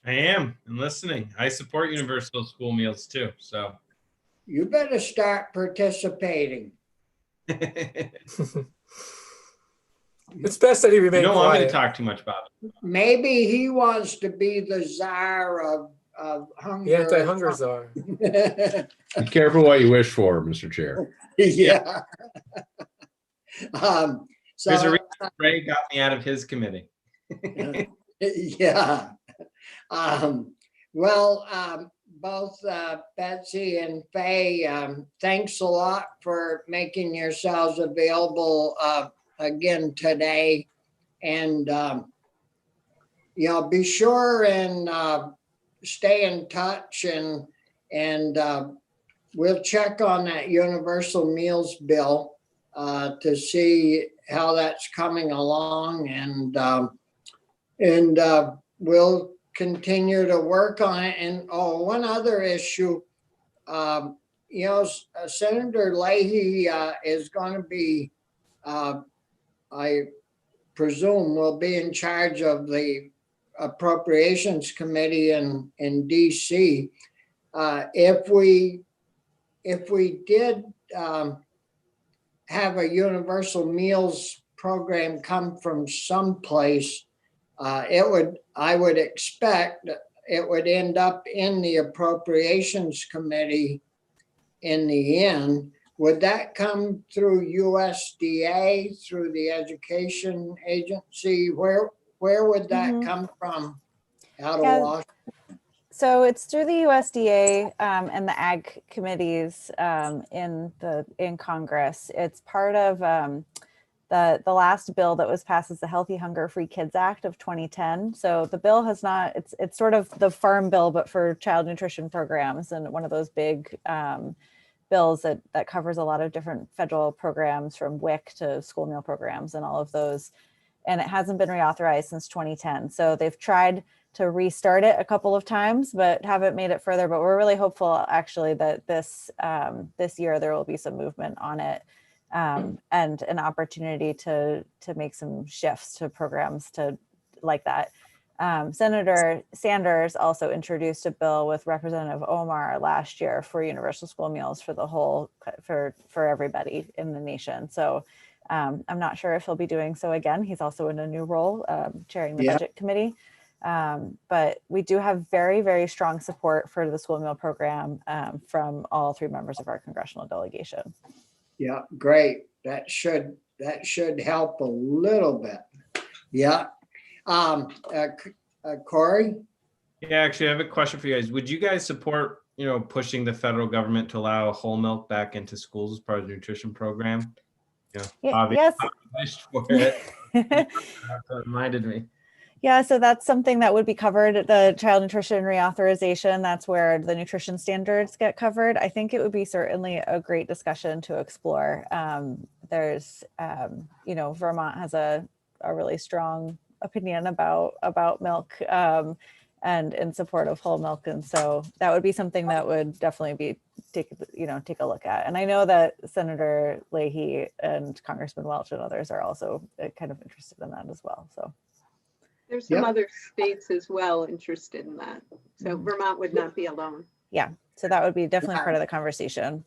Speaker 16: I am, and listening. I support universal school meals too, so.
Speaker 2: You better start participating.
Speaker 6: It's best that he remain
Speaker 16: You don't want me to
Speaker 6: quiet.
Speaker 16: talk too much about it.
Speaker 2: Maybe he wants to be the czar of hunger.
Speaker 6: The anti-hunger czar.
Speaker 1: Be careful what you wish for, Mr. Chair.
Speaker 2: Yeah.
Speaker 16: There's a reason Ray got me out of his committee.
Speaker 2: Yeah. Well, both Betsy and Faye, thanks a lot for making yourselves available again today. And, be sure and stay in touch and we'll check on that universal meals bill to see how that's coming along, and we'll continue to work on it. And one other issue, Senator Leahy is going to be, I presume, will be in charge of the Appropriations Committee in DC. If we did have a universal meals program come from someplace, I would expect it would end up in the Appropriations Committee in the end. Would that come through USDA, through the Education Agency? Where would that come from out of Washington?
Speaker 15: So it's through the USDA and the ag committees in Congress. It's part of the last bill that was passed is the Healthy Hunger Free Kids Act of 2010. So the bill has not, it's sort of the farm bill, but for child nutrition programs, and one of those big bills that covers a lot of different federal programs, from WIC to school meal programs and all of those. And it hasn't been reauthorized since 2010. So they've tried to restart it a couple of times, but haven't made it further. But we're really hopeful, actually, that this year there will be some movement on it, and an opportunity to make some shifts to programs like that. Senator Sanders also introduced a bill with Representative Omar last year for universal school meals for everybody in the nation. So I'm not sure if he'll be doing so again. He's also in a new role, chairing the budget committee. But we do have very, very strong support for the school meal program from all three members of our congressional delegation.
Speaker 2: Yeah, great. That should help a little bit. Yeah. Corey?
Speaker 16: Yeah, actually, I have a question for you guys. Would you guys support, pushing the federal government to allow whole milk back into schools as part of the nutrition program?
Speaker 15: Yes.
Speaker 16: For it. That reminded me.
Speaker 15: Yeah, so that's something that would be covered, the child nutrition reauthorization. That's where the nutrition standards get covered. I think it would be certainly a great discussion to explore. There's, Vermont has a really strong opinion about milk and in support of whole milk. And so that would be something that would definitely take a look at. And I know that Senator Leahy and Congressman Welch and others are also kind of interested in that as well. So.
Speaker 13: There's some other states as well interested in that. So Vermont would not be alone.
Speaker 15: Yeah, so that would be definitely part of the conversation.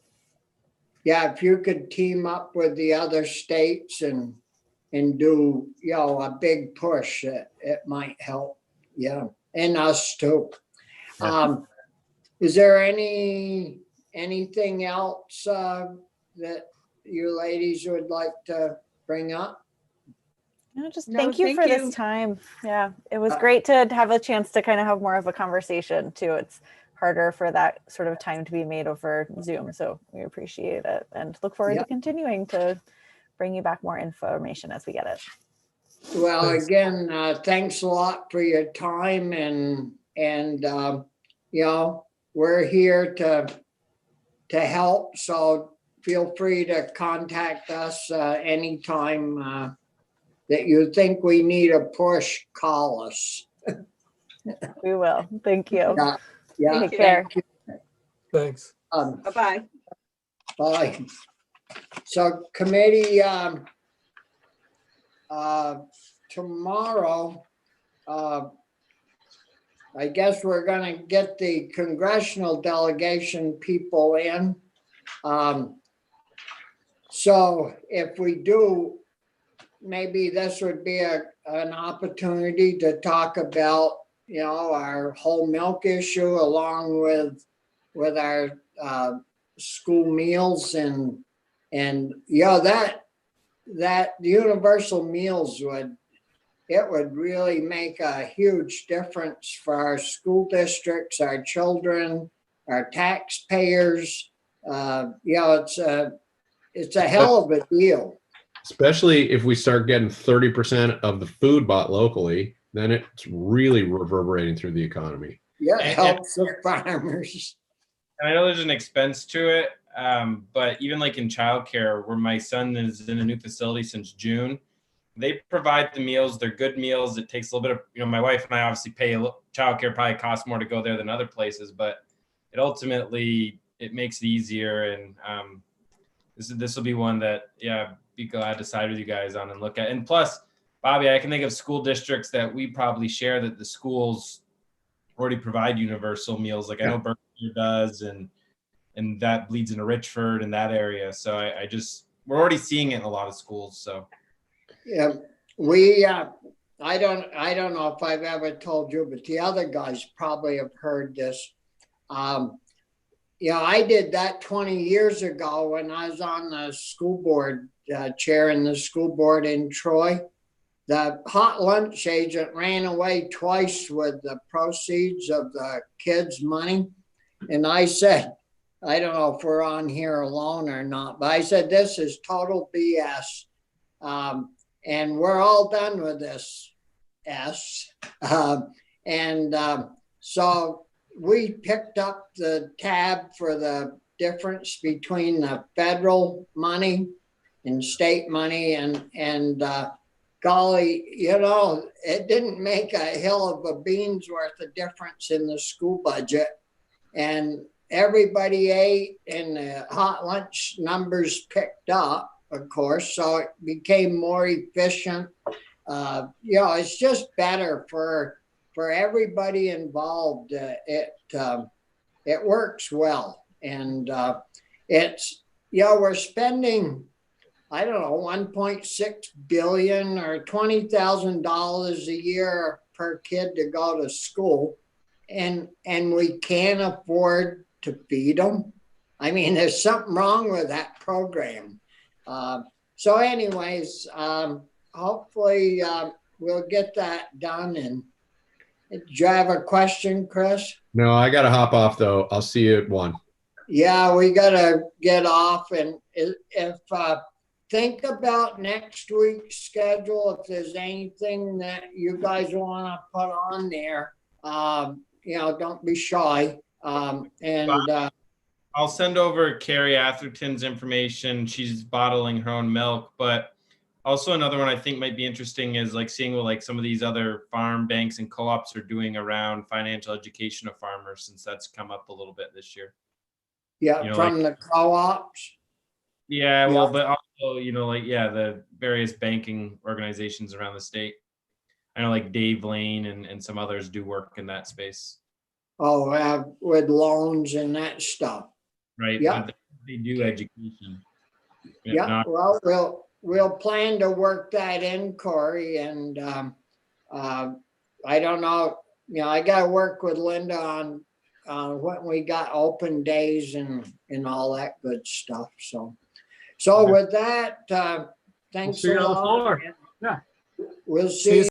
Speaker 2: Yeah, if you could team up with the other states and do, a big push, it might help. Yeah, and us too. Is there anything else that you ladies would like to bring up?
Speaker 15: Thank you for this time. Yeah, it was great to have a chance to kind of have more of a conversation too. It's harder for that sort of time to be made over Zoom. So we appreciate it and look forward to continuing to bring you back more information as we get it.
Speaker 2: Well, again, thanks a lot for your time, and we're here to help. So feel free to contact us anytime that you think we need a push. Call us.
Speaker 15: We will. Thank you.
Speaker 2: Yeah.
Speaker 15: Take care.
Speaker 6: Thanks.
Speaker 13: Bye-bye.
Speaker 2: Bye. So committee, tomorrow, I guess we're going to get the congressional delegation people in. So if we do, maybe this would be an opportunity to talk about, our whole milk issue along with our school meals and that universal meals would really make a huge difference for our school districts, our children, our taxpayers. It's a hell of a deal.
Speaker 1: Especially if we start getting 30% of the food bought locally, then it's really reverberating through the economy.
Speaker 2: Yeah, it helps the farmers.
Speaker 16: I know there's an expense to it. But even like in childcare, where my son is in a new facility since June, they provide the meals. They're good meals. It takes a little bit of, my wife and I obviously pay childcare probably costs more to go there than other places, but it ultimately, it makes it easier. And this will be one that, be glad to side with you guys on and look at. And plus, Bobby, I can think of school districts that we probably share that the schools already provide universal meals. Like I know Berkshire does, and that bleeds into Richford and that area. So we're already seeing it in a lot of schools. So.
Speaker 2: Yeah, I don't know if I've ever told you, but the other guys probably have heard this. I did that 20 years ago when I was on the school board, chairing the school board in Troy. The hot lunch agent ran away twice with the proceeds of the kids' money. And I said, I don't know if we're on here alone or not, but I said, this is total BS. And we're all done with this so we picked up the tab for the difference between the federal money and state money, and golly, it didn't make a hill of a bean's worth of difference in the school budget. And everybody ate, and the hot lunch numbers picked up, of course, so it became more efficient. It's just better for everybody involved. It works well, and we're spending, I don't know, 1.6 billion or $20,000 a year per kid to go to school, and we can't afford to feed them. I mean, there's something wrong with that program. So anyways, hopefully we'll get that done. And do you have a question, Chris?
Speaker 1: No, I got to hop off though. I'll see you at 1.
Speaker 2: Yeah, we got to get off. And if think about next week's schedule, if there's anything that you guys want to put on there, don't be shy.
Speaker 16: I'll send over Carrie Atherton's information. She's bottling her own milk, but also another one I think might be interesting is like seeing what like some of these other farm banks and co-ops are doing around financial education of farmers, since that's come up a little bit this year.
Speaker 2: Yeah, from the co-ops.
Speaker 16: Yeah, well, but also, the various banking organizations around the state. I know like Dave Lane and some others do work in that space.
Speaker 2: Oh, with loans and that stuff.
Speaker 16: Right.
Speaker 2: Yeah.
Speaker 16: But they do education.
Speaker 2: Yeah. Well, we'll plan to work that in, Corey. And I don't know. I got to work with Linda on when we got open days and all that good stuff. So with that, thanks a lot.
Speaker 4: Yeah.
Speaker 2: We'll see you.